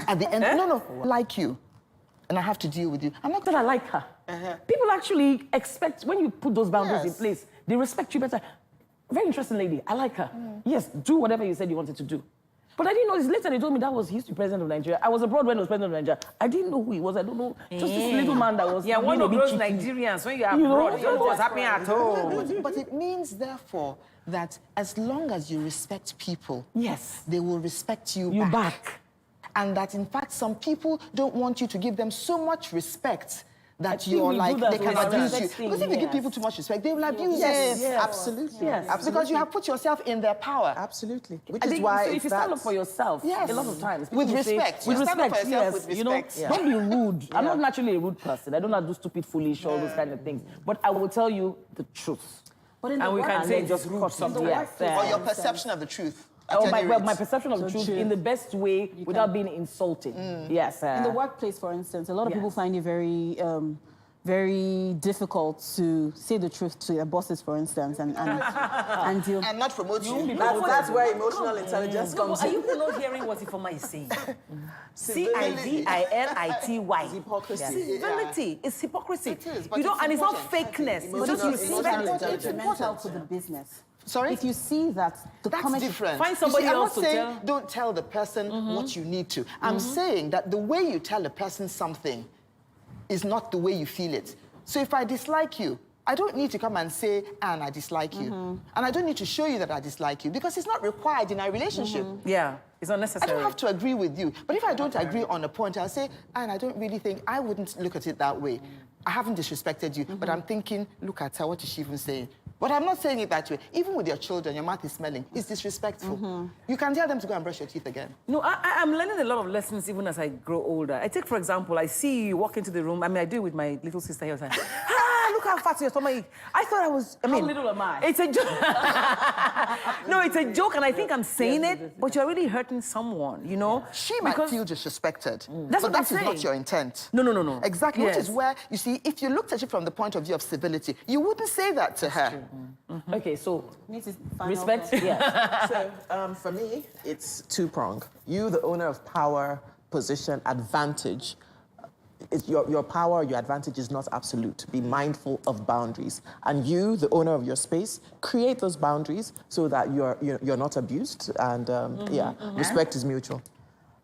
At the end, no, like you. And I have to deal with you. I'm not That I like her. People actually expect, when you put those boundaries in place, they respect you better. Very interesting lady. I like her. Yes, do whatever you said you wanted to do. But I didn't know this. Later they told me that was he used to be president of Nigeria. I was abroad when he was president of Nigeria. I didn't know who he was. I don't know. Just this little man that was. Yeah, one of those cheeky. Nigerians when you are abroad, you know what's happening at home. But it means, therefore, that as long as you respect people, Yes. they will respect you, You back. And that, in fact, some people don't want you to give them so much respect that think you're we like, do that they can with abuse you. respect thing, Because if you give yes. people too much respect, they will abuse Yes, it. absolutely. Yes. Absolutely. Because you have put yourself in their power. Absolutely. Which I is think why so if you stand up that's- for yourself, Yes. a lot of times With people will say- respect. with You stand up respect, for yourself yes. with You know, respect. don't be rude. I'm not naturally a rude person. I don't do stupid, foolish, all those kind of things. But I will tell you the truth. But in And we can And say then just just rude cut it. sometimes. Yes. Or your perception of the truth. Oh, At any rate. my perception of the truth in the best way without being insulting. Yes. In the workplace, for instance, a lot of people find it very difficult to say the truth to their bosses, for instance, and deal. And not promote you. That's where emotional intelligence comes Are in. you not hearing what Ifeoma is saying? Civility. Hypocrisy. Civility. It's hypocrisy. It is, but You don't, it's and it's not important. fakeness. It's just Emotional- you see emotional that. intelligence. Detrimental to the business. Sorry? If you see that the That's comment different. Find somebody you see, else to I'm not saying tell. don't tell the person what you need to. I'm saying that the way you tell a person something is not the way you feel it. So if I dislike you, I don't need to come and say, Anne, I dislike you. And I don't need to show you that I dislike you because it's not required in our relationship. Yeah, it's I unnecessary. don't have to agree with you. But if I don't agree on a point, I'll say, Anne, I don't really think, I wouldn't look at it that way. I haven't disrespected you, but I'm thinking, look at her, what is she even saying? But I'm not saying it that way. Even with your children, your mouth is smelling. It's disrespectful. You can tell them to go and brush your teeth again. No, I'm learning a lot of lessons even as I grow older. I take, for example, I see you walk into the room. I mean, I do it with my little sister here. Like, look how fat your stomach is. I thought I was, I mean... How little am I? It's a joke. No, it's a joke, and I think I'm saying it, but you're really hurting someone, you know? She might feel disrespected. That's but what I'm that is not saying. your intent. No. Exactly, Yes. which is where, you see, if you looked at it from the point of view of civility, you wouldn't say that to her. Okay, so final respect, thought. yes. So for me, it's two-pronged. You, the owner of power, position, advantage, your power, your advantage is not absolute. Be mindful of boundaries. And you, the owner of your space, create those boundaries so that you're not abused. And respect is mutual.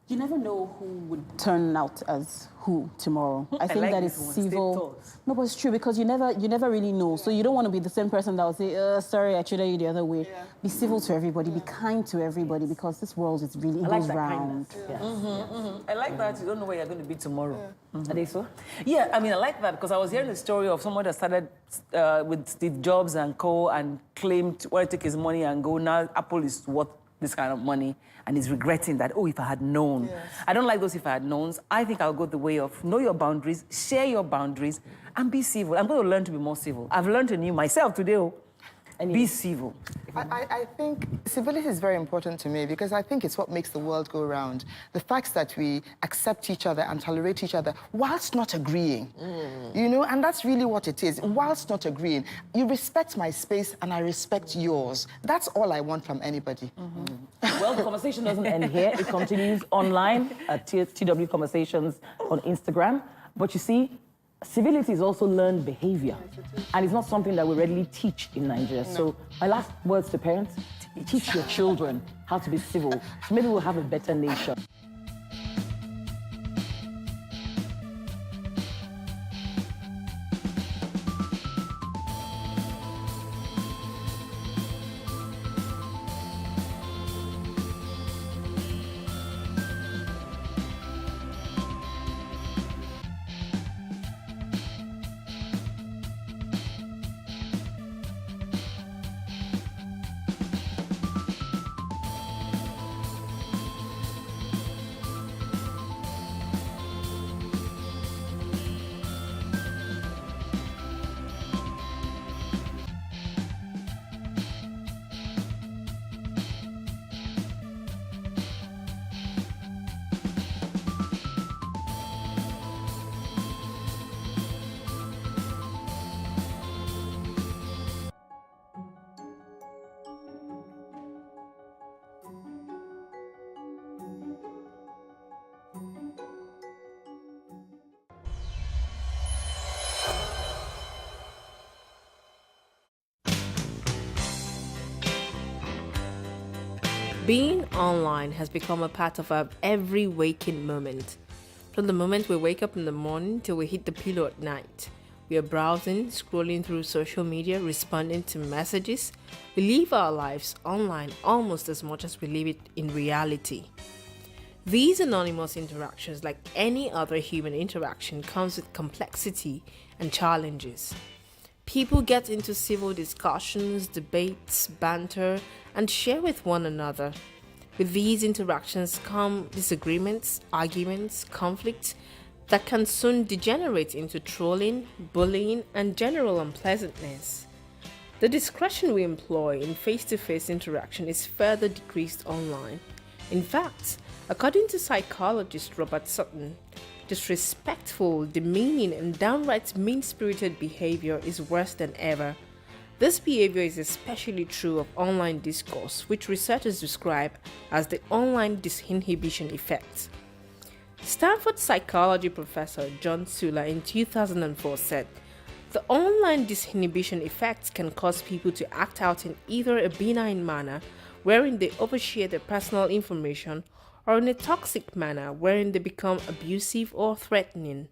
You never know who would turn out as who tomorrow. I think like that this is one. Stay civil. thoughts. No, but it's true because you never really know. So you don't want to be the same person that will say, sorry, I treated you the other way. Be civil to everybody, be kind to everybody because this world is really I like goes that round. kindness. Yes. I like that. You don't know where you're going to be tomorrow. Are they so? Yeah, I mean, I like that because I was hearing the story of someone that started with Steve Jobs and co. and claimed wanted to take his money and go. Now Apple is worth this kind of money and he's regretting that, oh, if I had known. Yes. I don't like those if I had knowns. I think I'll go the way of know your boundaries, share your boundaries, and be civil. I'm going to learn to be more civil. I've learned to new myself today. Be civil. I think civility is very important to me because I think it's what makes the world go round. The fact that we accept each other and tolerate each other whilst not agreeing. You know, and that's really what it is. Whilst not agreeing, you respect my space and I respect yours. That's all I want from anybody. Well, the conversation doesn't end here. It continues online at TW Conversations on Instagram. But you see, civility is also learned behavior. And it's not something that we readily teach in Nigeria. So my last words to parents, teach your children how to be civil. So maybe we'll have a better nation. Being online has become a part of our every waking moment. From the moment we wake up in the morning till we hit the pillow at night, we are browsing, scrolling through social media, responding to messages. We live our lives online almost as much as we live it in reality. These anonymous interactions, like any other human interaction, comes with complexity and challenges. People get into civil discussions, debates, banter, and share with one another. With these interactions come disagreements, arguments, conflicts that can soon degenerate into trolling, bullying, and general unpleasantness. The discretion we employ in face-to-face interaction is further decreased online. In fact, according to psychologist Robert Sutton, disrespectful, demeaning, and downright mean-spirited behavior is worse than ever. This behavior is especially true of online discourse, which researchers describe as the online disinhibition effect. Stanford psychology professor John Sula in 2004 said, "The online disinhibition effect can cause people to act out in either a benign manner, wherein they overshare their personal information, or in a toxic manner, wherein they become abusive or threatening."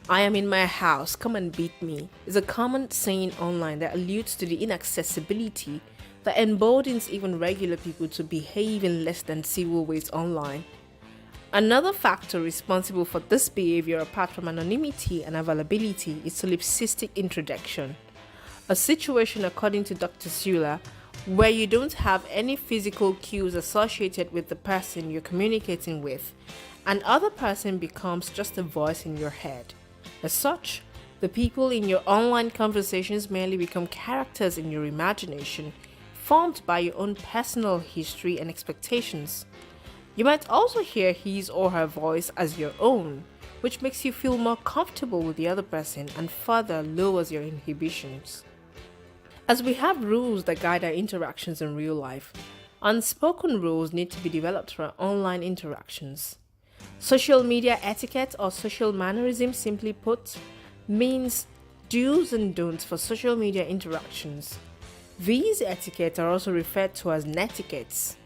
"I am in my house, come and beat me" is a common saying online that alludes to the inaccessibility that emboldens even regular people to behave in less than civil ways online. Another factor responsible for this behavior, apart from anonymity and availability, is solipsistic introduction. A situation, according to Dr. Sula, where you don't have any physical cues associated with the person you're communicating with, and other person becomes just a voice in your head. As such, the people in your online conversations merely become characters in your imagination, formed by your own personal history and expectations. You might also hear his or her voice as your own, which makes you feel more comfortable with the other person and further lowers your inhibitions. As we have rules that guide our interactions in real life, unspoken rules need to be developed for our online interactions. Social media etiquette, or social mannerism simply put, means do's and don'ts for social media interactions. These etiquettes are also referred to as netiquettes.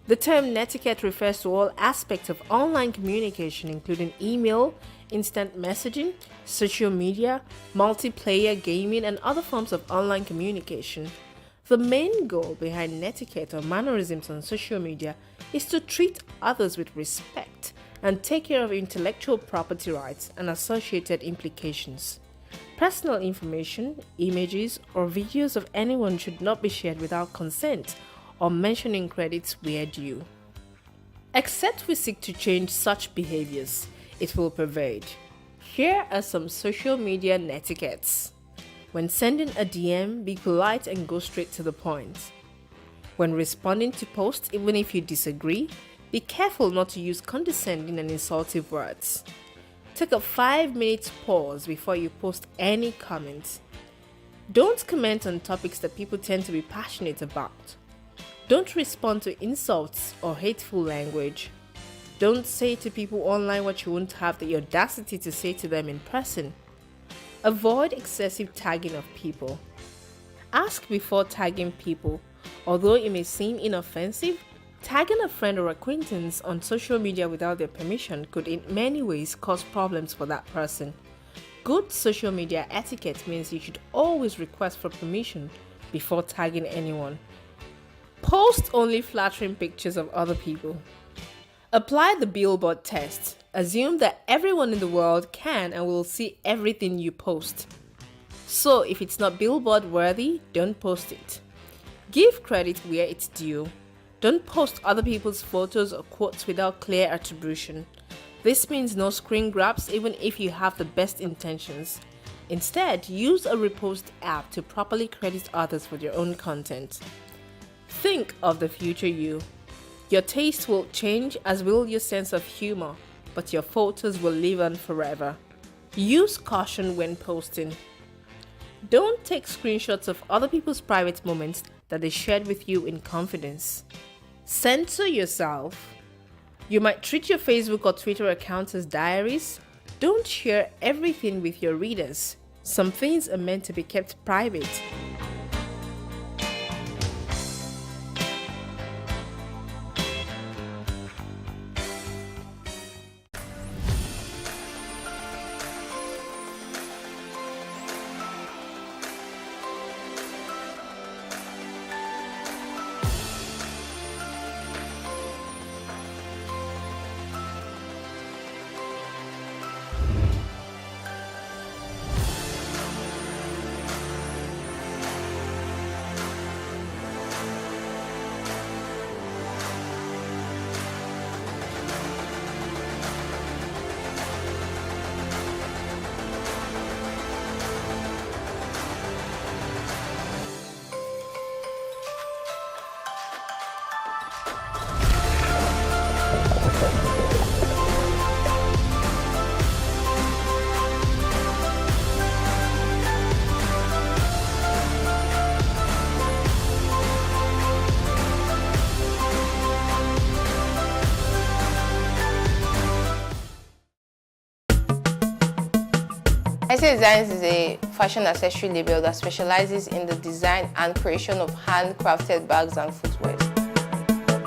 The term netiquette refers to all aspects of online communication, including email, instant messaging, social media, multiplayer gaming, and other forms of online communication. The main goal behind netiquette or mannerisms on social media is to treat others with respect and take care of intellectual property rights and associated implications. Personal information, images, or videos of anyone should not be shared without consent or mentioning credits where due. Except we seek to change such behaviors, it will pervade. Here are some social media netiquettes. When sending a DM, be polite and go straight to the point. When responding to posts, even if you disagree, be careful not to use condescending and insultive words. Take a 5-minute pause before you post any comments. Don't comment on topics that people tend to be passionate about. Don't respond to insults or hateful language. Don't say to people online what you won't have the audacity to say to them in person. Avoid excessive tagging of people. Ask before tagging people. Although it may seem inoffensive, tagging a friend or acquaintance on social media without their permission could in many ways cause problems for that person. Good social media etiquette means you should always request for permission before tagging anyone. Post only flattering pictures of other people. Apply the billboard test. Assume that everyone in the world can and will see everything you post. So if it's not billboard worthy, don't post it. Give credit where it's due. Don't post other people's photos or quotes without clear attribution. This means no screen grabs even if you have the best intentions. Instead, use a repost app to properly credit others with your own content. Think of the future you. Your taste will change, as will your sense of humor, but your photos will live on forever. Use caution when posting. Don't take screenshots of other people's private moments that they shared with you in confidence. Censor yourself. You might treat your Facebook or Twitter accounts as diaries. Don't share everything with your readers. Some things are meant to be kept private. Hesse Designs is a fashion accessory label that specializes in the design and creation of handcrafted bags and footwear.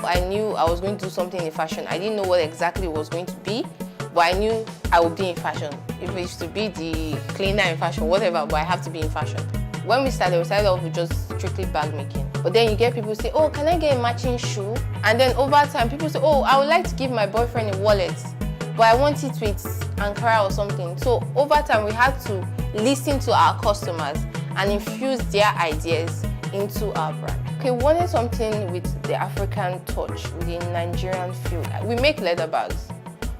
I knew I was going to do something in fashion. I didn't know what exactly it was going to be, but I knew I would be in fashion. If it used to be the cleaner in fashion, whatever, but I have to be in fashion. When we started off with just strictly bag making. But then you get people say, oh, can I get a matching shoe? And then over time, people say, oh, I would like to give my boyfriend a wallet, but I want it with Ankara or something. So over time, we had to listen to our customers and infuse their ideas into our brand. Okay, we wanted something with the African touch, with the Nigerian feel. We make leather bags.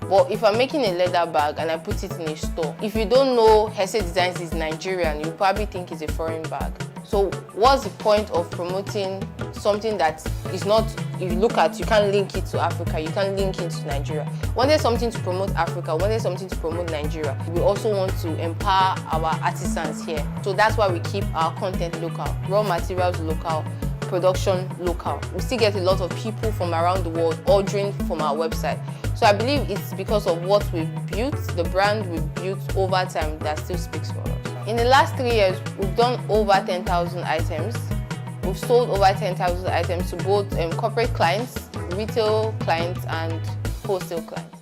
But if I'm making a leather bag and I put it in a store, if you don't know Hesse Designs is Nigerian, you probably think it's a foreign bag. So what's the point of promoting something that is not, if you look at, you can't link it to Africa, you can't link it to Nigeria. Wanted something to promote Africa, wanted something to promote Nigeria. We also want to empower our artisans here. So that's why we keep our content local, raw materials local, production local. We still get a lot of people from around the world ordering from our website. So I believe it's because of what we've built, the brand we've built over time that still speaks for us. In the last 3 years, we've done over 10,000 items. We've sold over 10,000 items to both corporate clients, retail clients, and wholesale clients.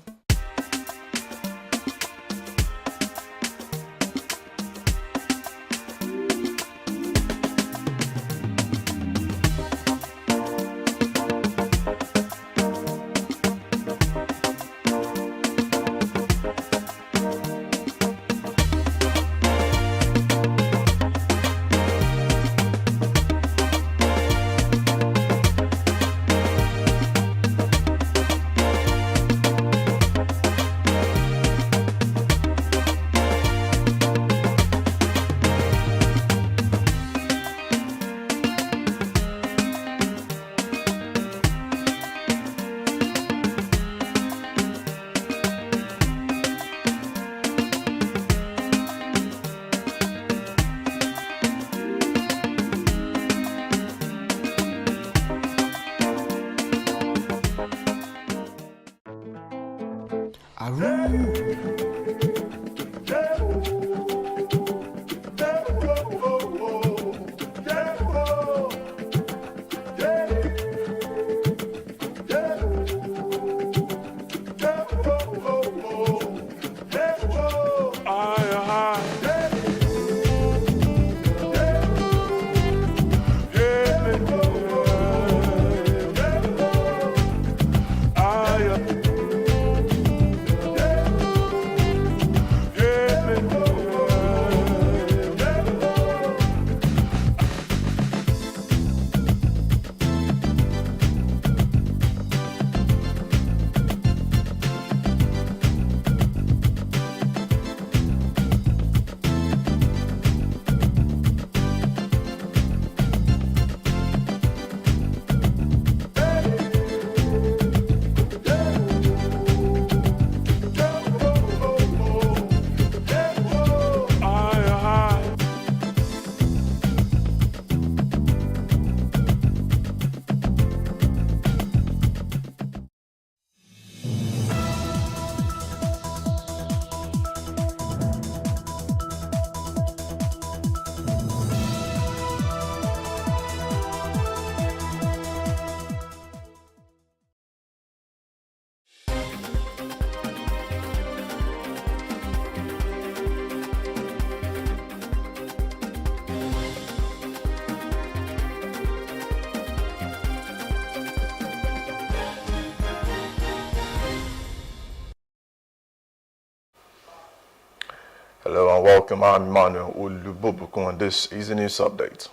Hello and welcome. I'm Emmanuel Ulubobukun and this is a news update.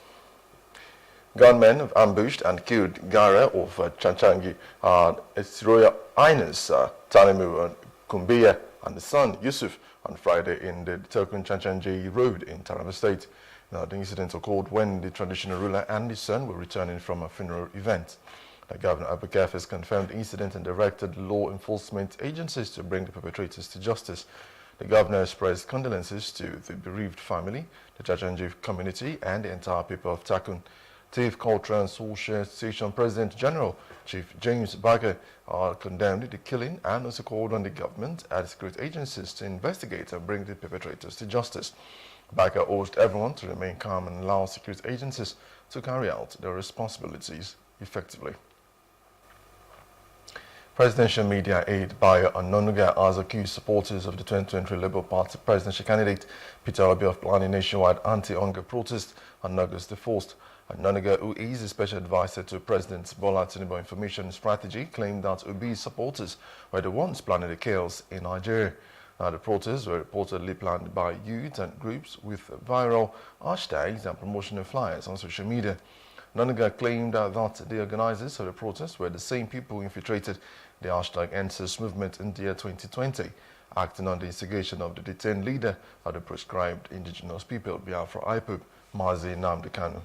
Gunmen have ambushed and killed Gara of Chanchangi, Its Royal Highness Tanimu Kumbiya and the son Yusuf on Friday in the Tokun Chanchangi Road in Taraba State. Now, the incident occurred when the traditional ruler and his son were returning from a funeral event. The Governor Abukaf has confirmed the incident and directed law enforcement agencies to bring the perpetrators to justice. The governor expressed condolences to the bereaved family, the Chanchangi community, and the entire people of Takun. TIFF Culture and Social Association President General Chief James Baker condemned the killing and also called on the government and security agencies to investigate and bring the perpetrators to justice. Baker urged everyone to remain calm and allow security agencies to carry out their responsibilities effectively. Presidential media aide Bayo Onanuga has accused supporters of the 2023 Labour Party presidential candidate Peter Obi of planning nationwide anti-hunger protest on August the 1st. Onanuga, who is a special advisor to President Bola Tinubu information strategy, claimed that Obi's supporters were the ones planning the chaos in Nigeria. Now, the protests were reportedly planned by youth and groups with viral hashtags and promotional flyers on social media. Onanuga claimed that the organizers of the protests were the same people who infiltrated the hashtag #EndSARS movement in the year 2020, acting on the instigation of the detained leader of the proscribed indigenous people, Biafra IPOB, Mazi Nnamdi Kanu.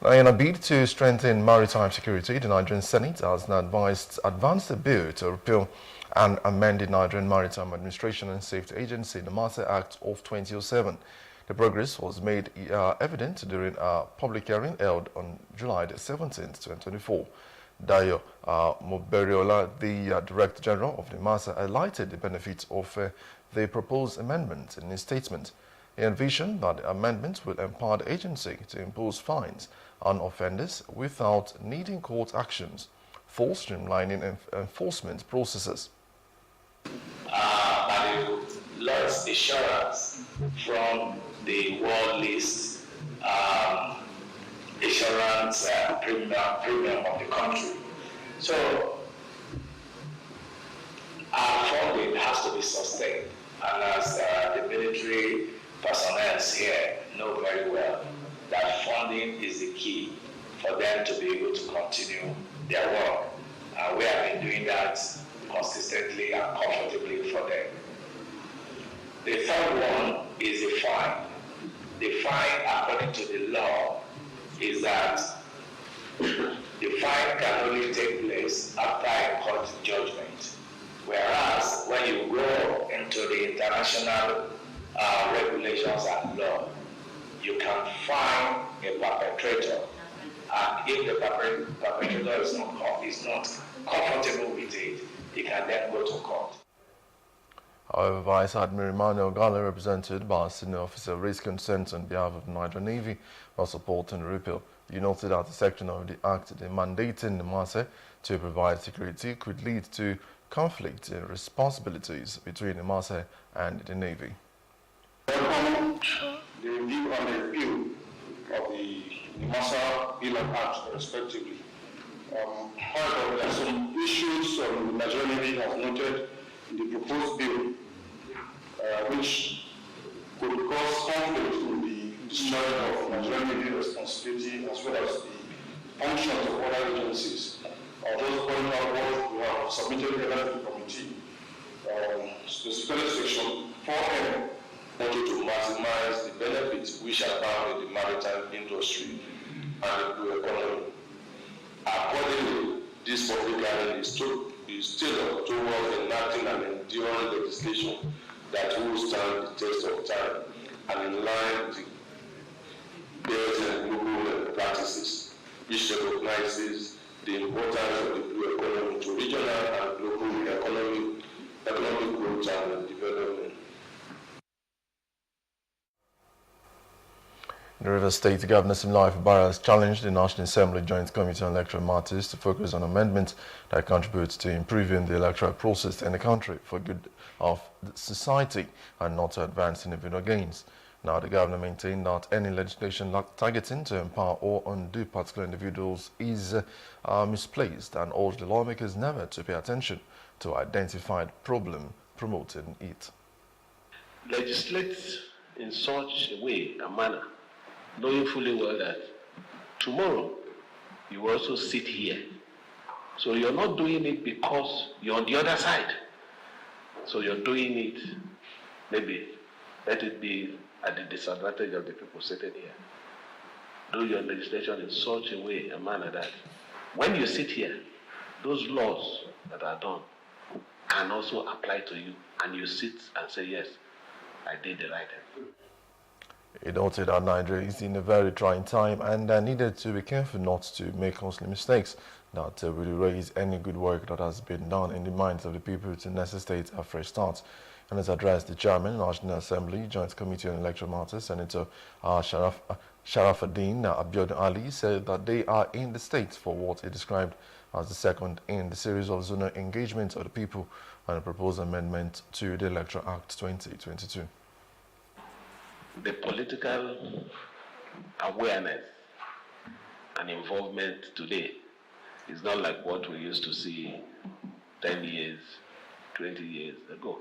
Now, in a bid to strengthen maritime security, the Nigerian Senate has now advanced a bill to repeal and amend the Nigerian Maritime Administration and Safety Agency, the NIMASA Act of 2007. The progress was made evident during a public hearing held on July 17, 2024. Dayo Moberiola, the Director General of the NIMASA, highlighted the benefits of the proposed amendment in his statement. He envisioned that the amendment will empower the agency to impose fines on offenders without needing court actions, for streamlining enforcement processes. And it lost assurance from the world list assurance premium of the country. So our funding has to be sustained, and as the military personnel here know very well, that funding is the key for them to be able to continue their work. We have been doing that consistently and comfortably for them. The third one is the fine. The fine, according to the law, is that the fine can only take place after a court judgment. Whereas when you go into the international regulations and law, you can fine a perpetrator, and if the perpetrator is not comfortable with it, he can then go to court. However, Vice Admiral Emmanuel Gala, represented by a senior officer, raised concerns on behalf of the Nigerian Navy while supporting the repeal. He noted that the section of the Act mandating the NIMASA to provide security could lead to conflict in responsibilities between the NIMASA and the Navy. The review and the repeal of the NIMASA Bill and Act, respectively. However, there are some issues the Nigerian Navy has noted in the proposed bill, which could cause conflict in the discharge of Nigerian Navy responsibility as well as the functions of other agencies. Those pointing out what we have submitted to the committee, specifically section 4M, wanted to maximize the benefits which are found in the maritime industry and the blue economy. Accordingly, this public hearing is still towards enacting an enduring legislation that will stand the test of time and in line with the best and global practices, which recognizes the importance of the blue economy to regional and global economic growth and development. The Rivers State Governor Siminalayi Fubara has challenged the National Assembly Joint Committee on Electoral Matters to focus on amendments that contribute to improving the electoral process in the country for good of the society and not to advance individual gains. Now, the governor maintained that any legislation targeting to empower or undo particular individuals is misplaced and urged the lawmakers never to pay attention to identified problem promoting it. Legislate in such a way, a manner, knowing fully well that tomorrow you will also sit here. So you're not doing it because you're on the other side. So you're doing it, maybe let it be at the disadvantage of the people sitting here. Do your legislation in such a way, a manner that when you sit here, those laws that are done can also apply to you, and you sit and say, yes, I did the right thing. He noted that Nigeria is in a very trying time and needed to be careful not to make costly mistakes that will erase any good work that has been done in the minds of the people to necessitate a fresh start. In his address, the chairman of the National Assembly, Joint Committee on Electoral Matters, Senator Sharafuddin Abiodun Ali, said that they are in the state for what he described as the second in the series of zonal engagements of the people on a proposed amendment to the Electoral Act 2022. The political awareness and involvement today is not like what we used to see 10 years, 20 years ago.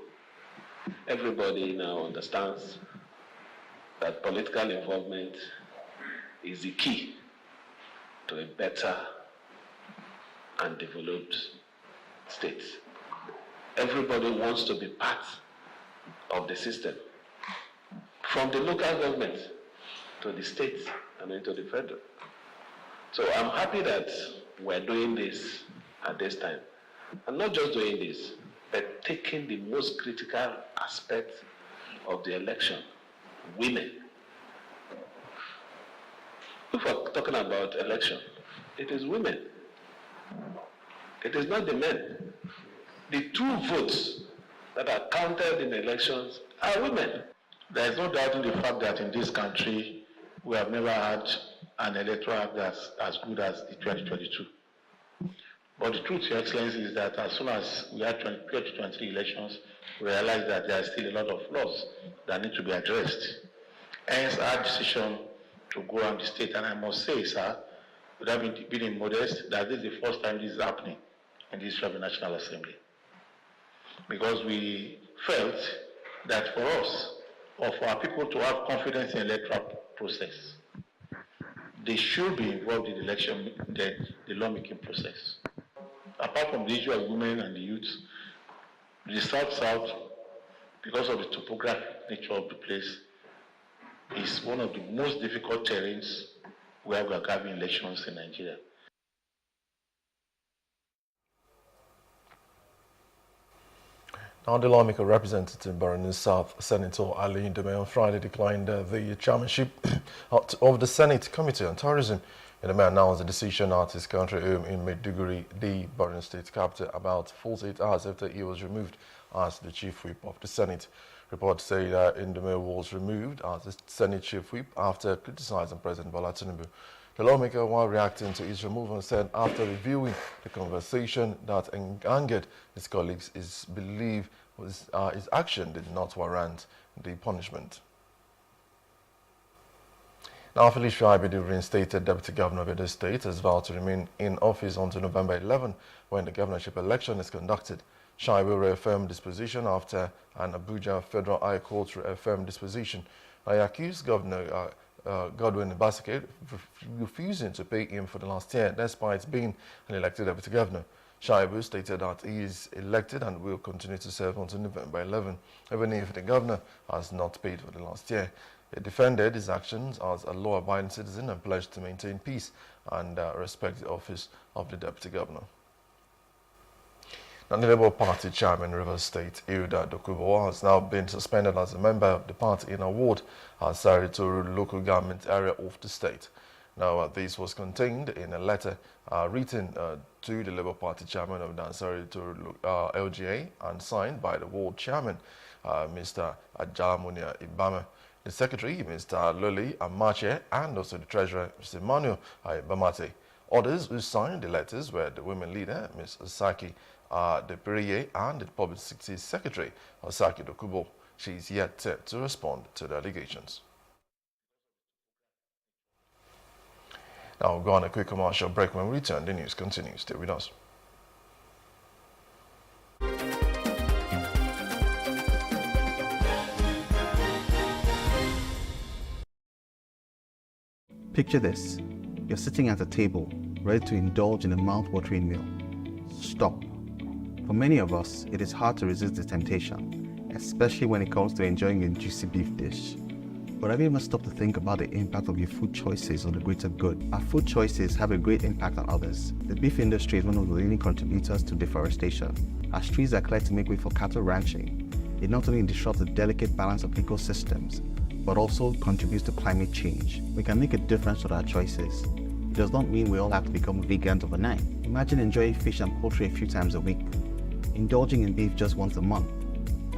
Everybody now understands that political involvement is the key to a better and developed state. Everybody wants to be part of the system, from the local government to the state and into the federal. So I'm happy that we're doing this at this time. And not just doing this, but taking the most critical aspect of the election, women. If we're talking about election, it is women. It is not the men. The 2 votes that are counted in elections are women. There is no doubt in the fact that in this country, we have never had an electoral act that's as good as the 2022. But the truth, Your Excellency, is that as soon as we had 2023 elections, we realized that there are still a lot of flaws that need to be addressed. Hence our decision to go around the state. And I must say, sir, without being modest, that this is the first time this is happening in the history of the National Assembly. Because we felt that for us, or for our people to have confidence in the electoral process, they should be involved in the election, the lawmaking process. Apart from the issue of women and the youth, the South-South, because of the topographic nature of the place, is one of the most difficult terrains where we are having elections in Nigeria. Now, the lawmaker representative Borno South, Senator Ali Ndume, on Friday declined the chairmanship of the Senate Committee on Tourism. Ndume announced the decision at his country home in Maiduguri, the Borno State capital, about 48 hours after he was removed as the chief whip of the Senate. Reports say that Ndume was removed as the Senate chief whip after criticizing President Bola Tinubu. The lawmaker, while reacting to his removal, said after reviewing the conversation that angered his colleagues, his belief was his action did not warrant the punishment. Now, Felice Shuaibu, the reinstated Deputy Governor of Edo State, has vowed to remain in office until November 11, when the governorship election is conducted. Shuaibu reaffirmed this position after an Abuja Federal High Court reaffirmed this position. He accused Governor Godwin Obaseki refusing to pay him for the last year, despite being an elected deputy governor. Shuaibu stated that he is elected and will continue to serve until November 11, even if the governor has not paid for the last year. He defended his actions as a law-abiding citizen and pledged to maintain peace and respect the office of the deputy governor. Now, the Labour Party chairman, Rivers State, Hilda Dokubo, has now been suspended as a member of the party in a ward at Saritoru local government area of the state. Now, this was contained in a letter written to the Labour Party chairman of Saritoru LGA and signed by the ward chairman, Mr. Ajalamunia Ibame, the secretary, Mr. Loli Amache, and also the treasurer, Mr. Emmanuel Bamate. Others who signed the letters were the women leader, Ms. Osaki the Periye, and the Public Security Secretary, Osaki Dokubo. She is yet to respond to the allegations. Now we'll go on a quick commercial break. When we return, the news continues. Stay with us. Picture this. You're sitting at a table, ready to indulge in a mouth-watering meal. Stop. For many of us, it is hard to resist the temptation, especially when it comes to enjoying a juicy beef dish. But have you ever stopped to think about the impact of your food choices on the greater good? Our food choices have a great impact on others. The beef industry is one of the leading contributors to deforestation. As trees are cleared to make way for cattle ranching, it not only disrupts the delicate balance of ecosystems, but also contributes to climate change. We can make a difference with our choices. It does not mean we all have to become vegans overnight. Imagine enjoying fish and poultry a few times a week, indulging in beef just once a month,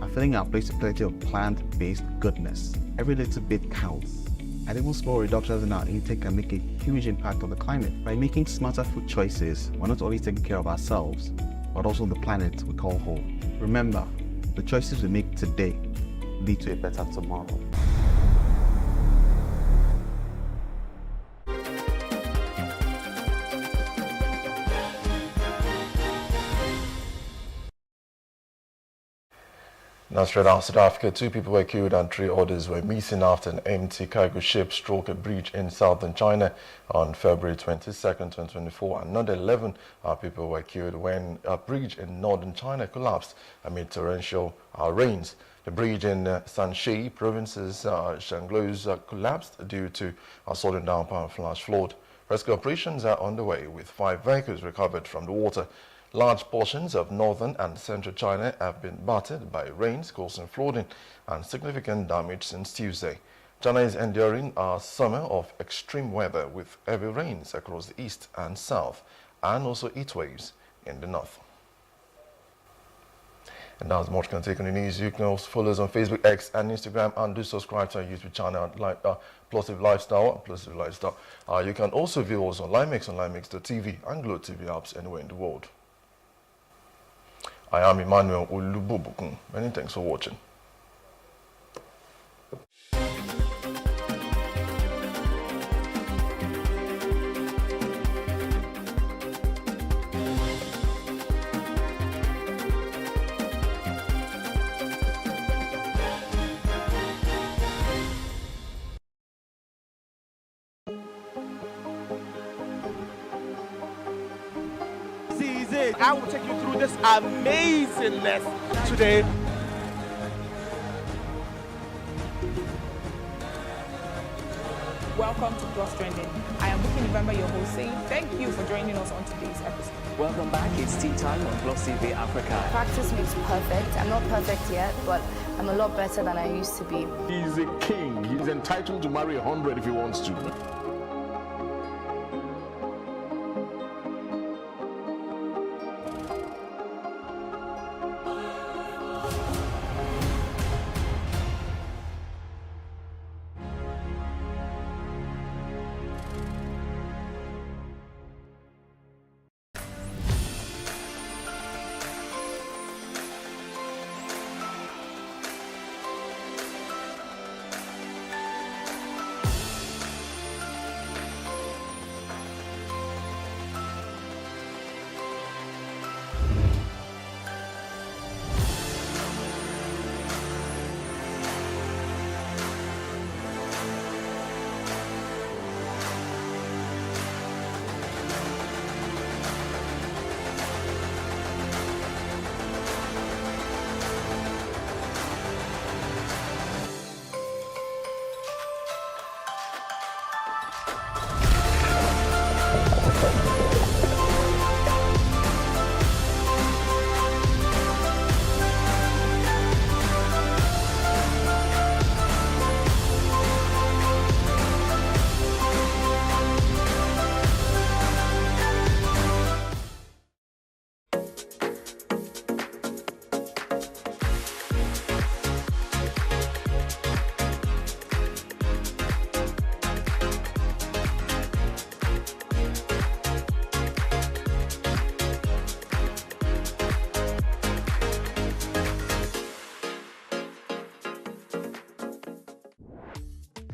and filling our plates with plenty of plant-based goodness. Every little bit counts. And even small reductions in our intake can make a huge impact on the climate. By making smarter food choices, we're not only taking care of ourselves, but also the planet we call home. Remember, the choices we make today lead to a better tomorrow. Now straight out of South Africa, 2 people were killed and 3 others were missing after an empty cargo ship struck a bridge in southern China on February 22, 2024. Another 11 people were killed when a bridge in northern China collapsed amid torrential rains. The bridge in Shanxi province's Shanglu's collapsed due to a sudden downpour and flash flood. Rescue operations are underway with 5 vehicles recovered from the water. Large portions of northern and central China have been battered by rains, causing flooding and significant damage since Tuesday. China is enduring a summer of extreme weather with heavy rains across the east and south, and also heat waves in the north. And that's much can take on the news. You can also follow us on Facebook, X, and Instagram, and do subscribe to our YouTube channel at Plosive Lifestyle. You can also view us on Limix, on limix.tv, and Glow TV apps anywhere in the world. I am Emmanuel Olubobukun. Many thanks for watching. I will take you through this amazingness today. Welcome to Plus Trending. I am Buki November, your host, saying thank you for joining us on today's episode. Welcome back. It's tea time on Plus TV Africa. Practice makes perfect. I'm not perfect yet, but I'm a lot better than I used to be. He's a king. He's entitled to marry 100 if he wants to.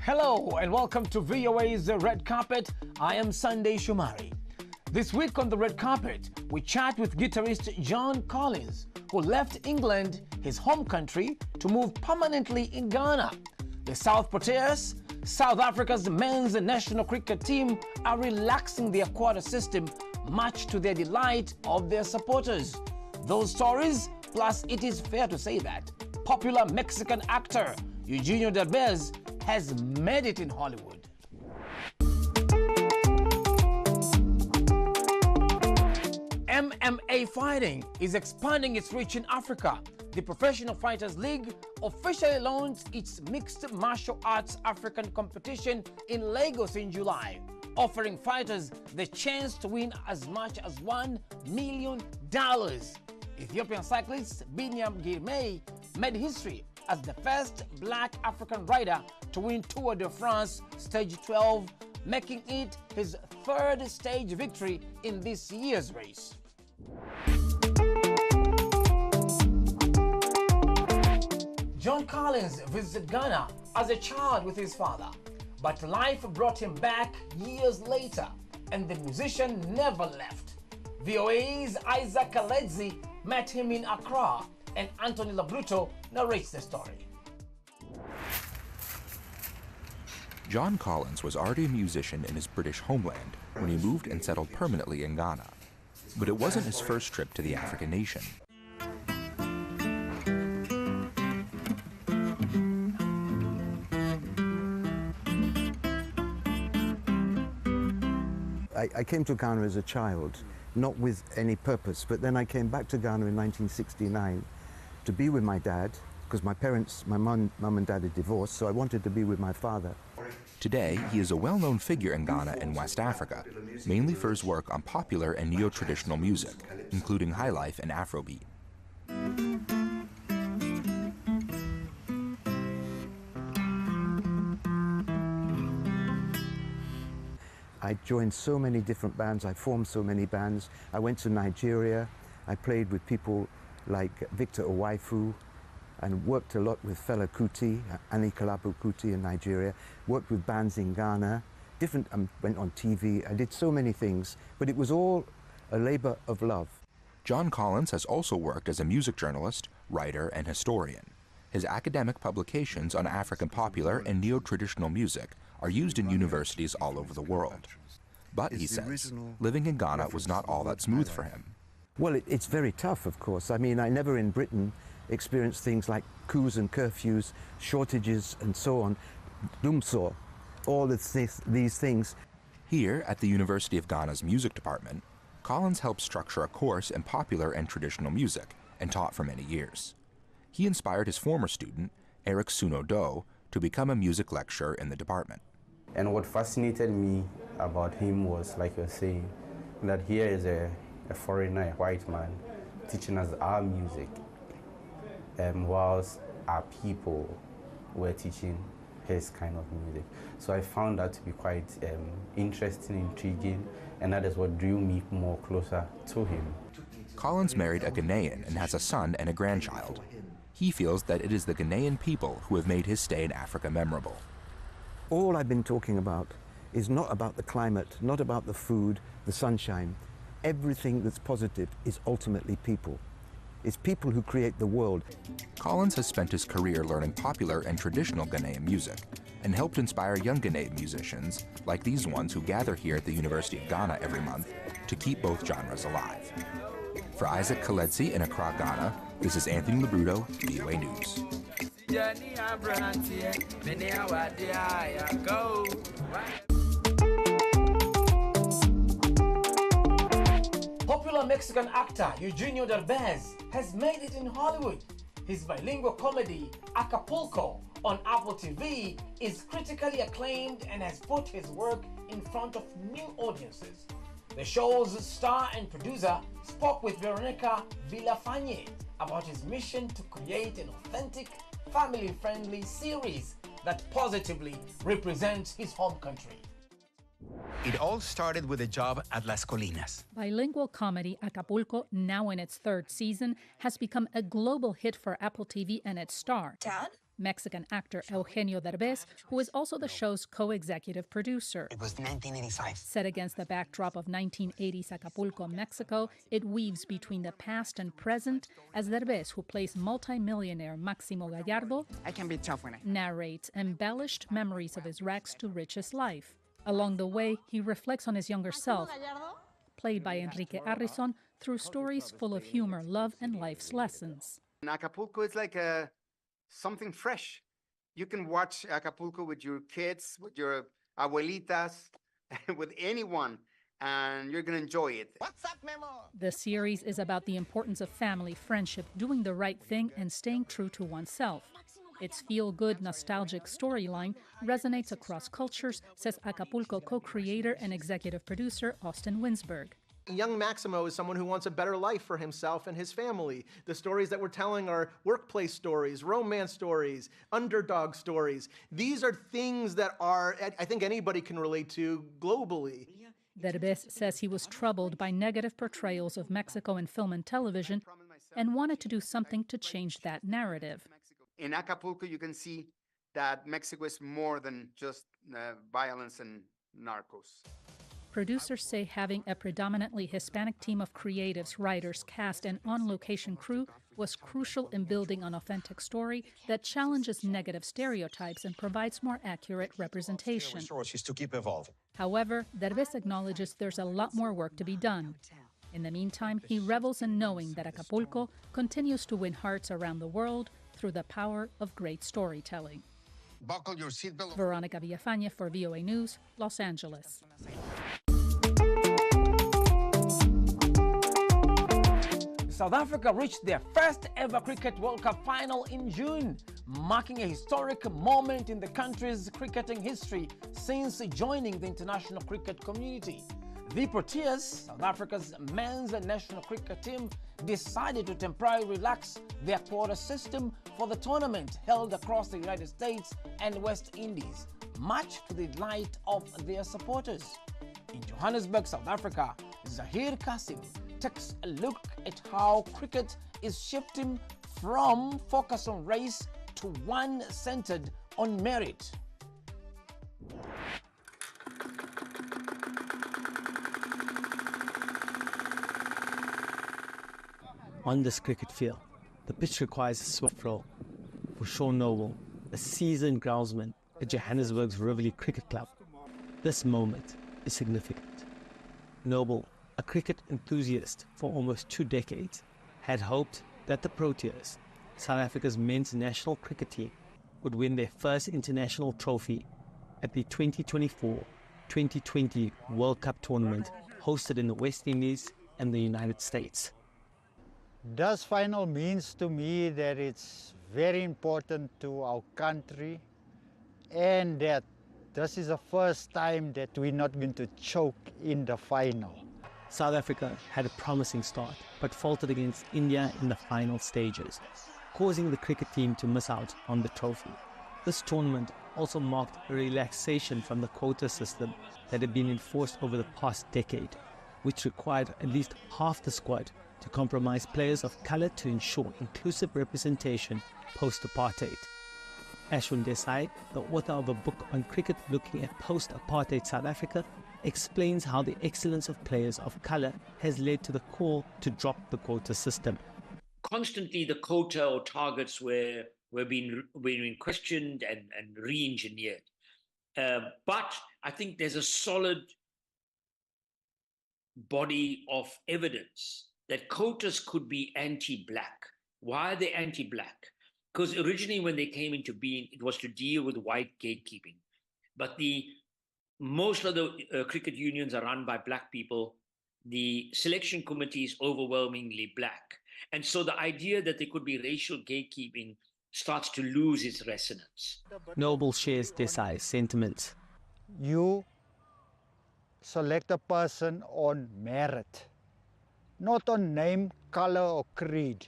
Hello and welcome to VOA's Red Carpet. I am Sunday Shumari. This week on the Red Carpet, we chat with guitarist John Collins, who left England, his home country, to move permanently in Ghana. The South Proteas, South Africa's men's national cricket team, are relaxing their quota system, much to the delight of their supporters. Those stories, plus it is fair to say that popular Mexican actor Eugenio Derbez has made it in Hollywood. MMA fighting is expanding its reach in Africa. The Professional Fighters League officially launched its Mixed Martial Arts African competition in Lagos in July, offering fighters the chance to win as much as $1 million. Ethiopian cyclist Binyam Girmay made history as the first black African rider to win Tour de France Stage 12, making it his third stage victory in this year's race. John Collins visited Ghana as a child with his father, but life brought him back years later, and the musician never left. VOA's Isaac Kaledzi met him in Accra, and Anthony Labruto narrates the story. John Collins was already a musician in his British homeland when he moved and settled permanently in Ghana. But it wasn't his first trip to the African nation. I came to Ghana as a child, not with any purpose, but then I came back to Ghana in 1969 to be with my dad, because my parents, my mum and dad had divorced, so I wanted to be with my father. Today, he is a well-known figure in Ghana and West Africa, mainly for his work on popular and neo-traditional music, including highlife and Afrobeat. I joined so many different bands, I formed so many bands. I went to Nigeria, I played with people like Victor Owaifu, and worked a lot with Fela Kuti, Anikulapo Kuti in Nigeria, worked with bands in Ghana, went on TV, I did so many things, but it was all a labor of love. John Collins has also worked as a music journalist, writer, and historian. His academic publications on African popular and neo-traditional music are used in universities all over the world. But, he says, living in Ghana was not all that smooth for him. Well, it's very tough, of course. I mean, I never in Britain experienced things like coups and curfews, shortages, and so on. Dumso, all these things. Here, at the University of Ghana's music department, Collins helped structure a course in popular and traditional music and taught for many years. He inspired his former student, Eric Suno Do, to become a music lecturer in the department. And what fascinated me about him was, like you're saying, that here is a foreigner, a white man, teaching us our music, whilst our people were teaching his kind of music. So I found that to be quite interesting, intriguing, and that is what drew me more closer to him. Collins married a Ghanaian and has a son and a grandchild. He feels that it is the Ghanaian people who have made his stay in Africa memorable. All I've been talking about is not about the climate, not about the food, the sunshine. Everything that's positive is ultimately people. It's people who create the world. Collins has spent his career learning popular and traditional Ghanaian music and helped inspire young Ghanaian musicians like these ones who gather here at the University of Ghana every month to keep both genres alive. For Isaac Kaledzi in Accra, Ghana, this is Anthony Labruto, VOA News. Popular Mexican actor Eugenio Derbez has made it in Hollywood. His bilingual comedy, Acapulco, on Apple TV is critically acclaimed and has put his work in front of new audiences. The show's star and producer spoke with Veronica Villafañe about his mission to create an authentic, family-friendly series that positively represents his home country. It all started with a job at Las Colinas. Bilingual comedy Acapulco, now in its third season, has become a global hit for Apple TV and its star, Dad? Mexican actor Eugenio Derbez, who is also the show's co-executive producer. It was 1985. Set against the backdrop of 1980s Acapulco, Mexico, it weaves between the past and present as Derbez, who plays multimillionaire Máximo Gallardo, I can be tough when I narrates embellished memories of his rags to riches life. Along the way, he reflects on his younger self, played by Enrique Arrison, through stories full of humor, love, and life's lessons. In Acapulco, it's like something fresh. You can watch Acapulco with your kids, with your abuelitas, with anyone, and you're going to enjoy it. The series is about the importance of family, friendship, doing the right thing, and staying true to oneself. Its feel-good, nostalgic storyline resonates across cultures, says Acapulco co-creator and executive producer Austin Winsberg. Young Maximo is someone who wants a better life for himself and his family. The stories that we're telling are workplace stories, romance stories, underdog stories. These are things that I think anybody can relate to globally. Derbez says he was troubled by negative portrayals of Mexico in film and television and wanted to do something to change that narrative. In Acapulco, you can see that Mexico is more than just violence and narcos. Producers say having a predominantly Hispanic team of creatives, writers, cast, and on-location crew was crucial in building an authentic story that challenges negative stereotypes and provides more accurate representation. Resources to keep evolving. However, Derbez acknowledges there's a lot more work to be done. In the meantime, he revels in knowing that Acapulco continues to win hearts around the world through the power of great storytelling. Buckle your seatbelt. Veronica Villafañe for VOA News, Los Angeles. South Africa reached their first ever Cricket World Cup final in June, marking a historic moment in the country's cricketing history since joining the international cricket community. The Proteas, South Africa's men's national cricket team, decided to temporarily relax their quota system for the tournament held across the United States and West Indies, much to the delight of their supporters. In Johannesburg, South Africa, Zahir Kasim takes a look at how cricket is shifting from focus on race to one centered on merit. On this cricket field, the pitch requires a swift roll. For Sean Noble, a seasoned groundsman at Johannesburg's Rivoli Cricket Club, this moment is significant. Noble, a cricket enthusiast for almost 2 decades, had hoped that the Proteas, South Africa's men's national cricket team, would win their first international trophy at the 2024-2020 World Cup tournament hosted in the West Indies and the United States. This final means to me that it's very important to our country and that this is the first time that we're not going to choke in the final. South Africa had a promising start, but faltered against India in the final stages, causing the cricket team to miss out on the trophy. This tournament also marked a relaxation from the quota system that had been enforced over the past decade, which required at least half the squad to compromise players of colour to ensure inclusive representation post-apartheid. Ashwin Desai, the author of a book on cricket looking at post-apartheid South Africa, explains how the excellence of players of colour has led to the call to drop the quota system. Constantly the quota or targets were being questioned and re-engineered. But I think there's a solid body of evidence that quotas could be anti-black. Why are they anti-black? Because originally when they came into being, it was to deal with white gatekeeping. But most of the cricket unions are run by black people. The selection committee is overwhelmingly black. And so the idea that there could be racial gatekeeping starts to lose its resonance. Noble shares Desai's sentiments. You select a person on merit, not on name, color, or creed.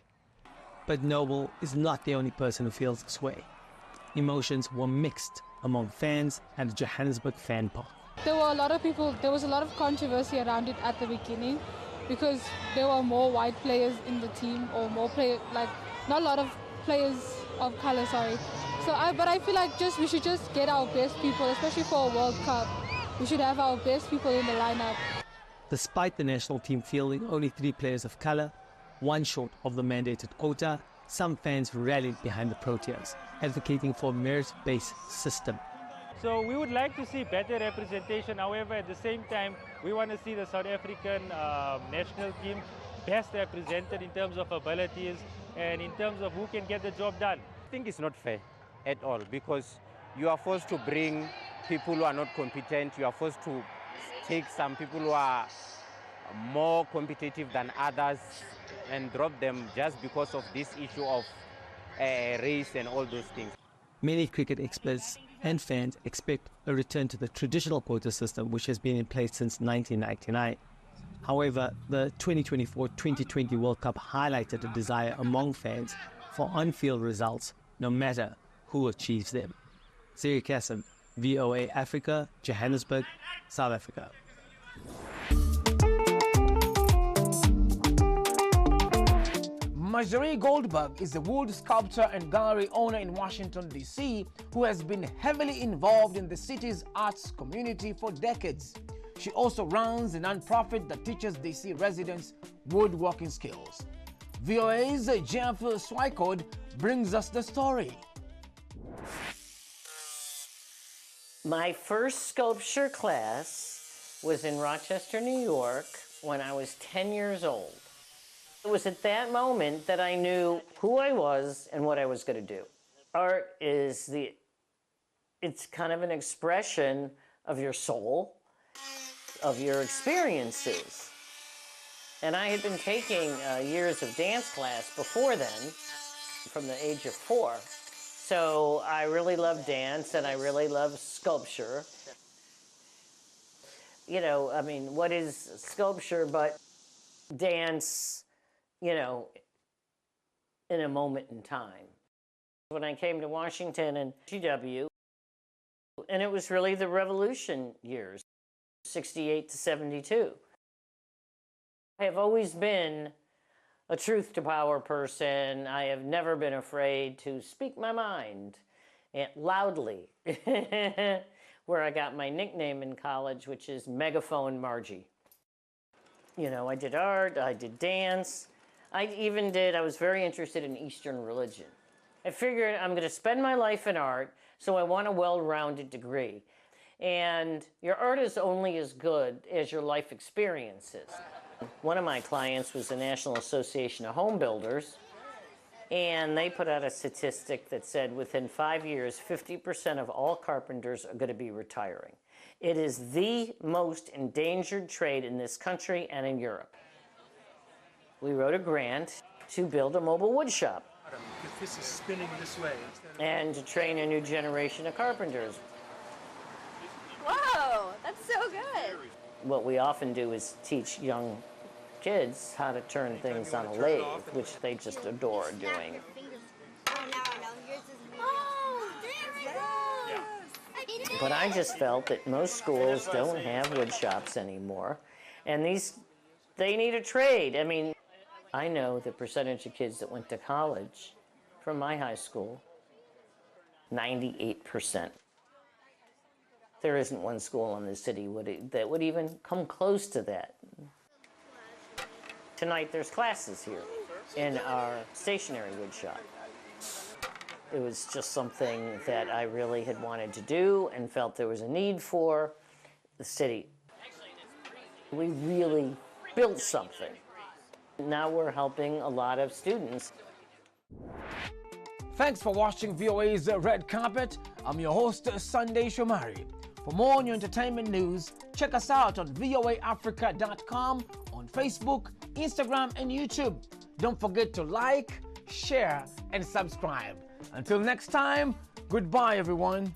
But Noble is not the only person who feels this way. Emotions were mixed among fans at the Johannesburg fan park. There was a lot of controversy around it at the beginning because there were more white players in the team, or not a lot of players of color, sorry. But I feel like we should just get our best people, especially for a World Cup. We should have our best people in the lineup. Despite the national team fielding only 3 players of colour, one short of the mandated quota, some fans rallied behind the Proteas, advocating for a merit-based system. So we would like to see better representation. However, at the same time, we want to see the South African national team best represented in terms of abilities and in terms of who can get the job done. I think it's not fair at all because you are forced to bring people who are not competent. You are forced to take some people who are more competitive than others and drop them just because of this issue of race and all those things. Many cricket experts and fans expect a return to the traditional quota system, which has been in place since 1999. However, the 2024-2020 World Cup highlighted a desire among fans for on-field results, no matter who achieves them. Siri Kassim, VOA Africa, Johannesburg, South Africa. Marjorie Goldberg is a wood sculptor and gallery owner in Washington, D.C., who has been heavily involved in the city's arts community for decades. She also runs a nonprofit that teaches D.C. residents woodworking skills. VOA's Jeff Swikod brings us the story. My first sculpture class was in Rochester, New York, when I was 10 years old. It was at that moment that I knew who I was and what I was going to do. Art is it's kind of an expression of your soul, of your experiences. And I had been taking years of dance class before then, from the age of 4. So I really love dance and I really love sculpture. You know, I mean, what is sculpture but dance, you know, in a moment in time? When I came to Washington and GW, and it was really the revolution years, 68 to 72. I have always been a truth to power person. I have never been afraid to speak my mind loudly, where I got my nickname in college, which is Megaphone Margie. You know, I did art, I did dance. I was very interested in Eastern religion. I figured I'm going to spend my life in art, so I want a well-rounded degree. And your art is only as good as your life experiences. One of my clients was the National Association of Home Builders, and they put out a statistic that said within 5 years, 50% of all carpenters are going to be retiring. It is the most endangered trade in this country and in Europe. We wrote a grant to build a mobile wood shop. If this is spinning this way. And to train a new generation of carpenters. Whoa, that's so good. What we often do is teach young kids how to turn things on a lathe, which they just adore doing. But I just felt that most schools don't have wood shops anymore, and they need a trade. I mean, I know the percentage of kids that went to college from my high school, 98%. There isn't one school in the city that would even come close to that. Tonight there's classes here in our stationary wood shop. It was just something that I really had wanted to do and felt there was a need for the city. We really built something. Now we're helping a lot of students. Thanks for watching VOA's Red Carpet. I'm your host, Sunday Shomari. For more on your entertainment news, check us out on voaafrica.com, on Facebook, Instagram, and YouTube. Don't forget to like, share, and subscribe. Until next time, goodbye, everyone.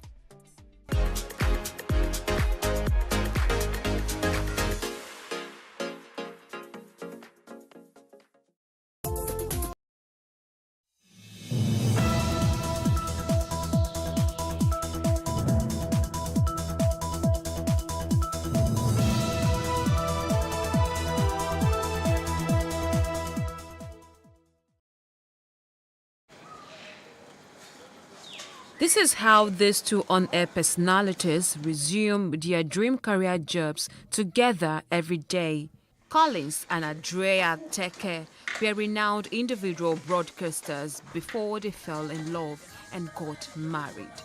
This is how these two on-air personalities resume their dream career jobs together every day. Collins and Andrea Teke were renowned individual broadcasters before they fell in love and got married.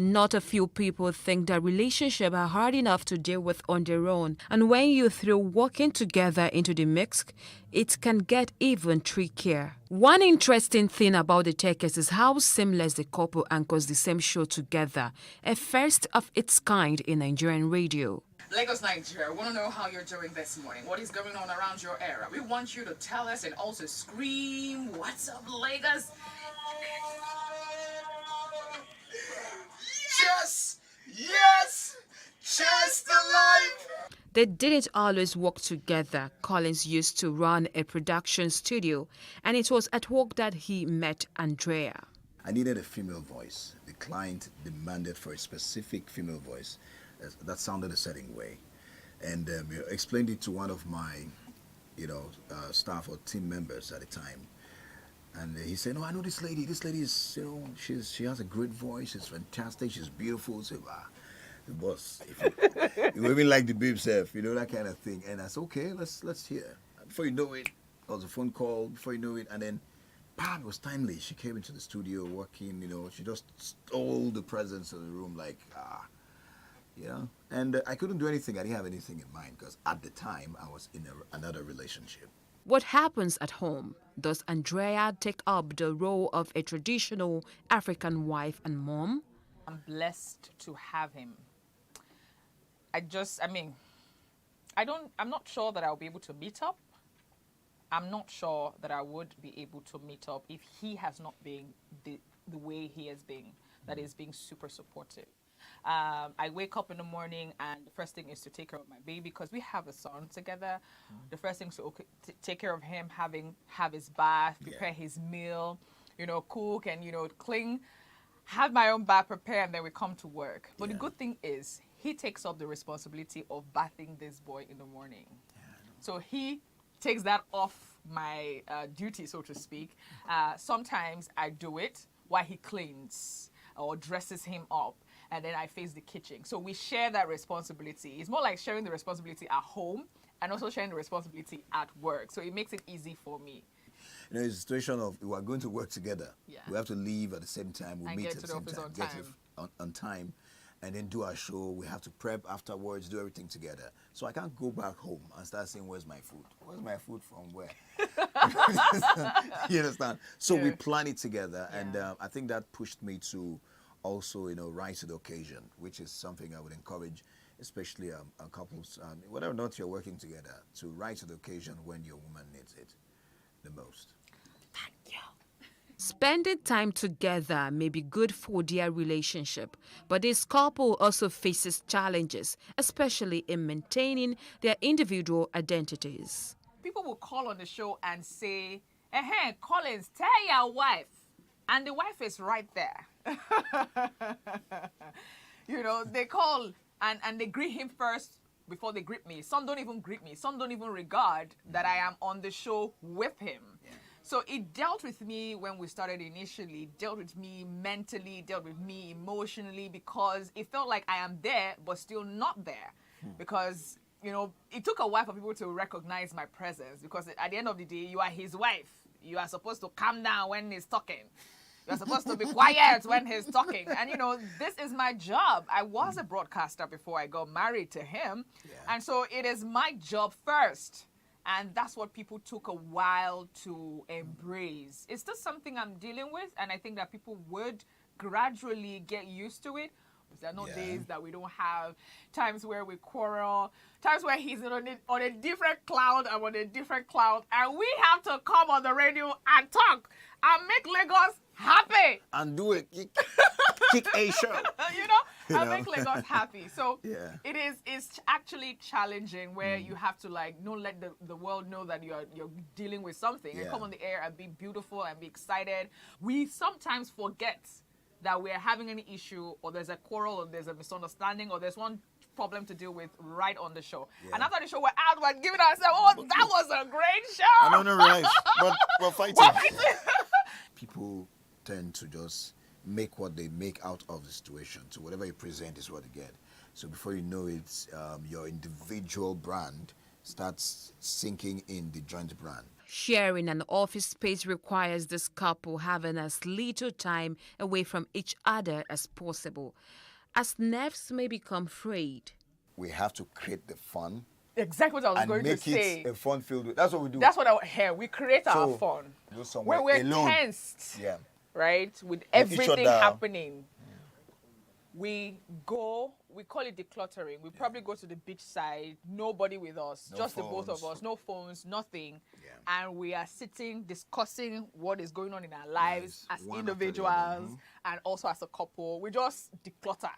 Not a few people think that relationships are hard enough to deal with on their own, and when you throw working together into the mix, it can get even trickier. One interesting thing about the Tekes is how seamless the couple anchors the same show together, a first of its kind in Nigerian radio. Lagos, Nigeria, we want to know how you're doing this morning. What is going on around your area? We want you to tell us and also scream, "What's up, Lagos?" Yes! Yes! Chest alive! They didn't always work together. Collins used to run a production studio, and it was at work that he met Andrea. I needed a female voice. The client demanded for a specific female voice that sounded a certain way. And explained it to one of my, staff or team members at the time. And he said, "No, I know this lady. This lady is, she has a great voice. She's fantastic. She's beautiful." So, the boss, you even like the babe self, that kind of thing. And I said, "Okay, let's hear." Before you know it, there was a phone call. Before you know it, and then, bam, it was timely. She came into the studio working. She just stole the presence of the room, And I couldn't do anything. I didn't have anything in mind because at the time I was in another relationship. What happens at home? Does Andrea take up the role of a traditional African wife and mom? I'm blessed to have him. I'm not sure that I'll be able to meet up. I'm not sure that I would be able to meet up if he has not been the way he has been, that is being super supportive. I wake up in the morning and the first thing is to take care of my baby because we have a son together. The first thing is to take care of him, have his bath, prepare his meal, cook and, clean, have my own bath prepared, and then we come to work. But the good thing is he takes up the responsibility of bathing this boy in the morning. So he takes that off my duty, so to speak. Sometimes I do it while he cleans or dresses him up. And then I face the kitchen. So we share that responsibility. It's more like sharing the responsibility at home and also sharing the responsibility at work. So it makes it easy for me. It's a situation of we are going to work together. Yeah. We have to leave at the same time. We meet at the same time. Get on time. And then do our show. We have to prep afterwards, do everything together. So I can't go back home and start saying, "Where's my food? Where's my food from where?" You understand? So we plan it together. Yeah. And I think that pushed me to also, rise to the occasion, which is something I would encourage, especially couples, whether or not you're working together, to rise to the occasion when your woman needs it the most. Thank you. Spending time together may be good for their relationship, but this couple also faces challenges, especially in maintaining their individual identities. People will call on the show and say, "Hey, Collins, tell your wife." And the wife is right there. They call and they greet him first before they greet me. Some don't even greet me. Some don't even regard that I am on the show with him. Yeah. So it dealt with me when we started initially, dealt with me mentally, dealt with me emotionally, because it felt like I am there, but still not there. Because, it took a while for people to recognize my presence, because at the end of the day, you are his wife. You are supposed to calm down when he's talking. You're supposed to be quiet when he's talking. And, this is my job. I was a broadcaster before I got married to him. Yeah. And so it is my job first. And that's what people took a while to embrace. It's just something I'm dealing with. And I think that people would gradually get used to it. There are no days that we don't have, times where we quarrel, times where he's on a different cloud, I'm on a different cloud, and we have to come on the radio and talk and make Lagos happy. And do it. Kick a show. And make Lagos happy. So it's actually challenging where you have to not let the world know that you're dealing with something and come on the air and be beautiful and be excited. We sometimes forget that we're having any issue or there's a quarrel or there's a misunderstanding or there's one problem to deal with right on the show. Yeah. And after the show, we're out, we're giving ourselves, that was a great show. I don't know, right? But we're fighting. People tend to just make what they make out of the situation. So whatever you present is what you get. So before you know it, your individual brand starts sinking in the joint brand. Sharing an office space requires this couple having as little time away from each other as possible, as nerves may become frayed. We have to create the fun. Exactly what I was going to say. And make it a fun filled. That's what we do. That's what I hear. We create our fun. When we're tensed, right, with everything happening, we go, we call it decluttering. We probably go to the beach side, nobody with us, just the both of us, no phones, nothing. And we are sitting, discussing what is going on in our lives as individuals and also as a couple. We just declutter.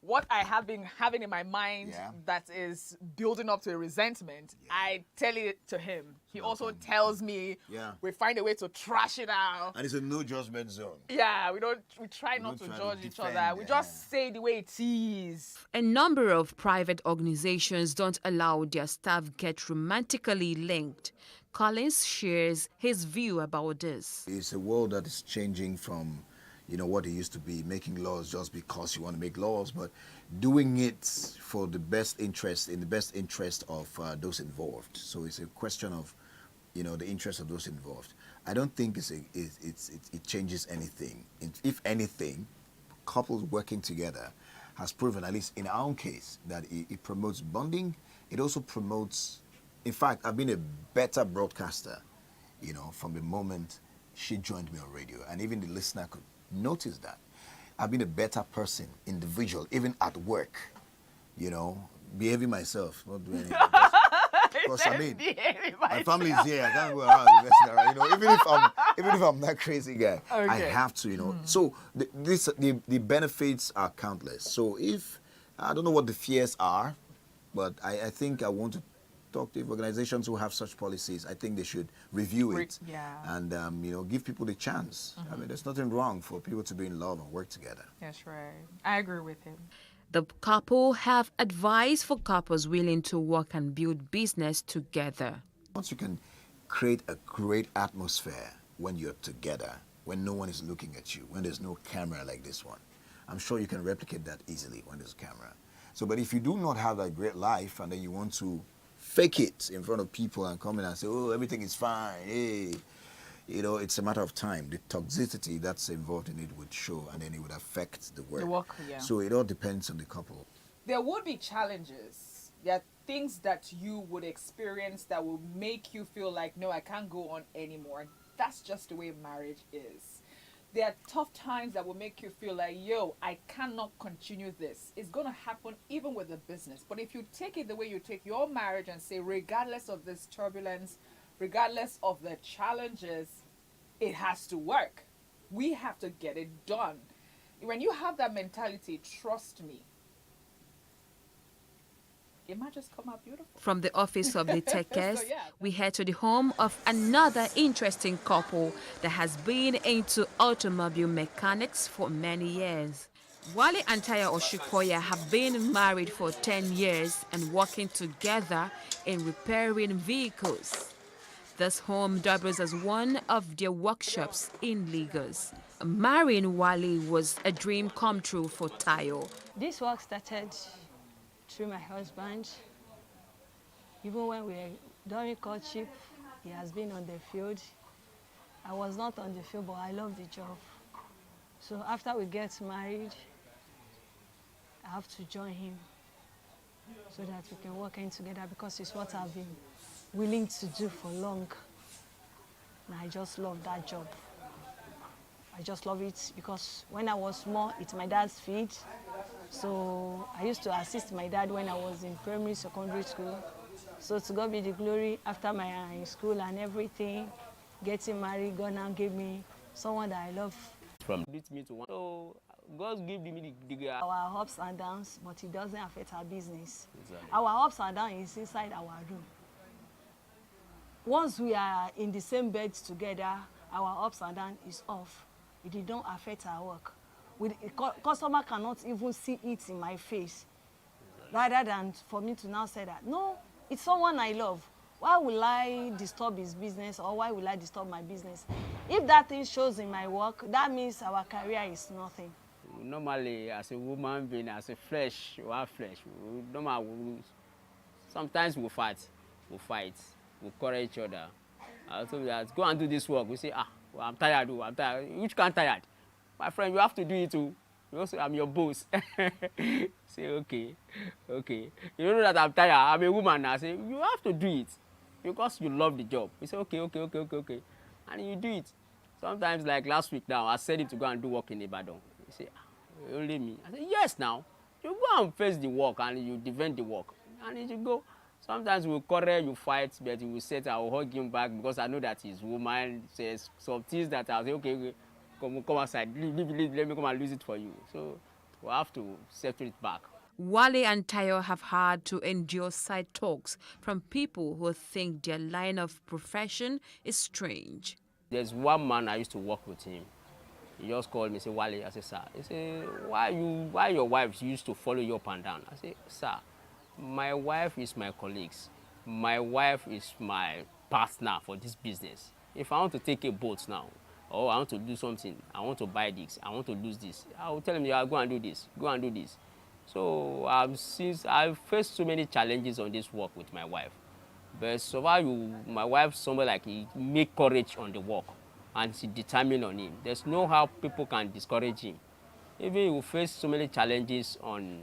What I have been having in my mind that is building up to a resentment, I tell it to him. He also tells me we find a way to trash it out. And it's a no judgment zone. Yeah, we try not to judge each other. We just say the way it is. A number of private organizations don't allow their staff get romantically linked. Collins shares his view about this. It's a world that is changing from what it used to be, making laws just because you want to make laws, but doing it for the best interest, in the best interest of those involved. So it's a question of, the interest of those involved. I don't think it changes anything. If anything, couples working together has proven, at least in our own case, that it promotes bonding. It also promotes, in fact, I've been a better broadcaster, from the moment she joined me on radio, and even the listener could notice that. I've been a better person, individual, even at work, behaving myself, not doing anything. Because my family is here, I can't go around messing around, even if I'm that crazy guy, I have to, So the benefits are countless. So if, I don't know what the fears are, but I think I want to talk to organizations who have such policies. I think they should review it and give people the chance. I mean, there's nothing wrong for people to be in love and work together. That's right. I agree with him. The couple have advice for couples willing to work and build business together. Once you can create a great atmosphere when you're together, when no one is looking at you, when there's no camera like this one, I'm sure you can replicate that easily when there's a camera. So, but if you do not have that great life and then you want to fake it in front of people and come in and say, oh, everything is fine, hey, it's a matter of time. The toxicity that's involved in it would show, and then it would affect the work. So it all depends on the couple. There would be challenges. There are things that you would experience that will make you feel like, no, I can't go on anymore. That's just the way marriage is. There are tough times that will make you feel like, yo, I cannot continue this. It's going to happen even with the business. But if you take it the way you take your marriage and say, regardless of this turbulence, regardless of the challenges, it has to work. We have to get it done. When you have that mentality, trust me, it might just come out beautiful. From the office of the Tekes, we head to the home of another interesting couple that has been into automobile mechanics for many years. Wale and Taya Oshikoya have been married for 10 years and working together in repairing vehicles. This home doubles as one of their workshops in Lagos. Marrying Wale was a dream come true for Tayo. This work started through my husband. Even when we were during courtship, he has been on the field. I was not on the field, but I love the job. So after we get married, I have to join him so that we can work in together, because it's what I've been willing to do for long. And I just love that job. I just love it because when I was small, it's my dad's field. So I used to assist my dad when I was in primary, secondary school. So to God be the glory, after my school and everything, getting married, God now gave me someone that I love. From this me to one. So God gave me the our ups and downs, but it doesn't affect our business. Exactly. Our ups and downs is inside our room. Once we are in the same bed together, our ups and downs is off. It did not affect our work. Customer cannot even see it in my face. Rather than for me to now say that, no, it's someone I love. Why will I disturb his business, or why will I disturb my business? If that thing shows in my work, that means our career is nothing. Normally, as a woman being, as a flesh, we are flesh. Sometimes we fight, we quarrel each other. I told him that go and do this work. We say, well, I'm tired, oh, I'm tired. Which kind tired? My friend, you have to do it too. You also, I'm your boss. Say, okay. You don't know that I'm tired. I'm a woman now. I say, you have to do it because you love the job. We say, okay. And you do it. Sometimes, like last week now, I said him to go and do work in Ibadan. He say, only me. I say, yes, now. You go and face the work and you defend the work. And you go. Sometimes we'll quarrel, you fight, but you will say, I will hug him back because I know that he's woman. Says some things that I'll say, okay, come outside, leave, let me come and lose it for you. So we'll have to settle it back. Wale and Tayo have had to endure side talks from people who think their line of profession is strange. There's one man I used to work with him. He just called me, say, Wale. I said, sir. He said, why your wife used to follow you up and down? I said, sir, my wife is my colleagues. My wife is my partner for this business. If I want to take a boat now, or I want to do something, I want to buy this, I want to lose this, I will tell him, yeah, go and do this, go and do this. So I've faced so many challenges on this work with my wife. But so far, my wife, somebody like he make courage on the work, and she determined on him. There's no how people can discourage him. Even he will face so many challenges on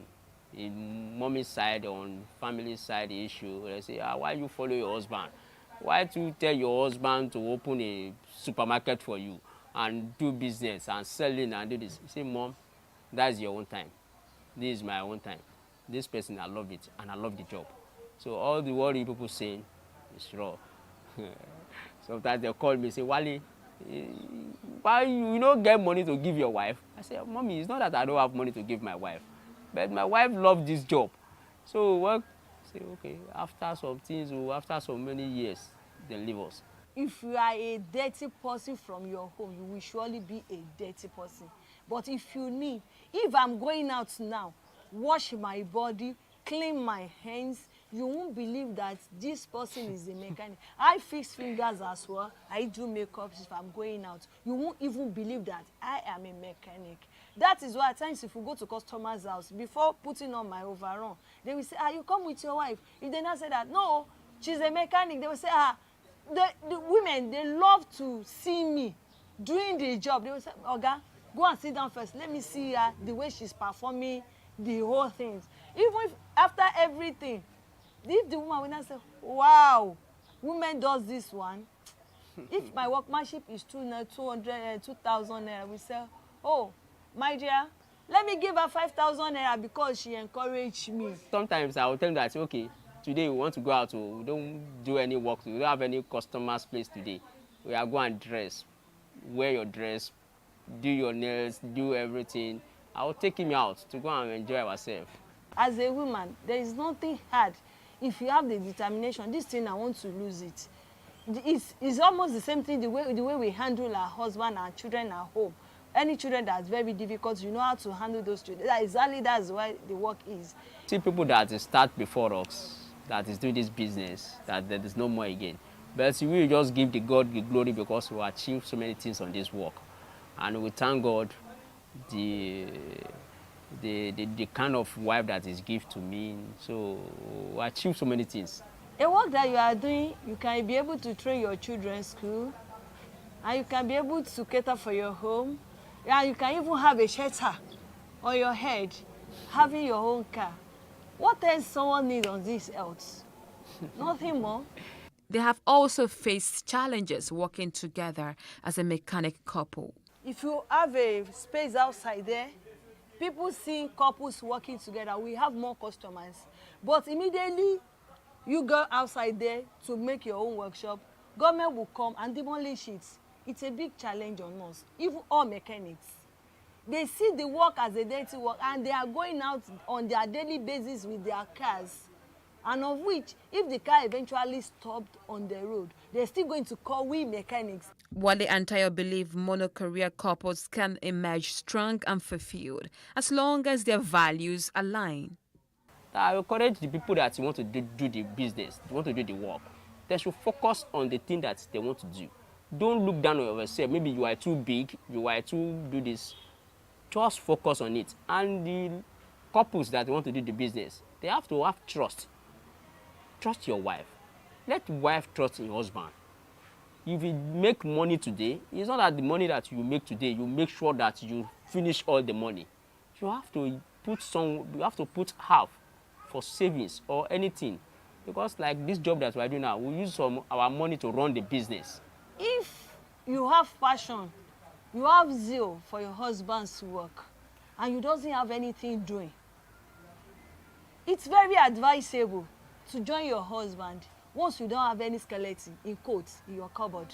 mommy's side, on family side issue. They say, why you follow your husband? Why do you tell your husband to open a supermarket for you and do business and selling and do this? You say, Mom, that's your own time. This is my own time. This person, I love it and I love the job. So all the worry people saying is raw. Sometimes they call me and say, Wale, why you don't get money to give your wife? I say, Mommy, it's not that I don't have money to give my wife, but my wife loves this job. So what? Say, okay, after some things, or after so many years, they leave us. If you are a dirty person from your home, you will surely be a dirty person. But if I'm going out now, wash my body, clean my hands, you won't believe that this person is a mechanic. I fix fingers as well. I do makeup if I'm going out. You won't even believe that I am a mechanic. That is why at times if we go to customers' house, before putting on my overall, they will say, you come with your wife. If they not say that, no, she's a mechanic, they will say, the women, they love to see me doing the job. They will say, Oga, go and sit down first. Let me see her, the way she's performing the whole things. Even if after everything, if the woman will not say, wow, woman does this one. If my workmanship is 2,000 naira, we say, oh, my dear, let me give her 5,000 naira because she encouraged me. Sometimes I will tell them that, okay, today we want to go out, we don't do any work, we don't have any customers' place today. We are going to dress, wear your dress, do your nails, do everything. I will take him out to go and enjoy ourselves. As a woman, there is nothing hard. If you have the determination, this thing, I want to lose it. It's almost the same thing, the way we handle our husband and children at home. Any children that's very difficult, you know how to handle those children. That's why the work is. See people that start before us, that is doing this business, that there is no more again. But we just give the God the glory because we achieved so many things on this work. And we thank God the kind of wife that is given to me. So we achieved so many things. A work that you are doing, you can be able to train your children's school, and you can be able to cater for your home. Yeah, you can even have a shelter on your head, having your own car. What else someone needs on this earth? Nothing more. They have also faced challenges working together as a mechanic couple. If you have a space outside there, people see couples working together, we have more customers. But immediately you go outside there to make your own workshop, government will come and demolish it. It's a big challenge on us, even all mechanics. They see the work as a dirty work and they are going out on their daily basis with their cars. And of which, if the car eventually stopped on the road, they're still going to call we mechanics. Wale and Tayo believe mono-career couples can emerge strong and fulfilled as long as their values align. I encourage the people that want to do the business, want to do the work. They should focus on the thing that they want to do. Don't look down on yourself. Maybe you are too big, you are too do this. Just focus on it. And the couples that want to do the business, they have to have trust. Trust your wife. Let wife trust your husband. if you make money today, it's not that the money that you make today, you make sure that you finish all the money. You have to put half for savings or anything. Because like this job that we're doing now, we use our money to run the business. If you have passion, you have zeal for your husband's work, and you doesn't have anything doing, it's very advisable to join your husband once you don't have any skeleton, in quotes, in your cupboard.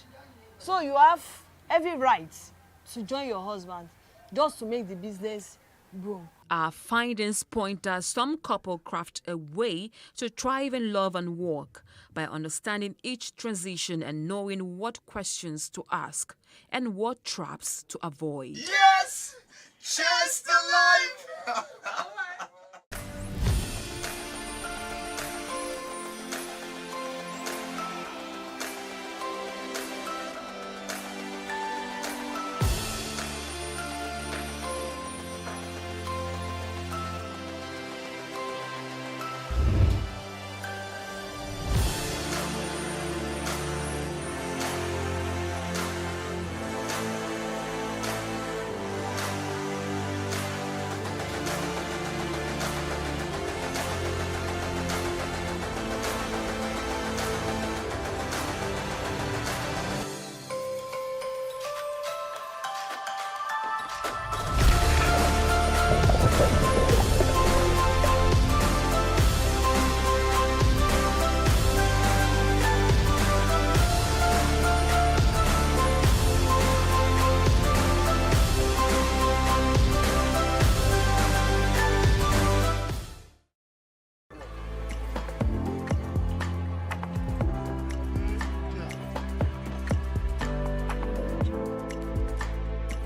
So you have every right to join your husband just to make the business grow. Our findings point that some couple craft a way to thrive in love and work by understanding each transition and knowing what questions to ask and what traps to avoid. Yes! Cheers to life!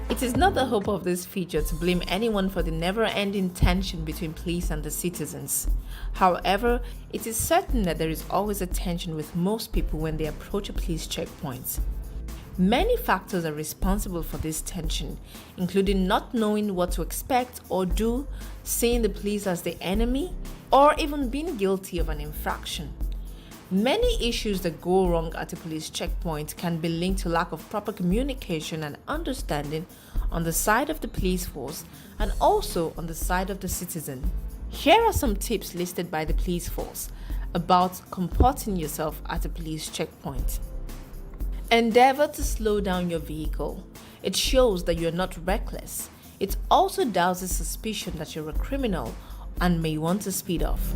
It is not the hope of this feature to blame anyone for the never-ending tension between police and the citizens. However, it is certain that there is always a tension with most people when they approach a police checkpoint. Many factors are responsible for this tension, including not knowing what to expect or do, seeing the police as the enemy, or even being guilty of an infraction. Many issues that go wrong at a police checkpoint can be linked to lack of proper communication and understanding on the side of the police force and also on the side of the citizen. Here are some tips listed by the police force about comporting yourself at a police checkpoint. Endeavor to slow down your vehicle. It shows that you're not reckless. It also douses suspicion that you're a criminal and may want to speed off.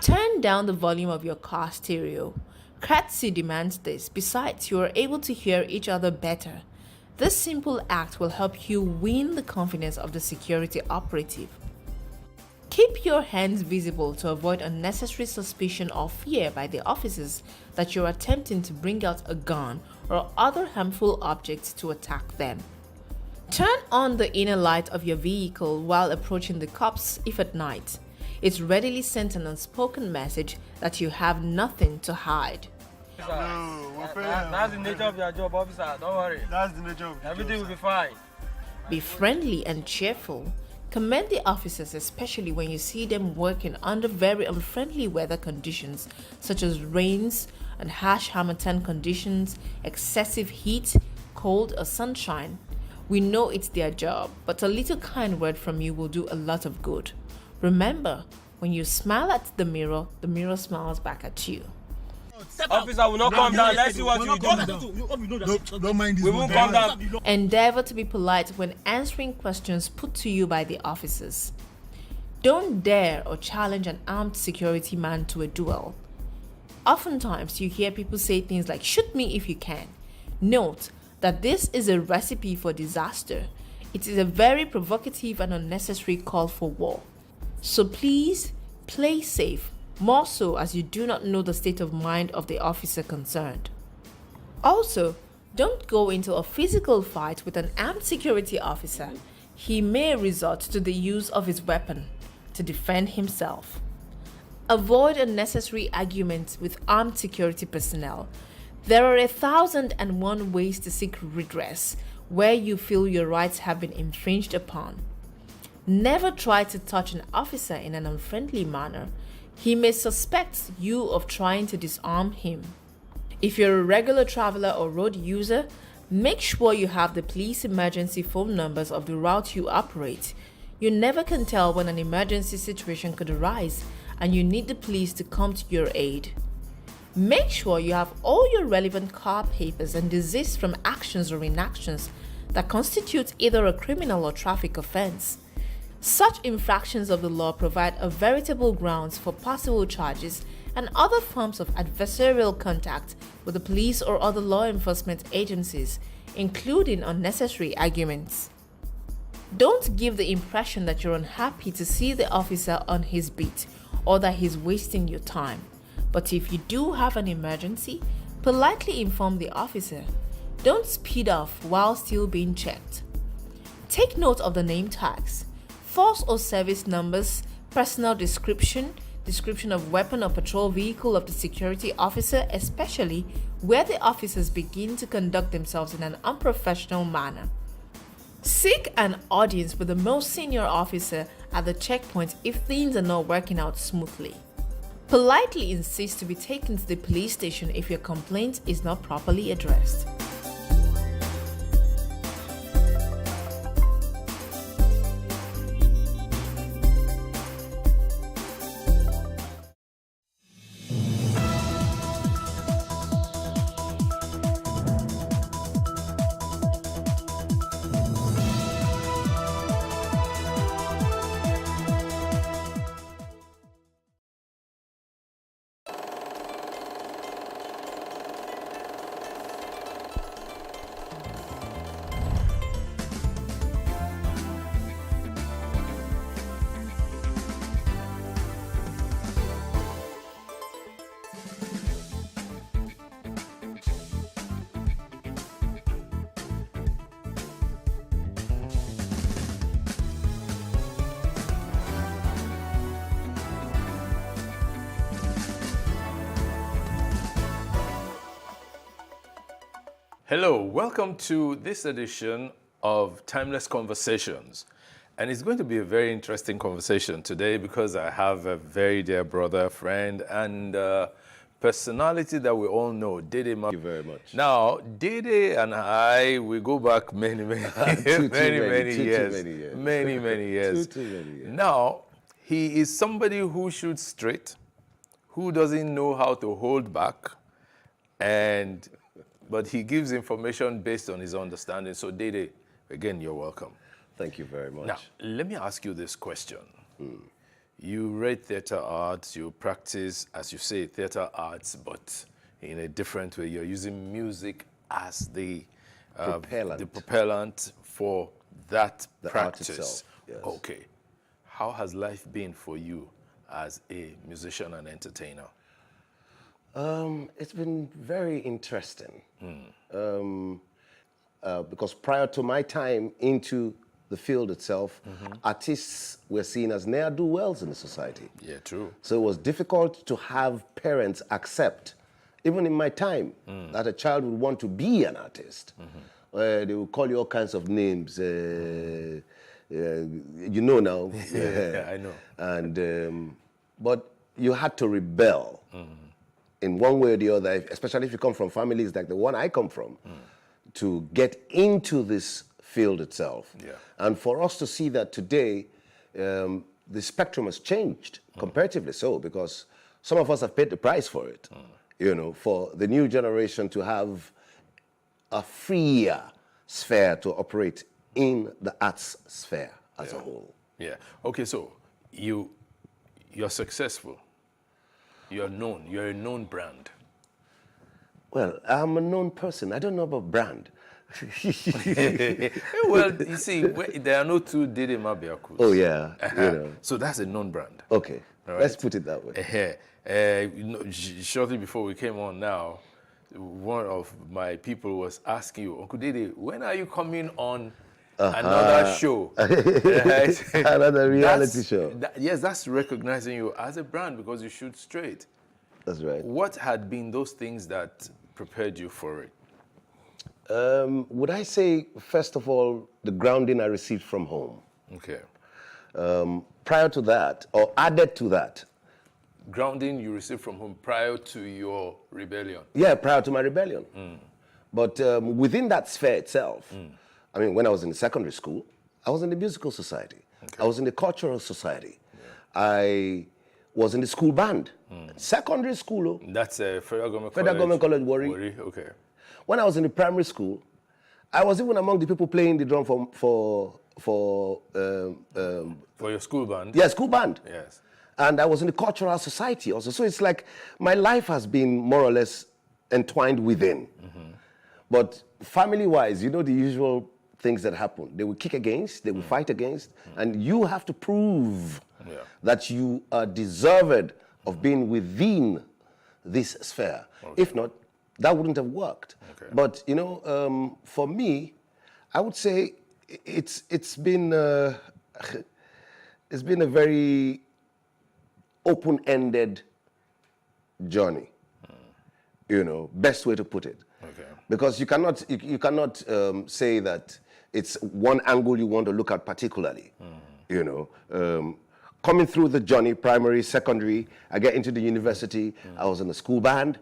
Turn down the volume of your car stereo. Courtesy demands this. Besides, you are able to hear each other better. This simple act will help you win the confidence of the security operative. Keep your hands visible to avoid unnecessary suspicion or fear by the officers that you're attempting to bring out a gun or other harmful objects to attack them. Turn on the inner light of your vehicle while approaching the cops if at night. It readily sends an unspoken message that you have nothing to hide. That's the nature of your job, officer. Don't worry. That's the nature of everything will be fine. Be friendly and cheerful. Commend the officers, especially when you see them working under very unfriendly weather conditions such as rains and harsh Harmattan conditions, excessive heat, cold or sunshine. We know it's their job, but a little kind word from you will do a lot of good. Remember, when you smile at the mirror smiles back at you. Officer will not come down. Let's see what you do. Don't mind this. We won't come down. Endeavor to be polite when answering questions put to you by the officers. Don't dare or challenge an armed security man to a duel. Oftentimes, you hear people say things like, "Shoot me if you can." Note that this is a recipe for disaster. It is a very provocative and unnecessary call for war. So please, play safe, more so as you do not know the state of mind of the officer concerned. Also, don't go into a physical fight with an armed security officer. He may resort to the use of his weapon to defend himself. Avoid unnecessary arguments with armed security personnel. There are 1,001 ways to seek redress where you feel your rights have been infringed upon. Never try to touch an officer in an unfriendly manner. He may suspect you of trying to disarm him. If you're a regular traveler or road user, make sure you have the police emergency phone numbers of the route you operate. You never can tell when an emergency situation could arise and you need the police to come to your aid. Make sure you have all your relevant car papers and desist from actions or inactions that constitute either a criminal or traffic offense. Such infractions of the law provide a veritable grounds for possible charges and other forms of adversarial contact with the police or other law enforcement agencies, including unnecessary arguments. Don't give the impression that you're unhappy to see the officer on his beat or that he's wasting your time. But if you do have an emergency, politely inform the officer. Don't speed off while still being checked. Take note of the name tags, force or service numbers, personal description of weapon or patrol vehicle of the security officer, especially where the officers begin to conduct themselves in an unprofessional manner. Seek an audience with the most senior officer at the checkpoint if things are not working out smoothly. Politely insist to be taken to the police station if your complaint is not properly addressed. Hello, welcome to this edition of Timeless Conversations. And it's going to be a very interesting conversation today because I have a very dear brother, friend, and personality that we all know, Dede. Thank you very much. Now, Dede and I, we go back many years. Many years. Now, he is somebody who shoots straight, who doesn't know how to hold back, but he gives information based on his understanding. So Dede, again, you're welcome. Thank you very much. Now, let me ask you this question. You read theater arts, you practice, as you say, theater arts, but in a different way. You're using music as the propellant for that practice. Art itself, yes. Okay. How has life been for you as a musician and entertainer? It's been very interesting because prior to my time into the field itself, artists were seen as ne'er-do-wells in the society. Yeah, true. So it was difficult to have parents accept, even in my time, that a child would want to be an artist. They would call you all kinds of names. You know now. Yeah, I know. And but you had to rebel. In one way or the other, especially if you come from families like the one I come from, to get into this field itself. Yeah. And for us to see that today, the spectrum has changed, comparatively so, because some of us have paid the price for it. You know, for the new generation to have a freer sphere to operate in the arts sphere as a whole. Yeah. Okay, so you're successful. You're known. You're a known brand. Well, I'm a known person. I don't know about brand. Well, you see, there are no two Dede Mabiakus. Oh, yeah. You know. So that's a known brand. Okay. Right. Let's put it that way. Shortly before we came on now, one of my people was asking you, Uncle Dede, when are you coming on another show? Right? Another reality show. Yes, that's recognizing you as a brand because you shoot straight. That's right. What had been those things that prepared you for it? Would I say, first of all, the grounding I received from home. Okay. Prior to that, or added to that. Grounding you received from home prior to your rebellion? Yeah, prior to my rebellion. But within that sphere itself, I mean, when I was in secondary school, I was in the musical society. I was in the cultural society. I was in the school band. Secondary school. That's Federal Government College, Warri. Okay. When I was in the primary school, I was even among the people playing the drum for your school band? Yeah, school band. Yes. And I was in the cultural society also. So it's like my life has been more or less entwined within. But family-wise, you know the usual things that happen. They will kick against, they will fight against, and you have to prove that you are deserved of being within this sphere. If not, that wouldn't have worked. But you know, for me, I would say it's been a very open-ended journey. You know, best way to put it. Because you cannot say that it's one angle you want to look at particularly. You know, coming through the journey, primary, secondary, I get into the university. I was in a school band.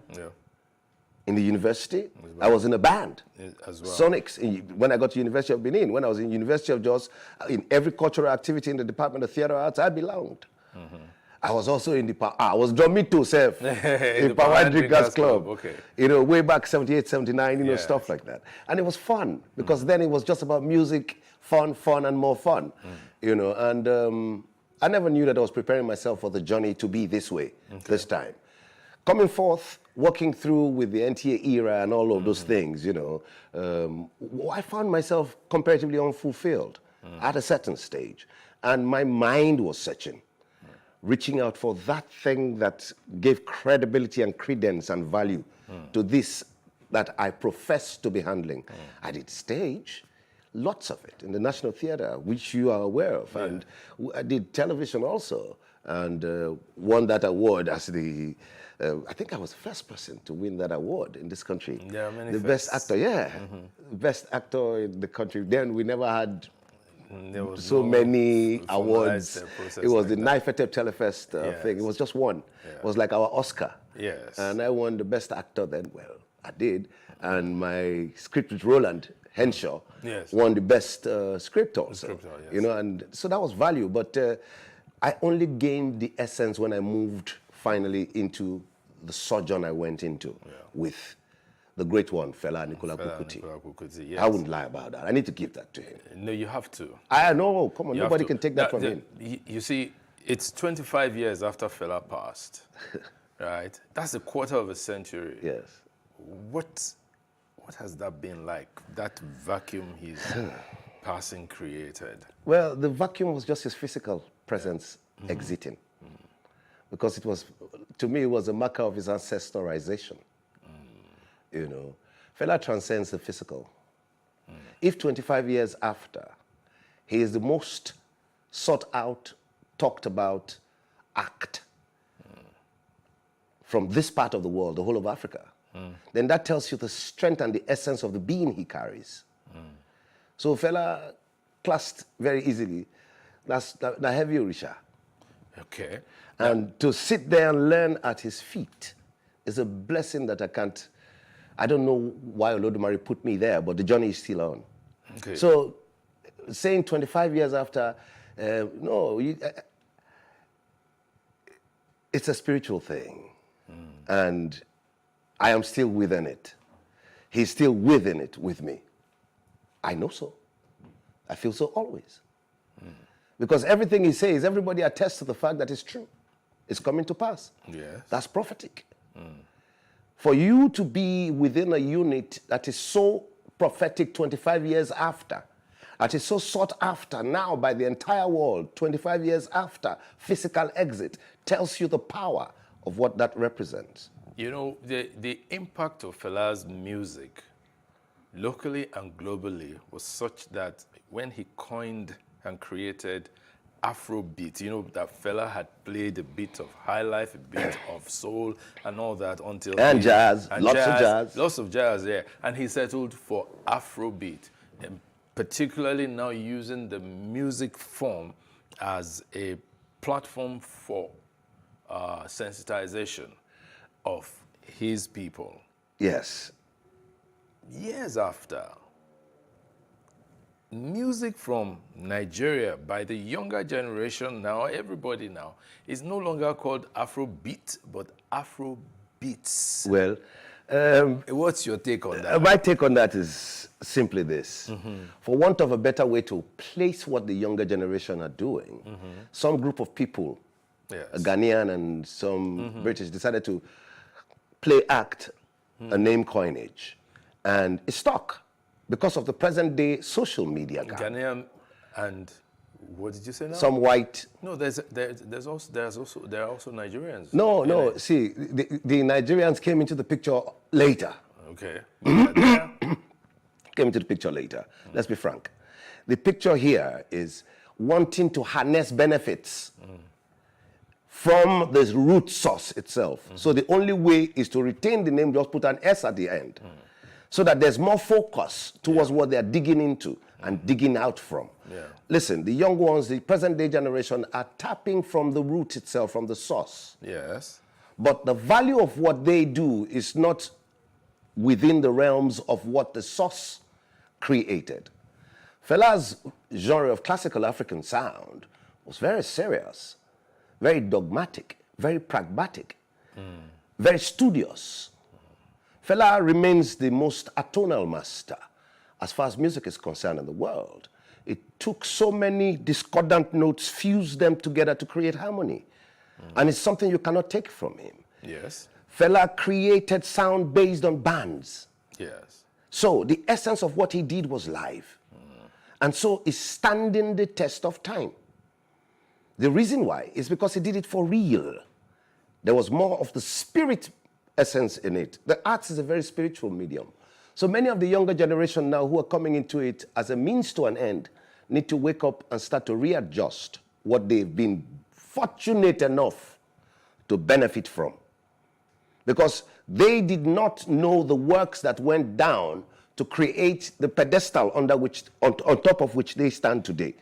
In the university, I was in a band, as well. Sonics. When I got to University of Benin, when I was in University of Jos, in every cultural activity in the Department of Theatre Arts, I belonged. I was also in the I was drum me too, self, in Power Drinkers Club. Okay. You know, way back 78, 79, you know, stuff like that. And it was fun because then it was just about music, fun, and more fun. You know, and I never knew that I was preparing myself for the journey to be this way, this time. Coming forth, working through with the NTA era and all of those things, you know, I found myself comparatively unfulfilled at a certain stage. And my mind was searching, reaching out for that thing that gave credibility and credence and value to this that I profess to be handling. I did stage, lots of it, in the National Theatre, which you are aware of. And I did television also, and won that award as the... I think I was the first person to win that award in this country. There are many the firsts. best actor, best actor in the country. Then we never had so many awards. It was the Naifetep Telefest thing. It was just one. It was like our Oscar. Yes. And I won the best actor then. Well, I did. And my script with Roland Henshaw won the best script also. You know, and so that was value. But I only gained the essence when I moved finally into the sojourn I went into with the great one, Fela Nicola Kuti. Yes. I wouldn't lie about that. I need to give that to him. No, you have to. I know, come on, You nobody have to. can take that from him. You see, it's 25 years after Fela passed, right? That's a quarter of a century. Yes. What has that been like, that vacuum his passing created? Well, the vacuum was just his physical presence exiting. Because it was, to me, it was a marker of his ancestorialization. You know, Fela transcends the physical. If 25 years after, he is the most sought out, talked about act from this part of the world, the whole of Africa, then that tells you the strength and the essence of the being he carries. So Fela classed very easily. That's the heavy Orisha. Okay. And to sit there and learn at his feet is a blessing that I don't know why Olodumare put me there, but the journey is still on. Okay. So saying 25 years after, it's a spiritual thing. And I am still within it. He's still within it with me. I know so. I feel so always. Because everything he says, everybody attests to the fact that it's true. It's coming to pass. Yes. That's prophetic. For you to be within a unit that is so prophetic 25 years after, that is so sought after now by the entire world, 25 years after physical exit, tells you the power of what that represents. You know, the impact of Fela's music, locally and globally, was such that when he coined and created Afrobeat. You know, that fella had played a bit of high life, a bit of soul, and all that until... And jazz, lots of jazz. Lots of jazz, yeah. And he settled for Afrobeat, and particularly now using the music form as a platform for sensitization of his people. Yes. Years after, music from Nigeria by the younger generation now, everybody now, is no longer called Afrobeat, but Afrobeats. Well, what's your take on that? My take on that is simply this. For want of a better way to place what the younger generation are doing, some group of people, a Ghanaian and some British, decided to play act a name coinage. And it stuck because of the present day social media. Ghanaian and what did you say now? Some white. No, there are also Nigerians. No. See, the Nigerians came into the picture later. Okay. Came into the picture later. Let's be frank. The picture here is wanting to harness benefits from the root source itself. So the only way is to retain the name, just put an S at the end. So that there's more focus towards what they're digging into and digging out from. Listen, the young ones, the present day generation are tapping from the root itself, from the source. Yes. But the value of what they do is not within the realms of what the source created. Fela's genre of classical African sound was very serious, very dogmatic, very pragmatic, very studious. Fela remains the most atonal master as far as music is concerned in the world. It took so many discordant notes, fused them together to create harmony. And it's something you cannot take from him. Yes. Fela created sound based on bands. Yes. So the essence of what he did was live. And so it's standing the test of time. The reason why is because he did it for real. There was more of the spirit essence in it. The arts is a very spiritual medium. So many of the younger generation now who are coming into it as a means to an end need to wake up and start to readjust what they've been fortunate enough to benefit from. Because they did not know the works that went down to create the pedestal under which, on top of which they stand today.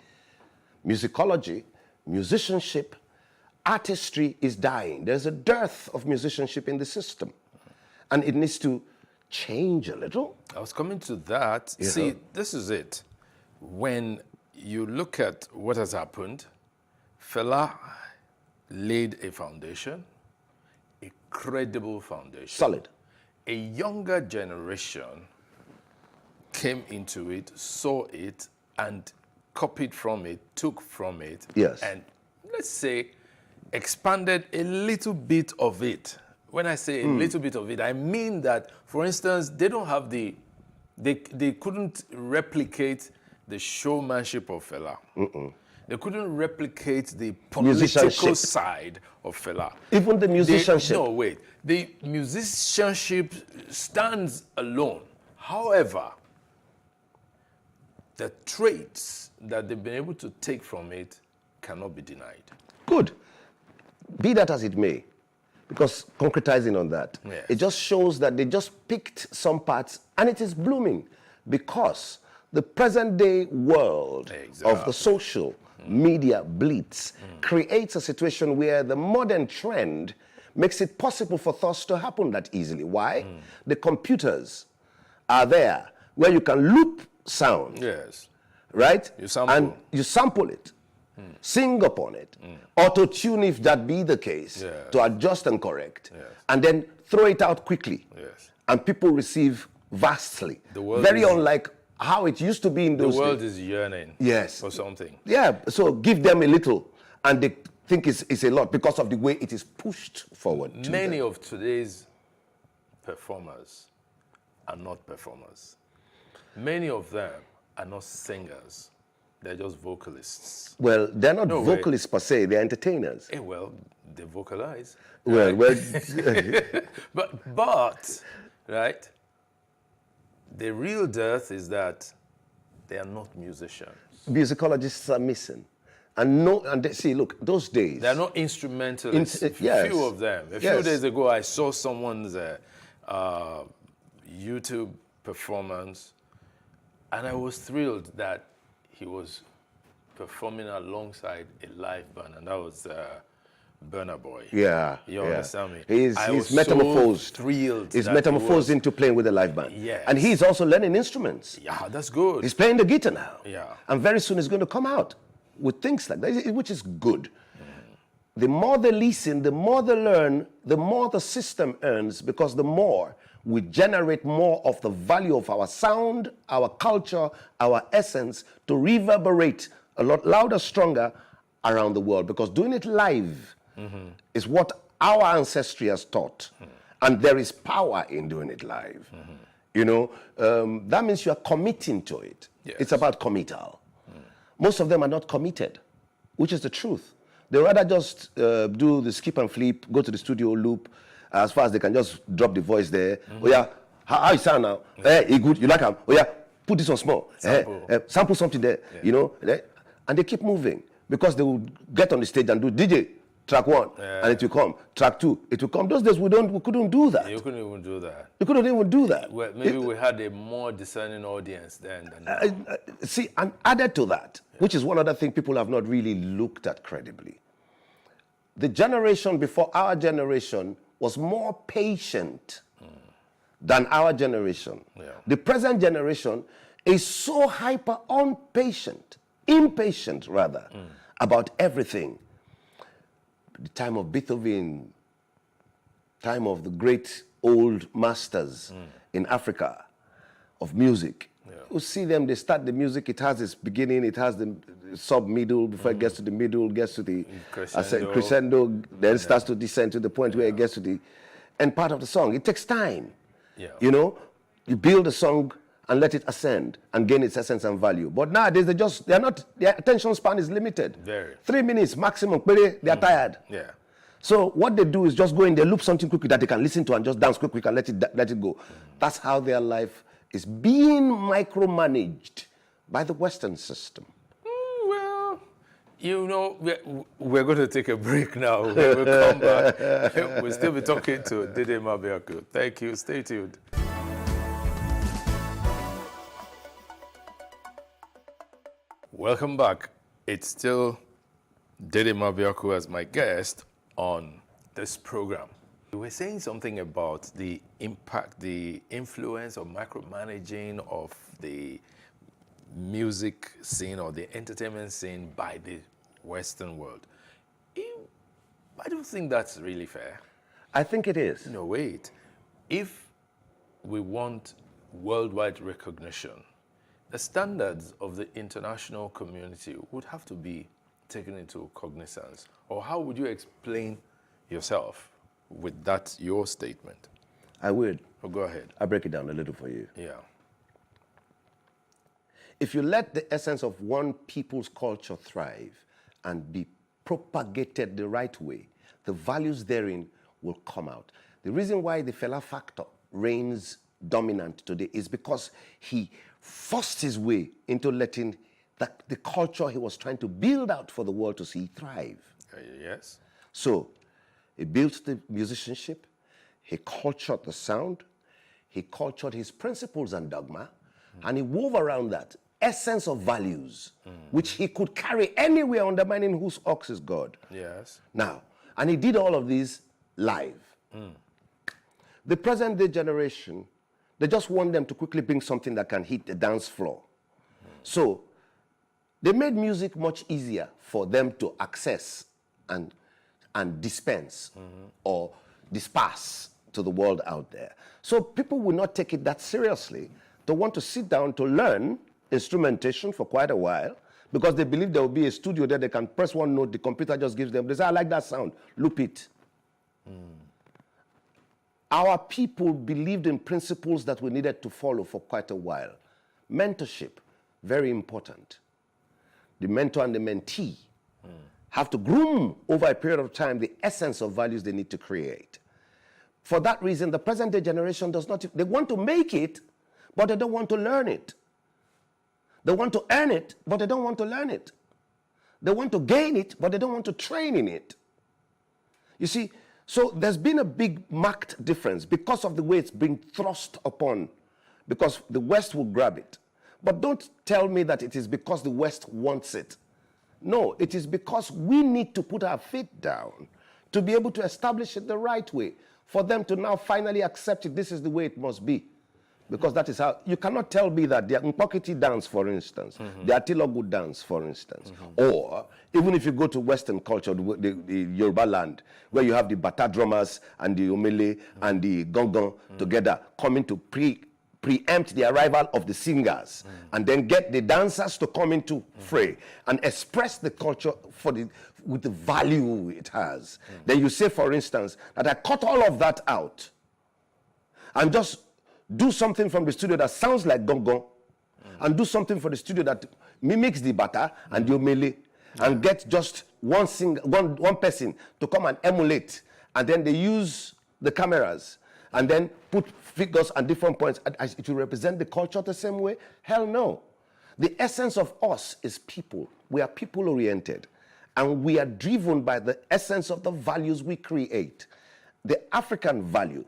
Musicology, musicianship, artistry is dying. There's a dearth of musicianship in the system. And it needs to change a little. I was coming to that. Yeah. See, this is it. When you look at what has happened, Fela laid a foundation, a credible foundation. Solid. A younger generation came into it, saw it, and copied from it, took from it, yes, and let's say expanded a little bit of it. When I say a little bit of it, I mean that, for instance, they don't have they couldn't replicate the showmanship of Fela. They couldn't replicate the political side of Fela. Even the musicianship. No, wait. The musicianship stands alone. However, the traits that they've been able to take from it cannot be denied. Good. Be that as it may, because concretizing on that, yes, it just shows that they just picked some parts and it is blooming because the present day world of the social media blitz creates a situation where the modern trend makes it possible for thoughts to happen that easily. Why? The computers are there where you can loop sound. Yes. Right? You sample. And you sample it, sing upon it, auto-tune if that be the case, to adjust and correct, and then throw it out quickly. Yes. And people receive vastly. The world Very is, unlike how it used to be in those days. The world days. is yearning for something. Yeah, so give them a little, and they think it's a lot because of the way it is pushed forward. Many of today's performers are not performers. Many of them are not singers. They're just vocalists. Well, they're not vocalists per se, they're entertainers. Well, they vocalize. Well, but, right, the real dearth is that they are not musicians. Musicologists are missing. And they, see, look, those days. There are no instrumentalists. Yes. Few of them. A few Yes. days ago, I saw someone's YouTube performance, and I was thrilled that he was performing alongside a live band, and that was Burna Boy. Yeah. You understand me? He's was metamorphosed. So thrilled. He's that metamorphosed he was, into playing with a live band. Yes. And he's also learning instruments. Yeah, that's good. He's playing the guitar now. Yeah. And very soon he's going to come out with things like that, which is good. The more they listen, the more they learn, the more the system earns, because the more we generate more of the value of our sound, our culture, our essence to reverberate a lot louder, stronger around the world. Because doing it live is what our ancestry has taught. And there is power in doing it live. You know, that means you are committing to it. Yes. It's about committal. Most of them are not committed, which is the truth. They rather just do the skip and flip, go to the studio loop, as far as they can just drop the voice there. Oh yeah, how you sound now? Hey, good, you like him? Oh yeah, put this on small. Sample something there, you know? And they keep moving because they will get on the stage and do DJ, track 1, and it will come. Track 2, it will come. Those days we couldn't do that. You couldn't even do that. You couldn't even do that. Well, maybe we had a more discerning audience then than now. See, and added to that, which is one other thing people have not really looked at credibly. The generation before our generation was more patient than our generation. Yeah. The present generation is so hyper impatient rather, about everything. The time of Beethoven, time of the great old masters in Africa of music. You see them, they start the music, it has its beginning, it has the sub-middle, before it gets to the middle, gets to the crescendo, then starts to descend to the point where it gets to the end part of the song. It takes time. You know, you build a song and let it ascend and gain its essence and value. But nowadays, their attention span is limited. Very. 3 minutes maximum, they are tired. Yeah. So what they do is just go in there, loop something quickly that they can listen to and just dance quick and let it go. That's how their life is being micromanaged by the Western system. Well, you know, we're going to take a break now. When we come back, we'll still be talking to Dede Mabiaku. Thank you. Stay tuned. Welcome back. It's still Dede Mabiaku as my guest on this program. We were saying something about the impact, the influence of micromanaging of the music scene or the entertainment scene by the Western world. I don't think that's really fair. I think it is. No, wait. If we want worldwide recognition, the standards of the international community would have to be taken into cognizance. Or how would you explain yourself with that, your statement? I would. Oh, go ahead. I'll break it down a little for you. Yeah. If you let the essence of one people's culture thrive and be propagated the right way, the values therein will come out. The reason why the Fela factor reigns dominant today is because he forced his way into letting the culture he was trying to build out for the world to see thrive. Yes. So he built the musicianship, he cultured the sound, he cultured his principles and dogma, and he wove around that essence of values, which he could carry anywhere, undermining whose ox is God. Yes. Now, and he did all of these live. The present day generation, they just want them to quickly bring something that can hit the dance floor. So they made music much easier for them to access and dispense or disperse to the world out there. So people will not take it that seriously. They want to sit down to learn instrumentation for quite a while because they believe there will be a studio there they can press one note, the computer just gives them, they say, I like that sound, loop it. Our people believed in principles that we needed to follow for quite a while. Mentorship, very important. The mentor and the mentee have to groom over a period of time the essence of values they need to create. For that reason, the present day generation does not, they want to make it, but they don't want to learn it. They want to earn it, but they don't want to learn it. They want to gain it, but they don't want to train in it. You see, so there's been a big marked difference because of the way it's been thrust upon, because the West will grab it. But don't tell me that it is because the West wants it. No, it is because we need to put our feet down to be able to establish it the right way, for them to now finally accept it. This is the way it must be. Because that is how, you cannot tell me that the Mpokiti dance, for instance, the Atilogu dance, for instance, or even if you go to Western culture, the Yoruba land, where you have the Bata drummers and the Omele and the Gongon together coming to preempt the arrival of the singers and then get the dancers to come into fray and express the culture with the value it has. Then you say, for instance, that I cut all of that out and just do something from the studio that sounds like Gongon and do something for the studio that mimics the Bata and the Omele and get just one person to come and emulate, and then they use the cameras and then put figures and different points. It will represent the culture the same way? Hell no. The essence of us is people. We are people-oriented, and we are driven by the essence of the values we create. The African value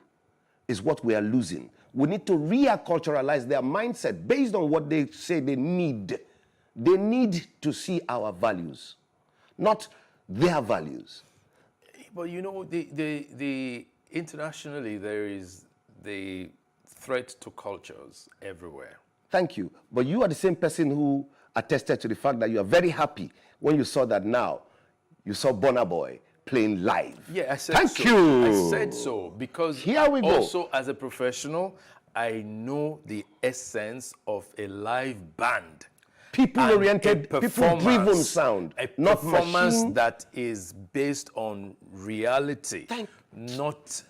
is what we are losing. We need to reculturalize their mindset based on what they say they need. They need to see our values, not their values. But you know, internationally, there is the threat to cultures everywhere. Thank you. But you are the same person who attested to the fact that you are very happy when you saw that now you saw Burna Boy playing live. Yeah, I said Thank so. you. I said so because here we go. Also, as a professional, I know the essence of a live band. People-oriented, people-driven sound, a not performance machine. that is based on reality, not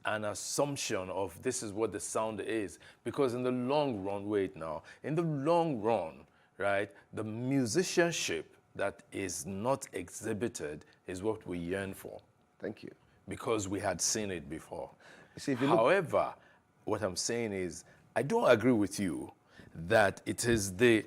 an assumption of this is what the sound is. Because in the long run, wait now, in the long run, right, the musicianship that is not exhibited is what we yearn for. Thank you. Because we had seen it before. See, if you However, what I'm saying is, I don't agree with you that it is the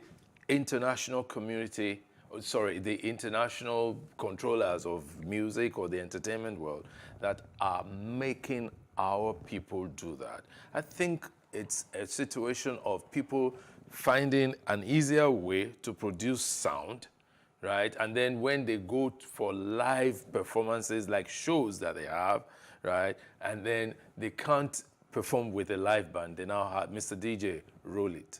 international community, the international controllers of music or the entertainment world that are making our people do that. I think it's a situation of people finding an easier way to produce sound, right? And then when they go for live performances, like shows that they have, right? And then they can't perform with a live band. They now have Mr. DJ, roll it.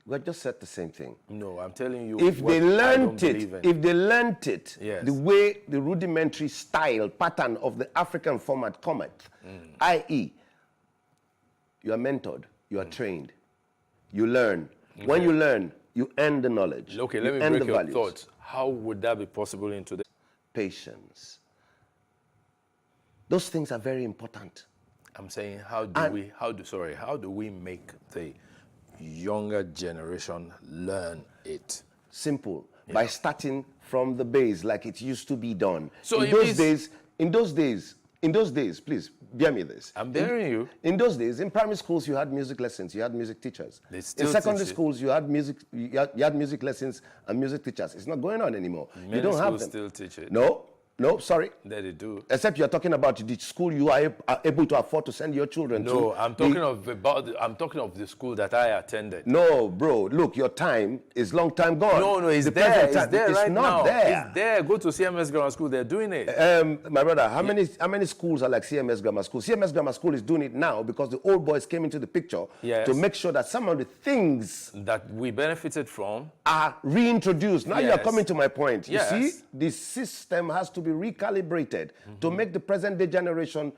We just said the same thing. No, I'm telling you. If they learned it, yes, the way the rudimentary style pattern of the African format cometh, i.e., you are mentored, you are trained, you learn. Okay. When you learn, you earn the knowledge. Okay, let me break your thoughts. How would that be possible in today? Patience. Those things are very important. I'm saying, how do we make the younger generation learn it? Simple. Yeah. By starting from the base like it used to be done. So in those days, please bear me this. I'm bearing you. In those days, in primary schools, you had music lessons, you had music teachers. In secondary schools, you had music lessons and music teachers. It's not going on anymore. Many you don't have schools them. Still teach it. No, sorry. That they do. Except you're talking about the school you are able to afford to send your children to. No, I'm talking of the school that I attended. No, bro. Look, your time is long time gone. No, it's there. It's there right now. It's there. Go to CMS Grammar School. They're doing it. My brother, how many schools are like CMS Grammar School? CMS Grammar School is doing it now because the old boys came into the picture to make sure that some of the things that we benefited from are reintroduced. Now you are coming to my point. Yes. You see, the system has to be recalibrated to make the present day generation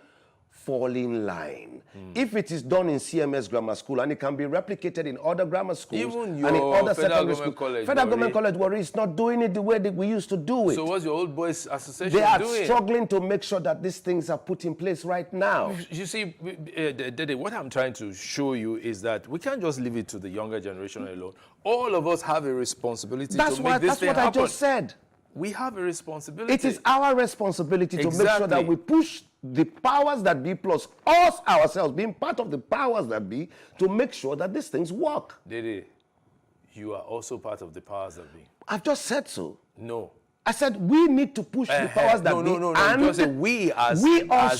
fall in line. If it is done in CMS Grammar School and it can be replicated in other grammar schools even and in other Federal secondary schools, College, Federal Government College Warri is not doing it the way that we used to do it. So what's your old boys association They are doing? struggling to make sure that these things are put in place right now. You see, Dede, what I'm trying to show you is that we can't just leave it to the younger generation alone. All of us have a responsibility to make this thing happen. That's what I just said. We have a responsibility. It is our responsibility to make sure that we push the powers that be plus us ourselves, being part of the powers that be, to make sure that these things work. Dede, You are also part of the powers that be. I've just said so. No. I said we need to push the powers that be. No. And You said we as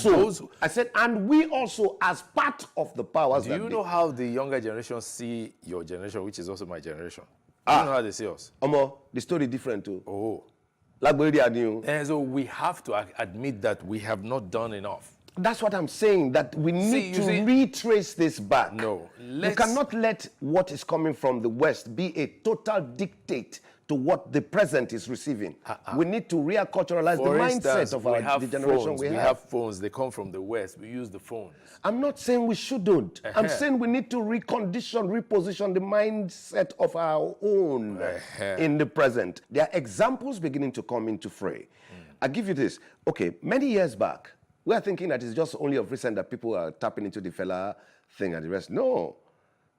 also. I said, and we also as part of the powers that be. Do you know how the younger generation see your generation, which is also my generation? Do you know how they see us? Omo, the story different too. Oh. And so we have to admit that we have not done enough. That's what I'm saying, that we need to retrace this back. No. You cannot let what is coming from the West be a total dictate to what the present is receiving. We need to reculturalize the mindset of the generation we have. We have phones. They come from the West. We use the phones. I'm not saying we shouldn't. I'm saying we need to recondition, reposition the mindset of our own in the present. There are examples beginning to come into fray. I'll give you this. Okay, many years back, we are thinking that it's just only of recent that people are tapping into the fella thing and the rest. No.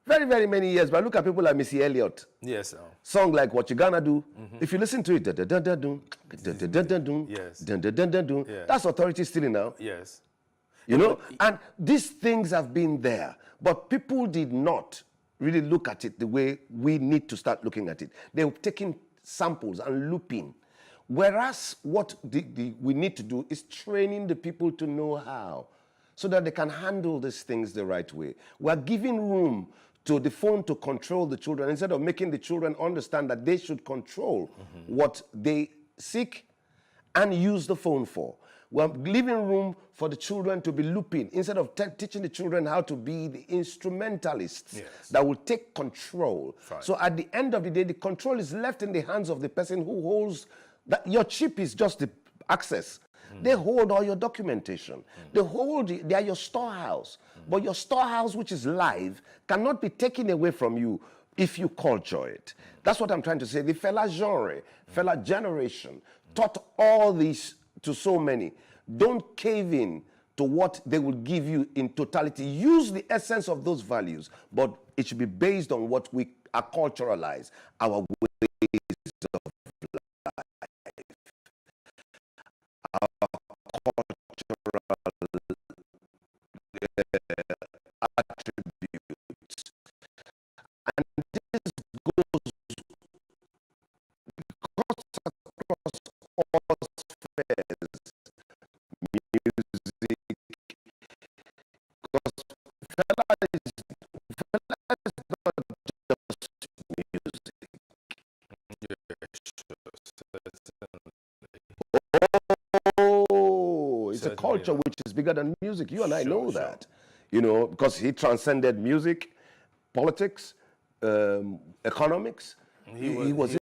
Very, very many years, but look at people like Missy Elliott. Yes. Song like What You Gonna Do. If you listen to it, that's authority stealing now. Yes. You know, and these things have been there, but people did not really look at it the way we need to start looking at it. They were taking samples and looping. Whereas what we need to do is training the people to know how, so that they can handle these things the right way. We're giving room to the phone to control the children instead of making the children understand that they should control what they seek and use the phone for. We're leaving room for the children to be looping instead of teaching the children how to be the instrumentalists that will take control. Fine. So at the end of the day, the control is left in the hands of the person who holds that. Your chip is just the access. They hold all your documentation. They are your storehouse. But your storehouse, which is live, cannot be taken away from you if you culture it. That's what I'm trying to say. The fella genre, fella generation taught all this to so many. Don't cave in to what they will give you in totality. Use the essence of those values, but it should be based on what we are culturalized, our ways of life, our cultural attributes. And this goes across all spheres, music, because fella is not just music. Oh, it's a culture which is bigger than music. You and I know that. You know, because he transcended music, politics, economics. He was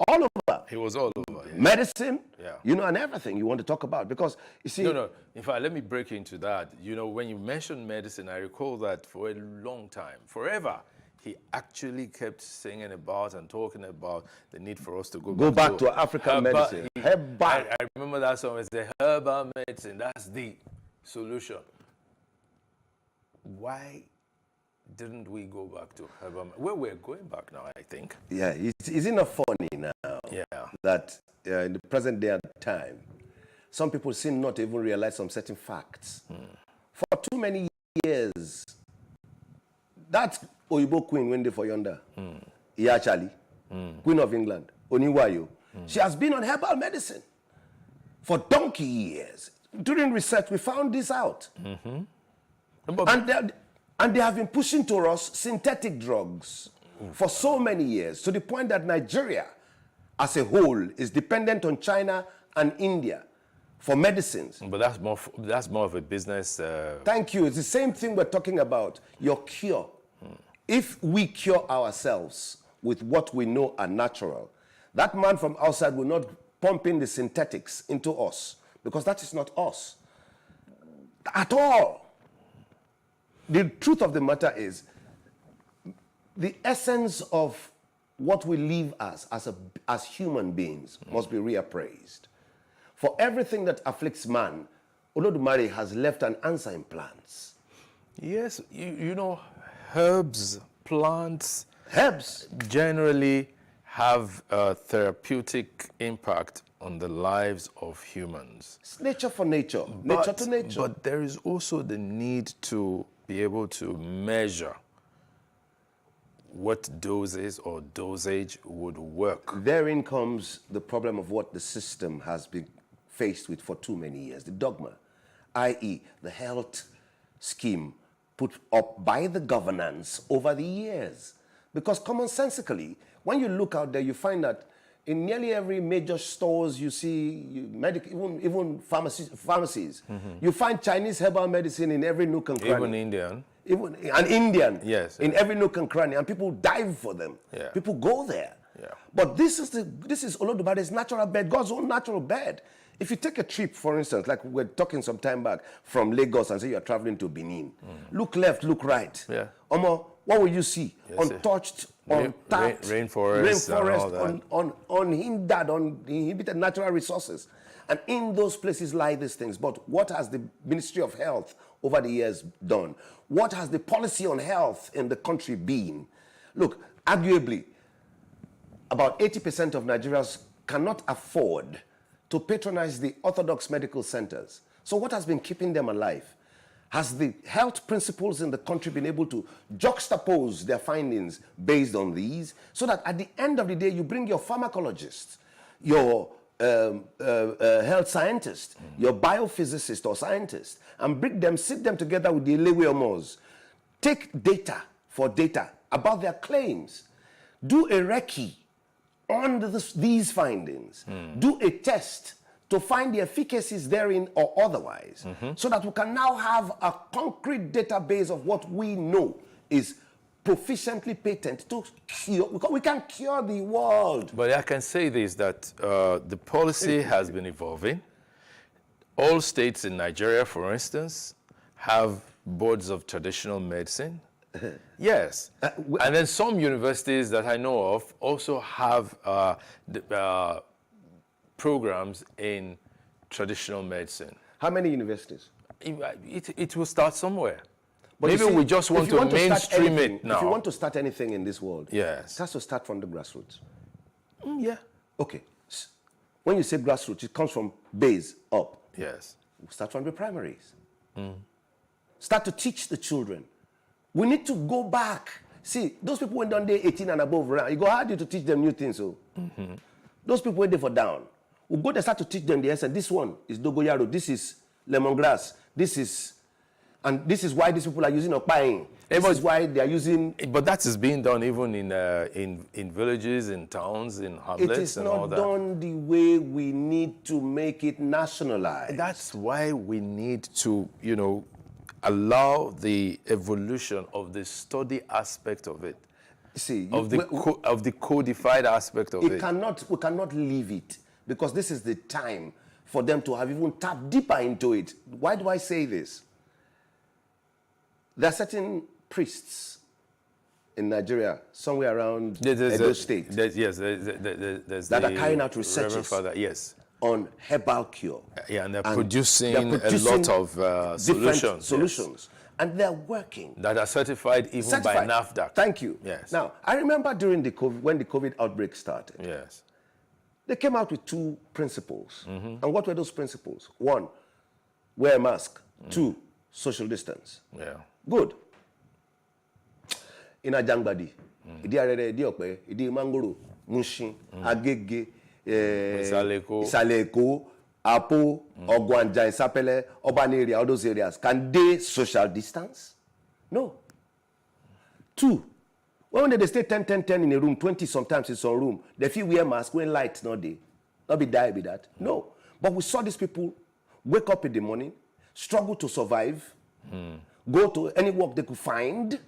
all over. He was all over. Yeah. Medicine, yeah. You know, and everything you want to talk about. Because, you see... No. In fact, let me break into that. You know, when you mentioned medicine, I recall that for a long time, forever, he actually kept singing about and talking about the need for us to go back to African medicine. I remember that song. It's the herbal medicine. That's the solution. Why didn't we go back to herbal medicine? Well, we're going back now, I think. Yeah, is it not funny now that in the present day and time, some people seem not to even realize some certain facts. For too many years, that's Oyibo Queen when they for yonder. Iyachali, Queen of England, Oniwayo. She has been on herbal medicine for donkey years. During research, we found this out. And they have been pushing to us synthetic drugs for so many years, to the point that Nigeria as a whole is dependent on China and India for medicines. But that's more of a business... Thank you. It's the same thing we're talking about, your cure. If we cure ourselves with what we know are natural, that man from outside will not pump in the synthetics into us, because that is not us at all. The truth of the matter is, the essence of what we live as human beings must be reappraised. For everything that afflicts man, Olodumare has left an answer in plants. Yes, you know, herbs, plants, generally have a therapeutic impact on the lives of humans. It's nature for nature, nature to nature. But there is also the need to be able to measure what doses or dosage would work. Therein comes the problem of what the system has been faced with for too many years, the dogma, i.e. the health scheme put up by the governance over the years. Because commonsensically, when you look out there, you find that in nearly every major stores you see, even pharmacies, you find Chinese herbal medicine in every nook and cranny. Even Indian. Even an Indian, yes, in every nook and cranny, and people dive for them. Yeah. People go there. Yeah. But this is Olodubade's natural bed, God's own natural bed. If you take a trip, for instance, like we were talking some time back, from Lagos and say you're traveling to Benin, look left, look right. Yeah. Omo, what will you see? Yes, untouched, untapped, rainforest, unhindered, uninhibited natural resources. And in those places lie these things. But what has the Ministry of Health over the years done? What has the policy on health in the country been? Look, arguably, about 80% of Nigerians cannot afford to patronize the orthodox medical centers. So what has been keeping them alive? Has the health principles in the country been able to juxtapose their findings based on these, so that at the end of the day, you bring your pharmacologist, your health scientist, your biophysicist or scientist, and bring them, sit them together with the Ilewe Omos, take data for data about their claims, do a recce on these findings, do a test to find the efficacies therein or otherwise, so that we can now have a concrete database of what we know is proficiently patent to cure. We can cure the world. But I can say this, that the policy has been evolving. All states in Nigeria, for instance, have boards of traditional medicine. Yes. And then some universities that I know of also have programs in traditional medicine. How many universities? It will start somewhere. But maybe we just want to mainstream it now. If you want to start anything in this world, yes, it has to start from the grassroots. Yeah. Okay. When you say grassroots, it comes from base up. Yes. Start from the primaries. Start to teach the children. We need to go back. See, those people went down there 18 and above, you go hard to teach them new things. So those people went there for down. We go there, start to teach them the essence. This one is dogoyaro. This is lemongrass. This is why these people are using okpain. This is why they are using. But that is being done even in villages, in towns, in hamlets, and all that. It is not done the way we need to make it nationalized. That's why we need to, allow the evolution of the study aspect of it. See, of the codified aspect of it. We cannot leave it, because this is the time for them to have even tapped deeper into it. Why do I say this? There are certain priests in Nigeria, somewhere around Edo State, that are carrying out researches on herbal cure. Yeah, and they're producing a lot of solutions. Yes. And they're working. That are certified even by NAFDAC. Thank you. Yes. Now, I remember during when the COVID outbreak started, yes, they came out with 2 principles. And what were those principles? 1, wear a mask. 2, social distance. Yeah. Good. In Ajangbadi, Idi Arere, Idi Ope, Idi Mangoro, Mushin, Agege, Isaleko, Apo, Ogwanja, Isapele, urban area, all those areas, can they social distance? No. 2, when they stay 10 in a room, 20 sometimes in some room, they feel wear mask when light not there. Not be die with that. No. But we saw these people wake up in the morning, struggle to survive, go to any work they could find,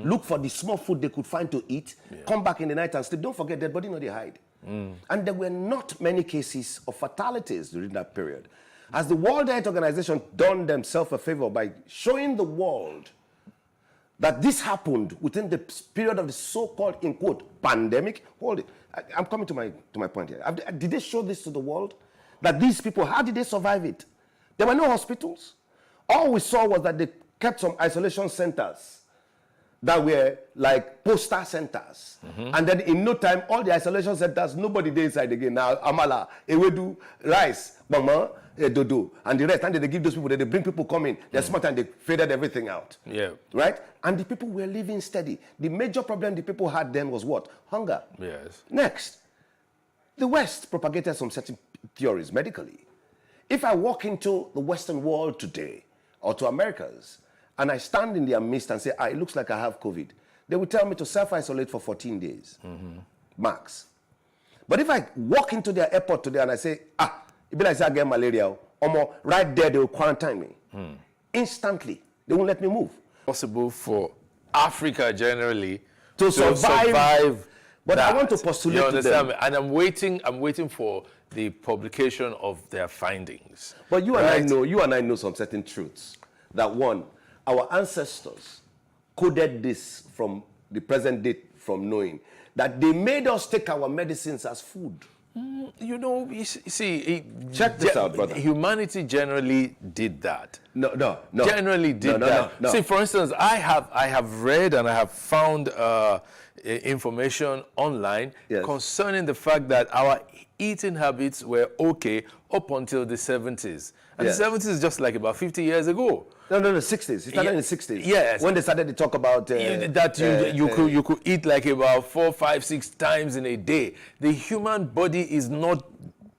look for the small food they could find to eat, come back in the night and sleep. Don't forget, dead body not they hide. And there were not many cases of fatalities during that period. As the World Health Organization done themselves a favor by showing the world that this happened within the period of the so-called, in quote, pandemic. Hold it. I'm coming to my point here. Did they show this to the world? That these people, how did they survive it? There were no hospitals. All we saw was that they kept some isolation centers that were like poster centers. And then in no time, all the isolation centers, nobody there inside again. Now, amala, ewedu, rice, mama, Dodo, and the rest, and they give those people, they bring people coming, they're smart, and they faded everything out. Yeah. Right? And the people were living steady. The major problem the people had then was what? Hunger. Yes. Next, the West propagated some certain theories medically. If I walk into the Western world today, or to Americas, and I stand in their midst and say, it looks like I have COVID, they will tell me to self-isolate for 14 days, max. But if I walk into their airport today and I say, it be like I get malaria, right there they will quarantine me. Instantly, they won't let me move. Possible for Africa generally to survive. But that. I want to postulate you understand to them. Me? And I'm waiting for the publication of their findings. But you and I know some certain truths. That one, our ancestors coded this from the present date from knowing that they made us take our medicines as food. You know, you see, check this out, brother. Humanity generally did that. No. Generally did that. No. See, for instance, I have read and I have found information online concerning the fact that our eating habits were okay up until the 70s. And the 70s is just like about 50 years ago. No, 60s. It started in the 60s. Yes. When they started to talk about... you could eat like about 4, 5, 6 times in a day. The human body is not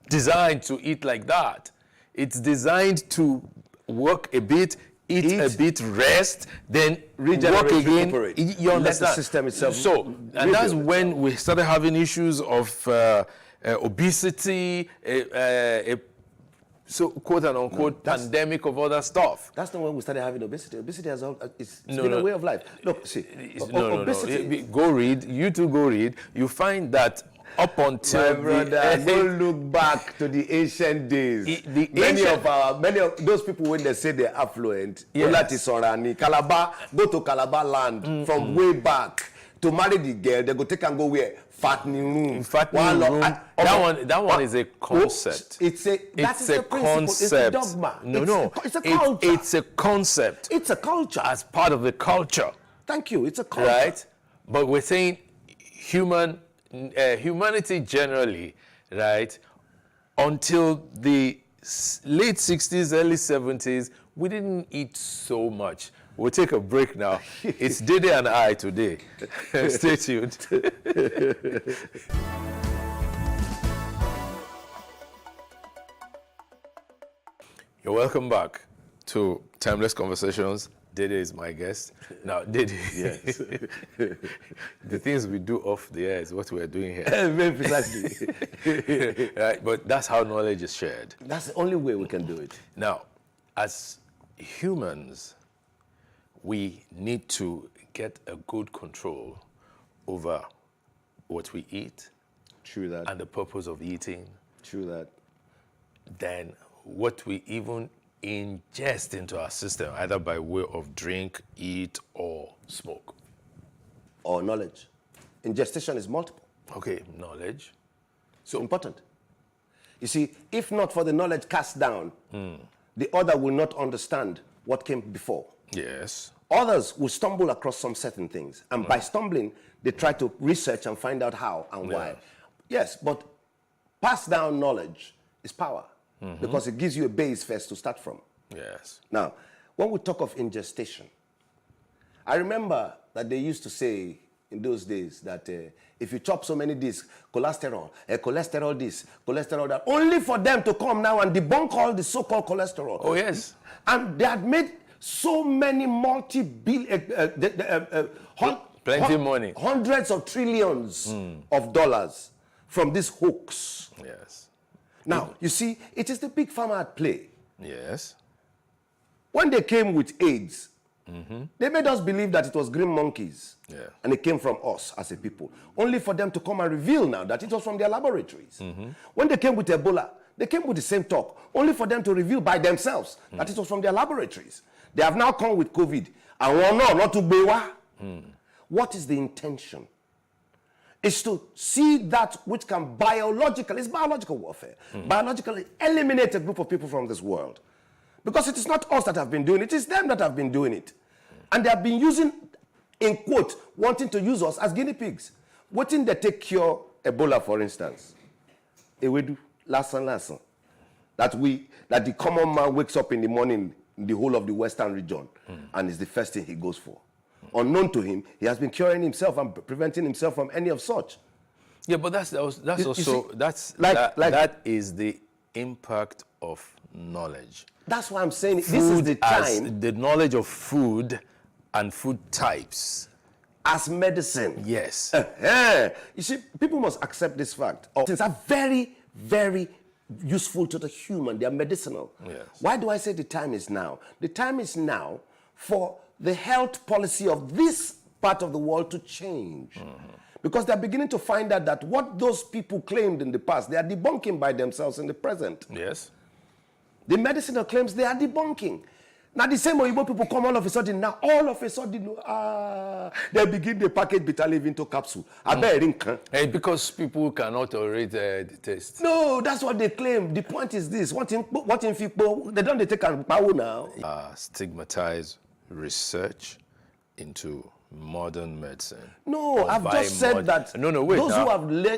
designed to eat like that. It's designed to work a bit, eat a bit, rest, then work again. Recuperate. You understand? Let the system itself... So, and that's when we started having issues of obesity, so quote and unquote pandemic of other stuff. That's not when we started having obesity. Obesity it's been a way of life. Look, see, obesity. Go read. You too go read. You find that up until my brother, go look back to the ancient days. Many of those people when they say they're affluent, Calabar, go to Calabar land from way back to marry the girl. They go take and go where. Fattening room. That one is a concept. It's a concept. It's a dogma. It's a culture. It's a concept. It's a culture. As part of the culture. Thank you. It's a culture. Right? But we're saying humanity generally, right, until the late 60s, early 70s, we didn't eat so much. We'll take a break now. It's Dede and I today. Stay tuned. You're welcome back to Timeless Conversations. Dede is my guest. Now, Dede, yes. The things we do off the air is what we're doing here. Very precisely. Right? But that's how knowledge is shared. That's the only way we can do it. Now, as humans, we need to get a good control over what we eat. True that. And the purpose of eating. True that. Then what we even ingest into our system, either by way of drink, eat, or smoke. Or knowledge. Ingestion is multiple. Okay, knowledge. So important. You see, if not for the knowledge cast down, the other will not understand what came before. Yes. Others will stumble across some certain things. And by stumbling, they try to research and find out how and why. Yes, but passed down knowledge is power. Because it gives you a base first to start from. Yes. Now, when we talk of ingestion, I remember that they used to say in those days that if you chop so many this, cholesterol this, cholesterol that, only for them to come now and debunk all the so-called cholesterol. Oh, yes. And they had made so many plenty money. Hundreds of trillions of dollars from these hooks. Yes. Now, you see, it is the big pharma at play. Yes. When they came with AIDS, they made us believe that it was green monkeys. Yeah. And it came from us as a people. Only for them to come and reveal now that it was from their laboratories. When they came with Ebola, they came with the same talk. Only for them to reveal by themselves that it was from their laboratories. They have now come with COVID. And one no, not to Bewa. What is the intention? Is to see that which can biologically, it's biological warfare, biologically eliminate a group of people from this world. Because it is not us that have been doing it, it is them that have been doing it. And they have been using, in quote, wanting to use us as guinea pigs. Waiting they take cure Ebola, for instance. Ewedu, lasan. that the common man wakes up in the morning in the whole of the Western region, and it's the first thing he goes for. Unknown to him, he has been curing himself and preventing himself from any of such. Yeah, but that is the impact of knowledge. That's why I'm saying this is the time. The knowledge of food and food types. As medicine. Yes. You see, people must accept this fact. Things are very, very useful to the human. They are medicinal. Yes. Why do I say the time is now? The time is now for the health policy of this part of the world to change. Because they're beginning to find out that what those people claimed in the past, they are debunking by themselves in the present. Yes. The medicinal claims they are debunking. Now the same Oyibo people come all of a sudden, they begin to package bitter leaf into capsule. Hey, because people cannot tolerate the taste. No, that's what they claim. The point is this, what in people, they don't take a power now. Stigmatize research into modern medicine. No, I've just said that wait, those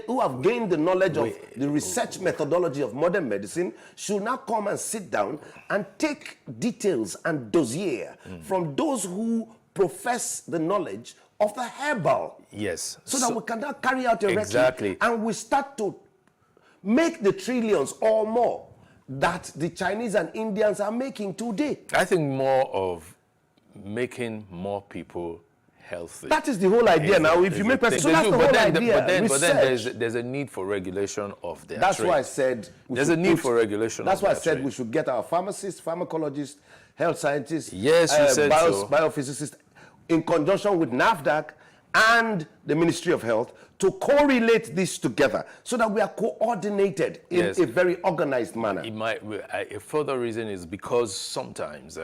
who have gained the knowledge of the research methodology of modern medicine should now come and sit down and take details and dossier from those who profess the knowledge of the herbal. Yes. So that we can now carry out a exactly. and we start to make the trillions or more that the Chinese and Indians are making today. I think more of making more people healthy. That is the whole idea now. If you make person, so that's the whole idea. But then there's a need for regulation of their That's trade. why I said there's a need for regulation. That's why I said trade. we should get our pharmacists, pharmacologists, health scientists, yes, you said so. Biophysicists, in conjunction with NAFDAC and the Ministry of Health, to correlate this together so that we are coordinated in a very organized manner. A further reason is because sometimes,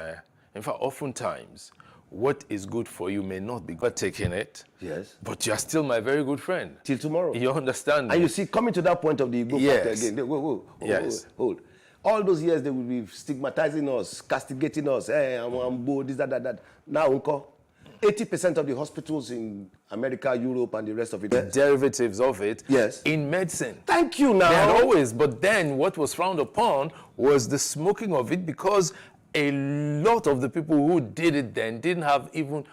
in fact, oftentimes, what is good for you may not be good taking it. Yes. But you're still my very good friend. Till tomorrow. You understand? And you see, coming to that point of the Igbo factor again. Yes. Hold. All those years they will be stigmatizing us, castigating us. Hey, I'm bored, this, that. Now, Uncle, 80% of the hospitals in America, Europe, and the rest of it. The derivatives of it. Yes. In medicine. Thank you now. They had always, but then what was frowned upon was the smoking of it, because a lot of the people who did it then didn't have even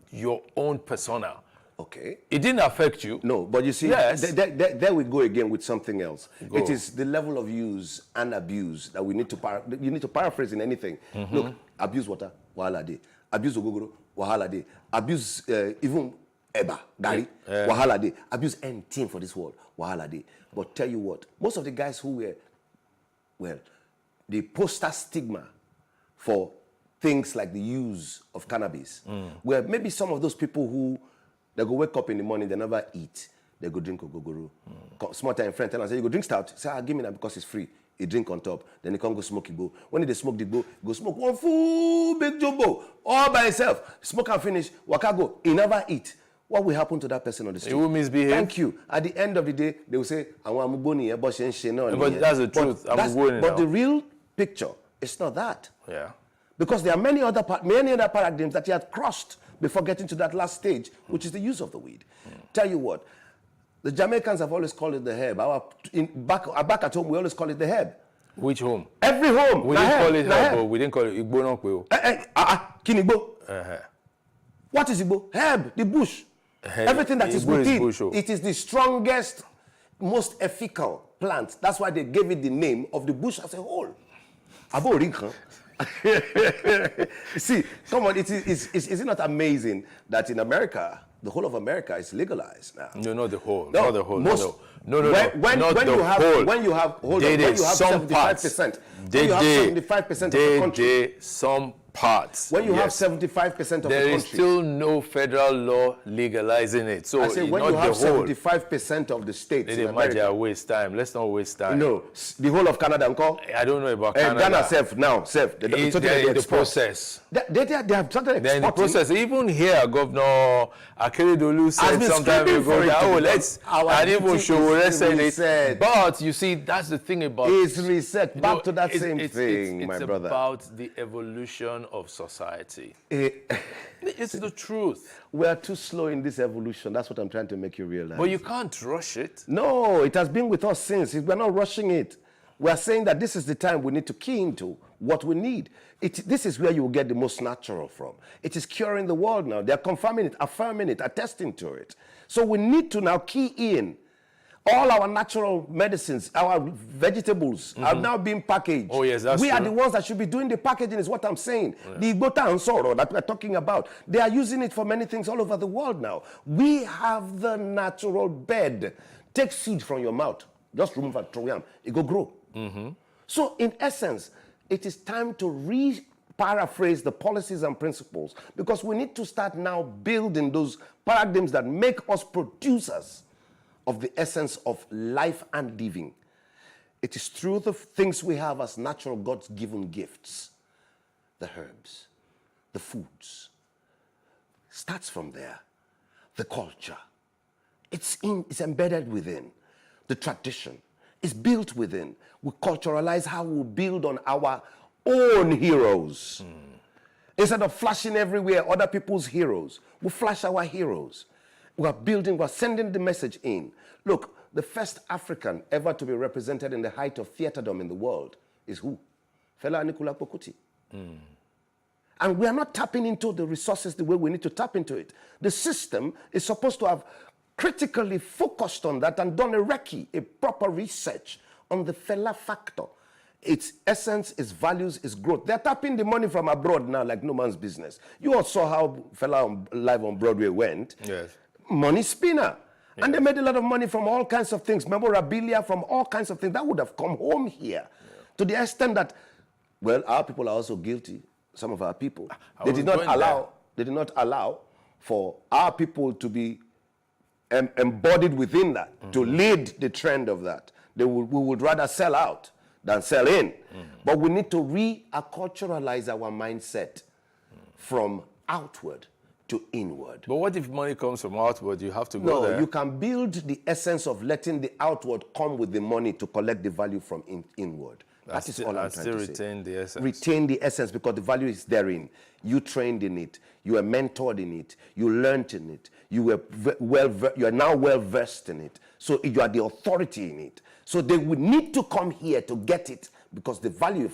your own persona. Okay. It didn't affect you. No, but you see, yes. there we go again with something else. Go. It is the level of use and abuse that we need to you need to paraphrase in anything. Look, abuse water, wahala dey. Abuse ogogoro, wahala dey. Abuse even eba, gari, wahala dey. Abuse anything for this world, wahala dey. But tell you what, most of the guys who were, the poster stigma for things like the use of cannabis, where maybe some of those people who they go wake up in the morning, they never eat, they go drink ogogoro. Small time friend tell them, say, you go drink stout. Say, give me that because it's free. He drink on top. Then he come go smoke Igbo. When they smoke the Igbo, go smoke one full big jumbo all by himself. Smoke and finish. Waka go. He never eat. What will happen to that person on the street? He will misbehave. Thank you. At the end of the day, they will say, but that's the truth. But the real picture, it's not that. Yeah. Because there are many other paradigms that he had crossed before getting to that last stage, which is the use of the weed. Tell you what, the Jamaicans have always called it the herb. Back at home, we always call it the herb. Which home? Every home. We didn't call it herb, but we didn't call it Igbo. Kinigbo. What is Igbo? Herb, the bush. Everything that is within, it is the strongest, most ethical plant. That's why they gave it the name of the bush as a whole. See, come on, is it not amazing that in America, the whole of America is legalized now? No, not the whole. No, not the whole. Most, no. When you have 75%, when you have 75% of the country, some parts. When you have 75% of the country, there is still no federal law legalizing it. So I say when you have 75% of the states in America, waste time. Let's not waste time. No, the whole of Canada, uncle. I don't know about Canada. Ghana self. They're in the process. They have started exporting. They're in the process. Even here, Governor Akeredolu said sometime ago, I didn't even show it. But you see, that's the thing about it's reset. Back to that same thing, my brother. It's about the evolution of society. It's the truth. We are too slow in this evolution. That's what I'm trying to make you realize. But you can't rush it. No, it has been with us since. We're not rushing it. We are saying that this is the time we need to key into what we need. This is where you will get the most natural from. It is curing the world now. They're confirming it, affirming it, attesting to it. So we need to now key in. All our natural medicines, our vegetables are now being packaged. Oh, yes, that's We are true. the ones that should be doing the packaging, is what I'm saying. The Igbota and Soro that we're talking about, they are using it for many things all over the world now. We have the natural bed. Take seed from your mouth. Just remove a troyam. It will grow. So in essence, it is time to re-paraphrase the policies and principles, because we need to start now building those paradigms that make us producers of the essence of life and living. It is through the things we have as natural God's given gifts, the herbs, the foods. Starts from there. The culture. It's embedded within. The tradition is built within. We culturalize how we build on our own heroes. Instead of flashing everywhere other people's heroes, we flash our heroes. We are building, we are sending the message in. Look, the first African ever to be represented in the height of theaterdom in the world is who? Fela Anikulapo Kuti. And we are not tapping into the resources the way we need to tap into it. The system is supposed to have critically focused on that and done a recce, a proper research on the Fela factor. Its essence, its values, its growth. They're tapping the money from abroad now like no man's business. You all saw how Fela Live on Broadway went. Yes. Money spinner. Yes. And they made a lot of money from all kinds of things, memorabilia from all kinds of things. That would have come home here. To the extent that, well, our people are also guilty, some of our people. They did not allow for our people to be embodied within that, to lead the trend of that. We would rather sell out than sell in. But we need to re-acculturalize our mindset from outward to inward. But what if money comes from outward? You have to go there. No, you can build the essence of letting the outward come with the money to collect the value from inward. That is all I'm trying to say. Retain the essence. Retain the essence, because the value is therein. You trained in it. You were mentored in it. You learned in it. You are now well versed in it. So you are the authority in it. So they would need to come here to get it, because the value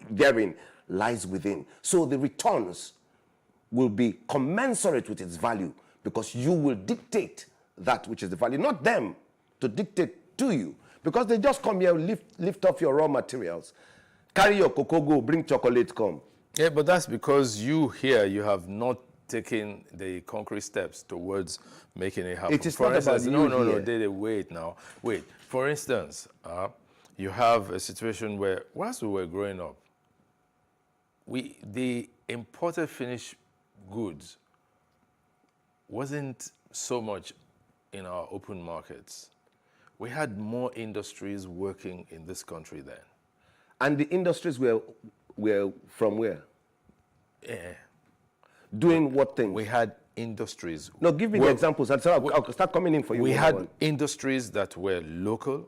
therein lies within. So the returns will be commensurate with its value, because you will dictate that which is the value, not them to dictate to you, because they just come here, lift off your raw materials, carry your cocoa, go, bring chocolate, come. Yeah, but that's because you have not taken the concrete steps towards making it happen. It is not about you no, wait now. Wait, for instance, you have a situation where, whilst we were growing up, the imported finished goods wasn't so much in our open markets. We had more industries working in this country then. And the industries were from where? Yeah. Doing what thing? We had industries. No, give me the examples. I'll start coming in for you. We had industries that were local,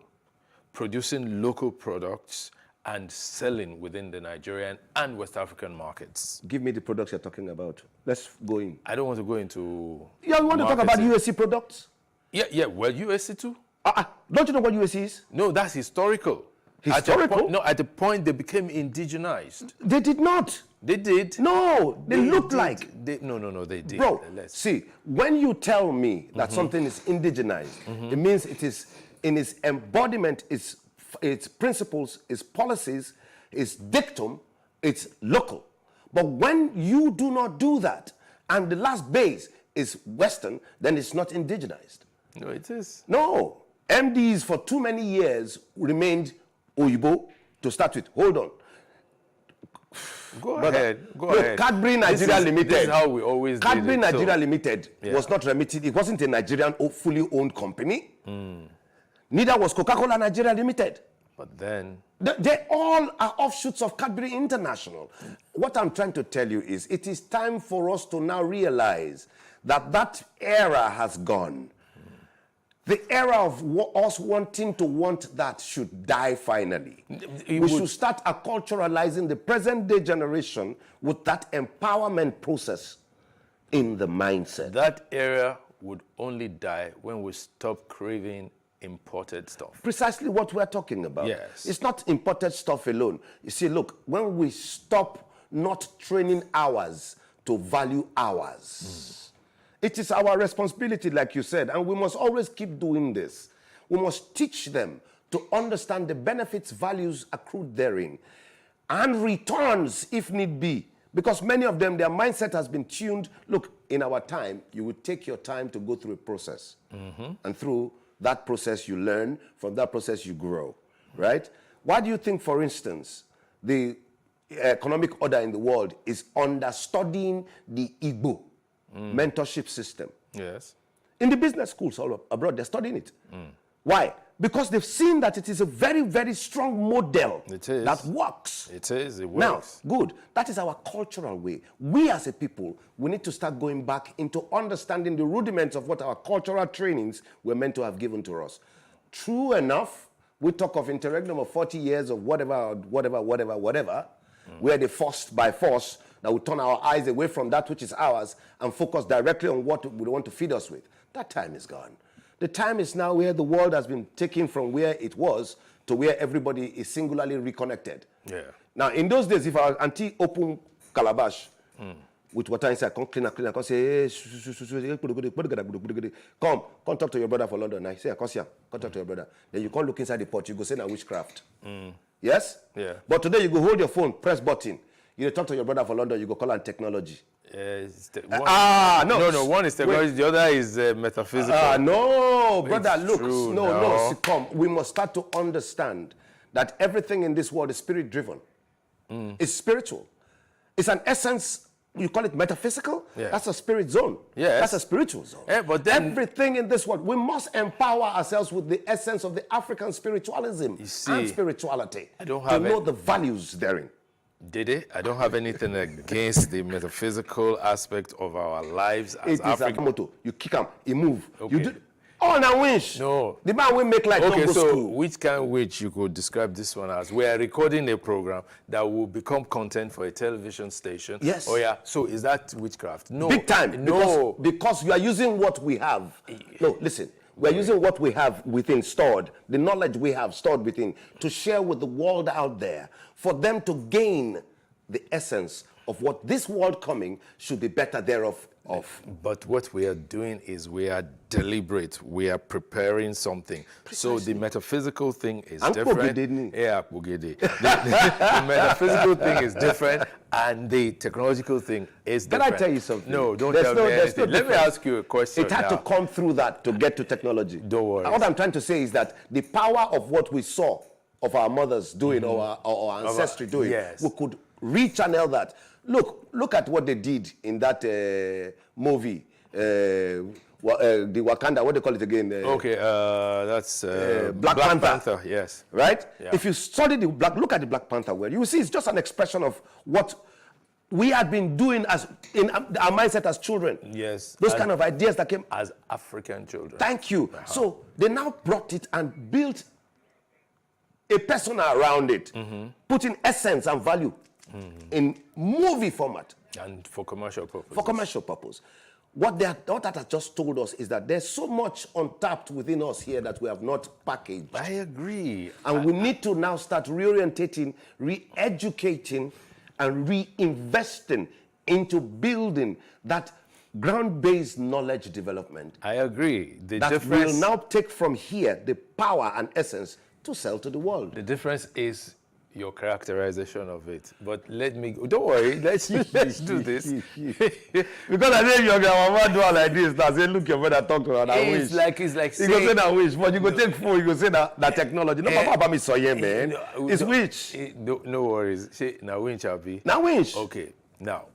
producing local products and selling within the Nigerian and West African markets. Give me the products you're talking about. Let's go in. I don't want to go into... Yeah, you want to talk about USC products? Yeah, well, USC too. Don't you know what USC is? No, that's historical. Historical? At the point they became indigenized. They did not. They did. No, they looked like. No, they did. Bro, see, when you tell me that something is indigenized, it means it is in its embodiment, its principles, its policies, its dictum, it's local. But when you do not do that, and the last base is Western, then it's not indigenized. No, it is. No. MDs for too many years remained Oyibo to start with. Hold on. Go ahead. Cadbury Nigeria Limited. This is how we always did it. Cadbury Nigeria Limited was not remitted. It wasn't a Nigerian fully owned company. Neither was Coca-Cola Nigeria Limited. But then... They all are offshoots of Cadbury International. What I'm trying to tell you is it is time for us to now realize that that era has gone. The era of us wanting to want that should die finally. We should start acculturalizing the present day generation with that empowerment process in the mindset. That era would only die when we stop craving imported stuff. Precisely what we're talking about. Yes. It's not imported stuff alone. You see, look, when we stop not training hours to value hours, it is our responsibility, like you said, and we must always keep doing this. We must teach them to understand the benefits, values accrued therein, and returns if need be. Because many of them, their mindset has been tuned. Look, in our time, you would take your time to go through a process. And through that process, you learn. From that process, you grow, right? Why do you think, for instance, the economic order in the world is understudying the Igbo mentorship system? Yes. In the business schools all abroad, they're studying it. Why? Because they've seen that it is a very, very strong model that works. It is, it Now, works. good. That is our cultural way. We as a people, we need to start going back into understanding the rudiments of what our cultural trainings were meant to have given to us. True enough, we talk of interregnum of 40 years of whatever, where they forced by force, that we turn our eyes away from that which is ours and focus directly on what we want to feed us with. That time is gone. The time is now where the world has been taken from where it was to where everybody is singularly reconnected. Yeah. Now, in those days, if our auntie open calabash with water inside, come clean, come say, come talk to your brother for London. I say, come talk to your brother. Then you come look inside the pot, you go say, now witchcraft. Yes? Yeah. But today you go hold your phone, press button. You talk to your brother for London, you go call on technology. No, one is technology, the other is metaphysical. No, brother, It's look, true, no, see, come. We must start to understand that everything in this world is spirit-driven. It's spiritual. It's an essence, you call it metaphysical? Yeah. That's a spirit zone. Yes. That's a spiritual zone. But then, everything in this world, we must empower ourselves with the essence of the African spiritualism and spirituality to know the values therein. I don't have anything against the metaphysical aspect of our lives as Africans. You kick him, he move. Okay. You do. Oh, now winch. No. The man will make like okay, go so school. which kind of which you could describe this one as? We are recording a program that will become content for a television station. Yes. Oh yeah. So is that witchcraft? No. Big time. No. Because you are using what we have. No, listen. We are using what we have within stored, the knowledge we have stored within, to share with the world out there, for them to gain the essence of what this world coming should be better thereof. But what we are doing is we are deliberate. We are preparing something. Precisely. So the metaphysical thing is different. Yeah, Bugede. The metaphysical thing is different, and the technological thing is different. Can I tell you something? No, don't tell me anything. Let me ask you a question. It had to come through that to get to technology. Don't worry. What I'm trying to say is that the power of what we saw of our mothers doing or our ancestry doing, we could rechannel that. Look at what they did in that movie, the Wakanda. What do they call it again? That's Black Panther. Yes. Right. Yeah. If you study look at the Black Panther world, you will see it's just an expression of what we had been doing as in our mindset as children. Yes. Those kind of ideas that came as African children. Thank you. So they now brought it and built a persona around it, putting essence and value in movie format. And for commercial purposes. For commercial purpose. What that has just told us is that there's so much untapped within us here that we have not packaged. I agree. And we need to now start reorientating, re-educating, and reinvesting into building that ground-based knowledge development. I agree. The that difference will now take from here the power and essence to sell to the world. The difference is your characterization of it. But let me go. Don't worry, let's do this. Because I say your grandma do all like this. Now say, look, your brother talk to her. It's like you go say that wish, but you go take phone, you go say that technology. No, Papa me so man. It's which? No worries. See, now winch Abi. Now winch. Okay. Now,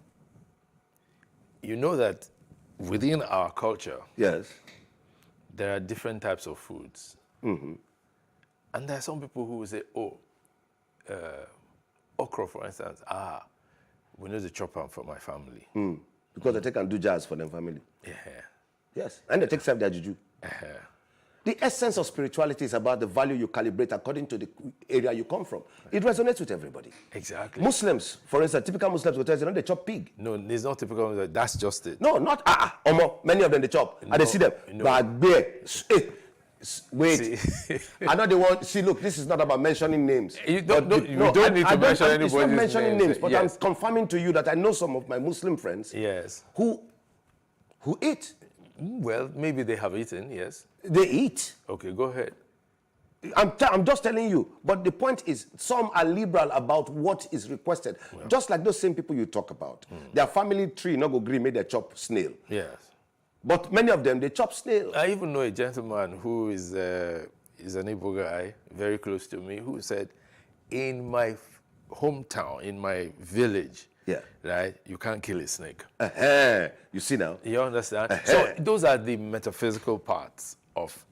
you know that within our culture, yes, there are different types of foods. And there are some people who will say, okra, for instance, we know the chopper for my family. Because they take and do jazz for them family. Yeah. Yes, and they take self their juju. The essence of spirituality is about the value you calibrate according to the area you come from. It resonates with everybody. Exactly. Muslims, for instance, typical Muslims will tell you, they chop pig. No, it's not typical. That's just it. No, not many of them they chop. No, and they see them. No. But bear, Wait, I know they want. See, look, this is not about mentioning names. You don't need to mention anybody's It's not mentioning names, but yes. I'm confirming to you that I know some of my Muslim friends. Yes. Who eat. Well, maybe they have eaten. Yes. They eat. Okay, go ahead. I'm just telling you. But the point is, some are liberal about what is requested. Well, just like those same people you talk about. Their family tree no go agree, made they chop snail. Yes. But many of them, they chop snail. I even know a gentleman who is an Igbo guy, very close to me, who said, in my hometown, in my village, right, you can't kill a snake. You see now? You understand? So those are the metaphysical parts of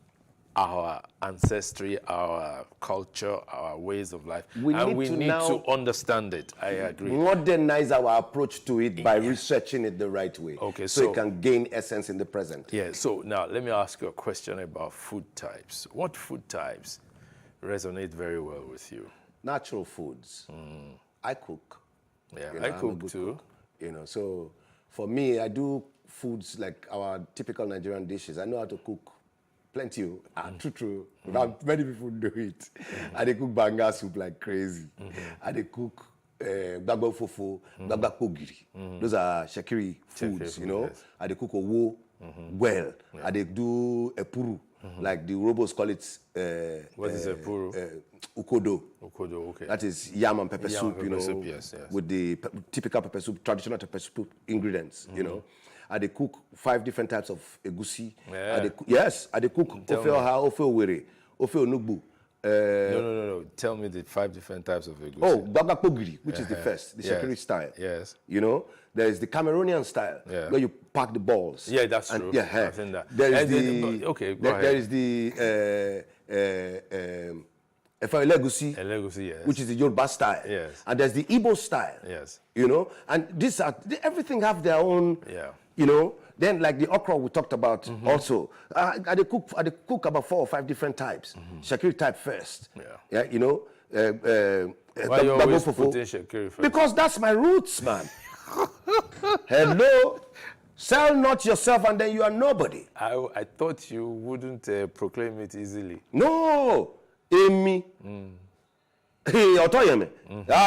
our ancestry, our culture, our ways of life. We need to understand it. I agree. Modernize our approach to it by researching it the right way. Okay, so it can gain essence in the present. Yeah, so now let me ask you a question about food types. What food types resonate very well with you? Natural foods. I cook. Yeah, you know, I cook too. Cook, you know, so for me, I do foods like our typical Nigerian dishes. I know how to cook plenty. True. But many people do it. I they cook banga soup like crazy. I they cook gbagbo fofo, gbagba kogiri. Those are shekiri foods, you know. Yes. I they cook owo well. I they do epuru, like the Robos call it. What is epuru? Ukodo. Ukodo, okay. That is yam and pepper soup, you know, soup, yes. with the typical pepper soup, traditional pepper soup ingredients, you know. I they cook 5 different types of egusi. Yeah. I they cook ofe oha, ofe owere, ofe onugbu. No. Tell me the 5 different types of egusi. Oh, gbagba kogiri, which is the first, the shekiri style. Yes. You know, there is the Cameroonian style, where you pack the balls. Yeah, that's true. I've seen that. There is there is the Efa Elegusi, yes. which is the Yoruba style. Yes. And there's the Igbo style. Yes. You know, and these are, everything have their own, you know. Then like the okra we talked about also. I cook about 4 or 5 different types. Shekiri type first. Yeah, you know. Why you always putting shekiri first? Because that's my roots, man. Hello. Sell not yourself and then you are nobody. I thought you wouldn't proclaim it easily. No. Amy. Hey, Otoyeme.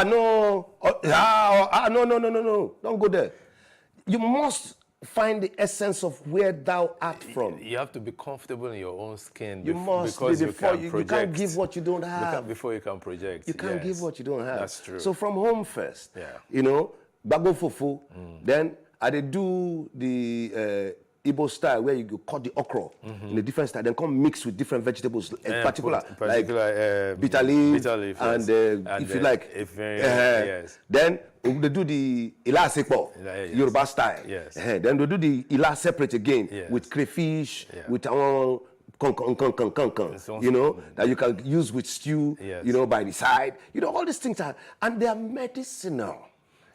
No. Don't go there. You must find the essence of where thou art from. You have to be comfortable in your own skin. You must, because before you can't give what you don't have. Before you can project. You can't give what you don't have. That's true. So from home first. Yeah. You know, Bagbo Fufu. Then I do the Igbo style where you cut the okra in a different style, then come mix with different vegetables, in particular like bitter leaf, and if you like, yes. Then they do the ila sekpo, Yoruba style. Yes. Then they do the ila separate again with crayfish, with our you know, that you can use with stew, you know, by the side. You know, all these things are, and they are medicinal.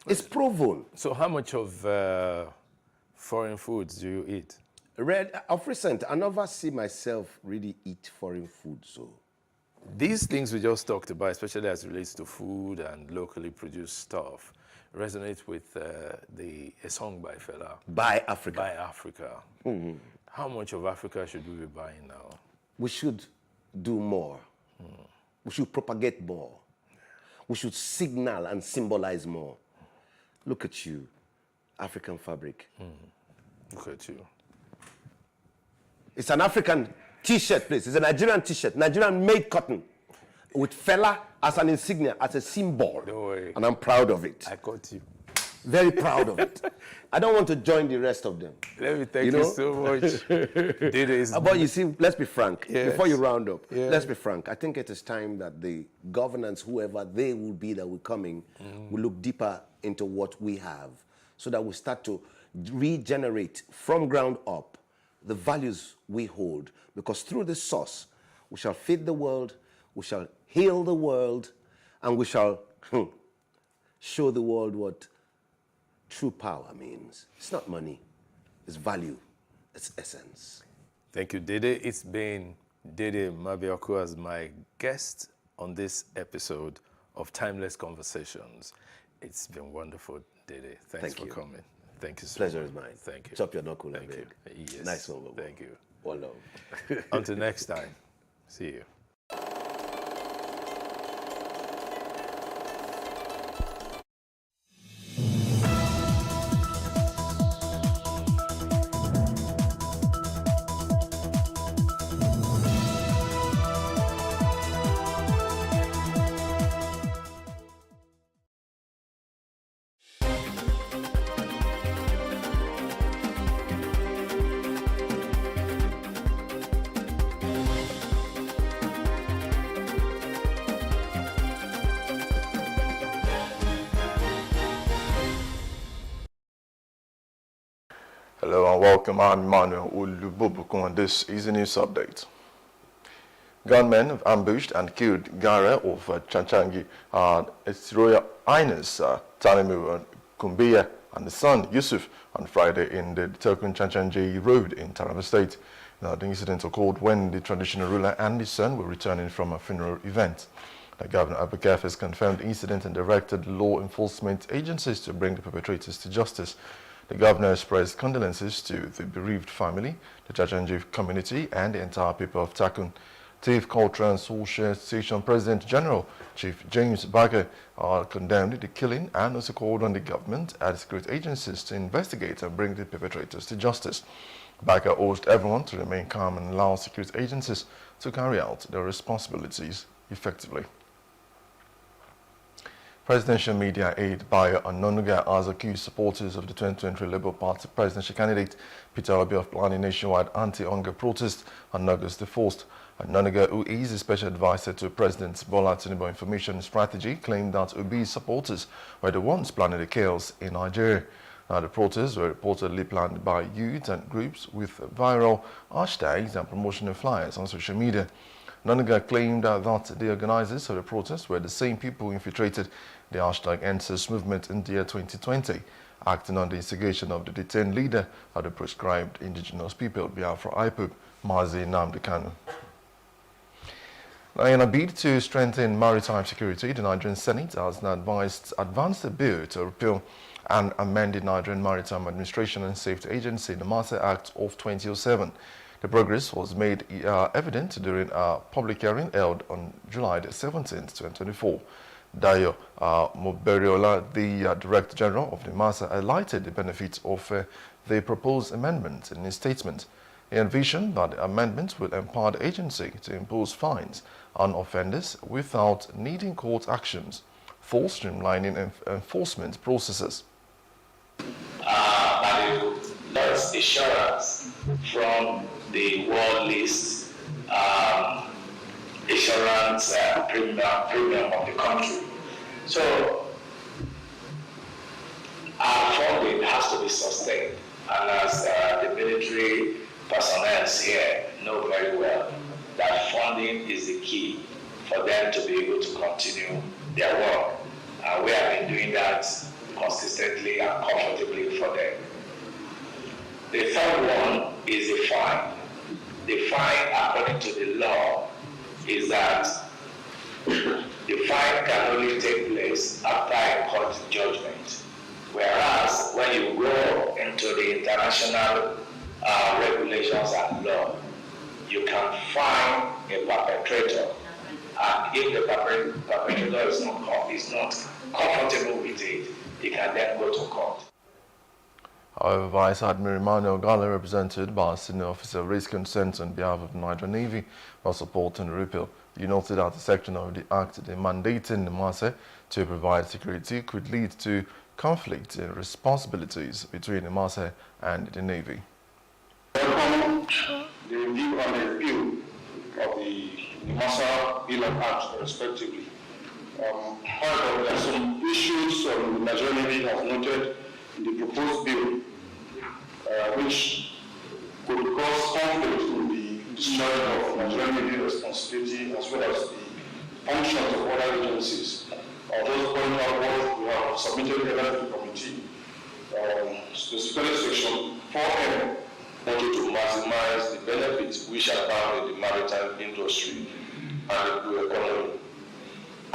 It's proven. So how much of foreign foods do you eat? Of recent, I never see myself really eat foreign food. So these things we just talked about, especially as it relates to food and locally produced stuff, resonate with a song by Fela. By Africa. By Africa. How much of Africa should we be buying now? We should do more. We should propagate more. We should signal and symbolize more. Look at you, African fabric. Look at you. It's an African t-shirt, please. It's a Nigerian t-shirt, Nigerian-made cotton, with Fela as an insignia, as a symbol. Don't worry. And I'm proud of it. I caught you. Very proud of it. I don't want to join the rest of them. Let me thank you so much. But you see, let's be frank. Yes. Before you round up, let's be frank. I think it is time that the governance, whoever they will be that will coming, will look deeper into what we have, so that we start to regenerate from ground up the values we hold. Because through this source, we shall feed the world, we shall heal the world, and we shall show the world what true power means. It's not money, it's value, it's essence. Thank you, Dede. It's been Dede Mabioku as my guest on this episode of Timeless Conversations. It's been wonderful, Dede. Thanks for coming. Thank you so much. Pleasure is mine. Thank you. Chop your knuckle. Thank you. Yes. Nice one. Thank you. One love. Until next time, see you. Hello and welcome. I'm Emmanuel Ulubobukun, and this is a news update. Gunmen have ambushed and killed Gara of Chanchangi, Its Royal Highness Tanimu Kumbiya and the son Yusuf on Friday in the Telkun Chanchangi Road in Taraba State. Now, the incident occurred when the traditional ruler and his son were returning from a funeral event. The Governor Abukaf has confirmed the incident and directed law enforcement agencies to bring the perpetrators to justice. The governor expressed condolences to the bereaved family, the Chanchangi community, and the entire people of Takun. TIF Culture and Social Station President General Chief James Baker condemned the killing and also called on the government and security agencies to investigate and bring the perpetrators to justice. Baker urged everyone to remain calm and allow security agencies to carry out their responsibilities effectively. Presidential media aide Bayo Ononuga has accused supporters of the 2023 Labour Party presidential candidate Peter Obi of planning nationwide anti-hunger protest on August the 1st. Ononuga, who is a special advisor to President Bola Tinubu information strategy, claimed that Obi's supporters were the ones planning the chaos in Nigeria. Now, the protests were reportedly planned by youth and groups with viral hashtags and promotional flyers on social media. Ononuga claimed that the organizers of the protests were the same people who infiltrated the hashtag #EndSARS movement in the year 2020, acting on the instigation of the detained leader of the proscribed indigenous people, Biafra IPOB, Mazi Nnamdi Kanu. Now, in a bid to strengthen maritime security, the Nigerian Senate has now advanced a bill to repeal and amend the Nigerian Maritime Administration and Safety Agency, the MASA Act of 2007. The progress was made evident during a public hearing held on July 17, 2024. Dayo Moberiola, the Director General of the MASA, highlighted the benefits of the proposed amendment in his statement. He envisioned that the amendment will empower the agency to impose fines on offenders without needing court actions, for streamlining enforcement processes. That's assurance from the world list assurance premium of the country. So our funding has to be sustained, and as the military personnel here know very well, that funding is the key for them to be able to continue their work. We have been doing that consistently and comfortably for them. The third one is the fine. The fine, according to the law, is that the fine can only take place after a court judgment. Whereas when you go into the international regulations and law, you can fine a perpetrator, and if the perpetrator is not comfortable with it, he can then go to court. However, Vice Admiral Emmanuel Gala, represented by a senior officer, raised concerns on behalf of the Nigerian Navy while supporting the repeal. He noted that the section of the Act mandating the MASA to provide security could lead to conflict in responsibilities between the MASA and the Navy. The review and the repeal of the MASA Bill and Act, respectively. However, there are some issues the Nigerian Navy has noted in the proposed bill, which could cause conflict in the discharge of Nigerian Navy responsibility as well as the functions of other agencies. Those pointing out what we have submitted to the committee, specifically section 4M, wanted to maximize the benefits which are found in the maritime industry and the blue economy.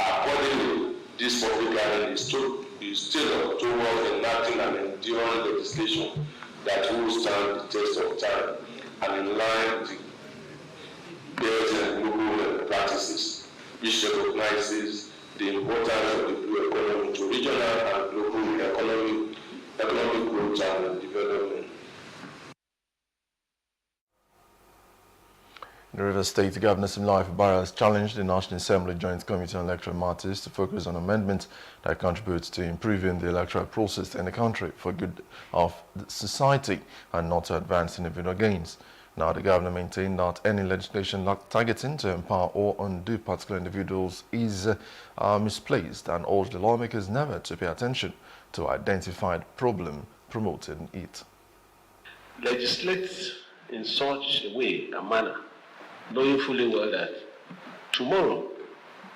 Accordingly, this public guidance is still towards enacting an enduring legislation that will stand the test of time and in line with best and global practices, which recognizes the importance of the blue economy to regional and global economic growth and development. The Rivers State Governor Siminalayi Fubara has challenged the National Assembly Joint Committee on Electoral Matters to focus on amendments that contribute to improving the electoral process in the country for good of the society and not to advance individual gains. Now, the governor maintained that any legislation targeting to empower or undo particular individuals is misplaced and urged the lawmakers never to pay attention to identified problem promoting it. Legislate in such a way, a manner, knowing fully well that tomorrow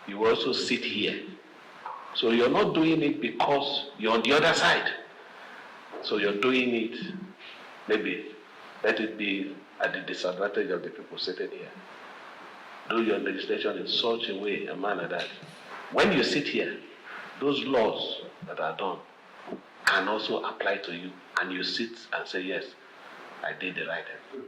you will also sit here. So you're not doing it because you're on the other side. So you're doing it, maybe let it be at the disadvantage of the people sitting here. Do your legislation in such a way, a manner that when you sit here, those laws that are done can also apply to you, and you sit and say, yes, I did the right thing.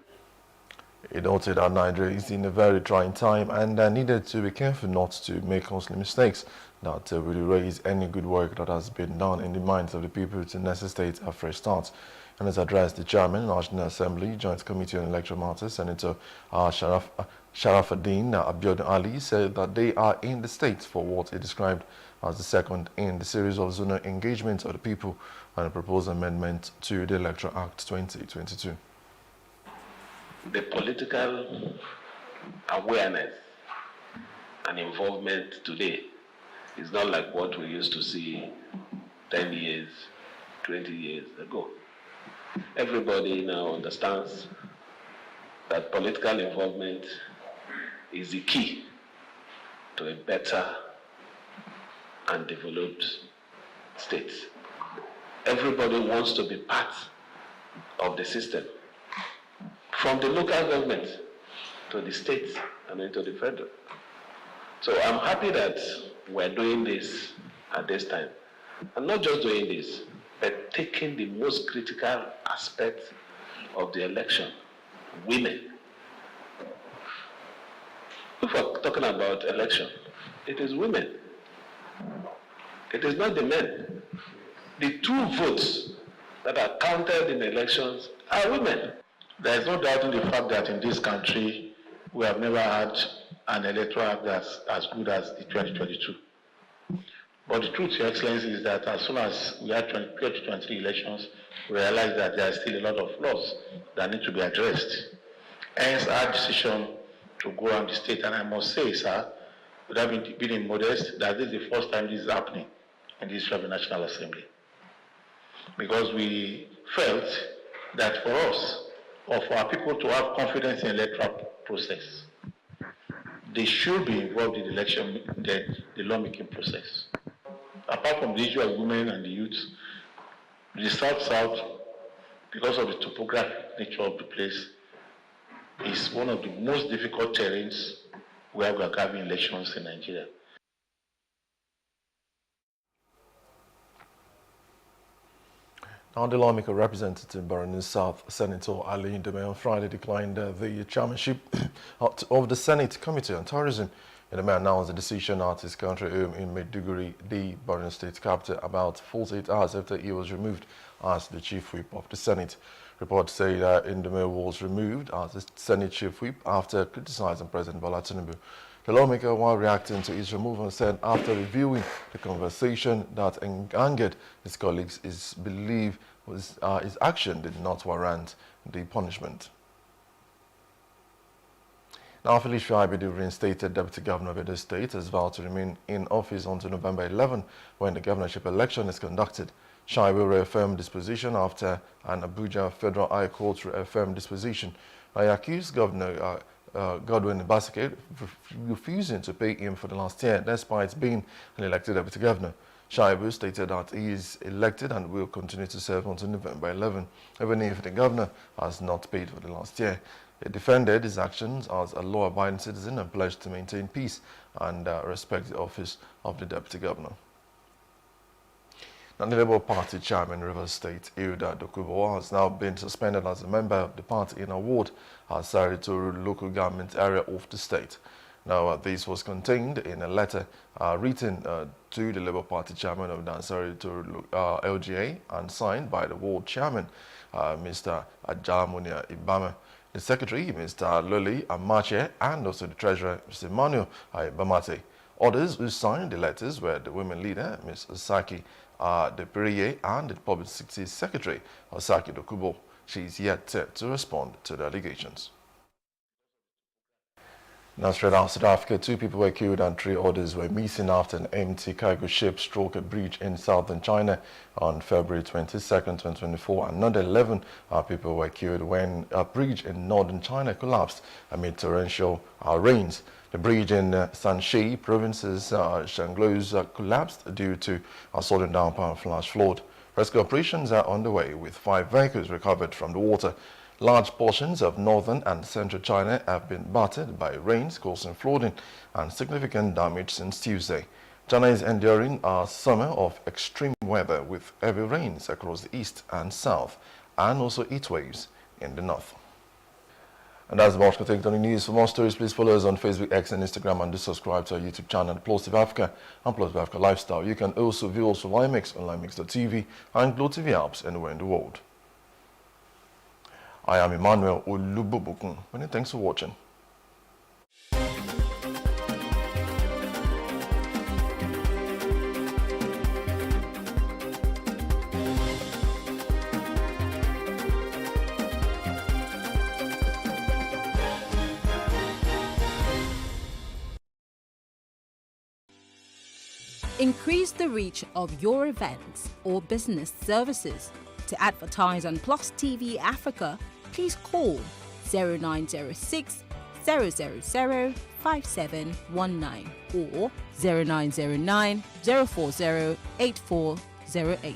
He noted that Nigeria is in a very trying time and needed to be careful not to make costly mistakes that will erase any good work that has been done in the minds of the people to necessitate a fresh start. And his address, the Chairman, National Assembly Joint Committee on Electoral Matters, Senator Sharafuddin Abiodun Ali, said that they are in the state for what he described as the second in the series of zonal engagements of the people and a proposed amendment to the Electoral Act 2022. The political awareness and involvement today is not like what we used to see 10 years, 20 years ago. Everybody now understands that political involvement is the key to a better and developed state. Everybody wants to be part of the system, from the local government to the state and then to the federal. So I'm happy that we're doing this at this time. And not just doing this, but taking the most critical aspect of the election, women. If we're talking about election, it is women. It is not the men. The 2 votes that are counted in elections are women. There is no doubt in the fact that in this country, we have never had an electoral act that's as good as the 2022. But the truth, Your Excellency, is that as soon as we had 2023 elections, we realized that there are still a lot of flaws that need to be addressed. Hence our decision to go around the state. And I must say, sir, without being immodest, that this is the first time this is happening in the history of the National Assembly. Because we felt that for us, or for our people to have confidence in the electoral process, they should be involved in the election, the lawmaking process. Apart from the issue of women and the youth, the South-South, because of the topographic nature of the place, is one of the most difficult terrains where we are having elections in Nigeria. Now, the lawmaker representative Borno South, Senator Ali Ndume, on Friday declined the chairmanship of the Senate Committee on Tourism. Ndume announced the decision at his country home in Maiduguri, the Borno State capital, about 48 hours after he was removed as the chief whip of the Senate. Reports say that Ndume was removed as the Senate chief whip after criticizing President Bola Tinubu. The lawmaker, while reacting to his removal, said after reviewing the conversation that angered his colleagues, his belief was his action did not warrant the punishment. Now, Philip Shuaibu, the reinstated Deputy Governor of Edo State, has vowed to remain in office until November 11, when the governorship election is conducted. Shuaibu reaffirmed this position after an Abuja Federal High Court reaffirmed this position. I accused Governor Godwin Obaseki refusing to pay him for the last year, despite being an elected Deputy Governor. Shuaibu stated that he is elected and will continue to serve until November 11, even if the governor has not paid for the last year. He defended his actions as a law-abiding citizen and pledged to maintain peace and respect the office of the Deputy Governor. Now, the Labour Party chairman, Rivers State, Hilda Dokubo, has now been suspended as a member of the party in a ward outside the local government area of the state. Now, this was contained in a letter written to the Labour Party chairman of Dansari to LGA and signed by the ward chairman, Mr. Ajalamunia Ibame, the secretary, Mr. Luli Amache, and also the treasurer, Mr. Emmanuel Bamate. Others who signed the letters were the women leader, Ms. Osaki Deperiye, and the public security secretary, Osaki Dokubo. She is yet to respond to the allegations. Now, straight out of South Africa, 2 people were killed and 3 others were missing after an empty cargo ship struck a bridge in southern China on February 22, 2024. Another 11 people were killed when a bridge in northern China collapsed amid torrential rains. The bridge in Shanxi province's Shanglu's collapsed due to a sudden downpour and flash flood. Rescue operations are underway with 5 vehicles recovered from the water. Large portions of northern and central China have been battered by rains, causing flooding and significant damage since Tuesday. China is enduring a summer of extreme weather with heavy rains across the east and south, and also heat waves in the north. And that's about to take on the news. For more stories, please follow us on Facebook, X, and Instagram, and do subscribe to our YouTube channel, Plus TV Africa and Plus TV Africa Lifestyle. You can also view us on LiveMix on LiveMix.tv and Glow TV apps anywhere in the world. I am Emmanuel Olubobokun. Many thanks for watching. Increase the reach of your events or business services. To advertise on Plus TV Africa, please call 0906 000 5719 or 0909 040 8408.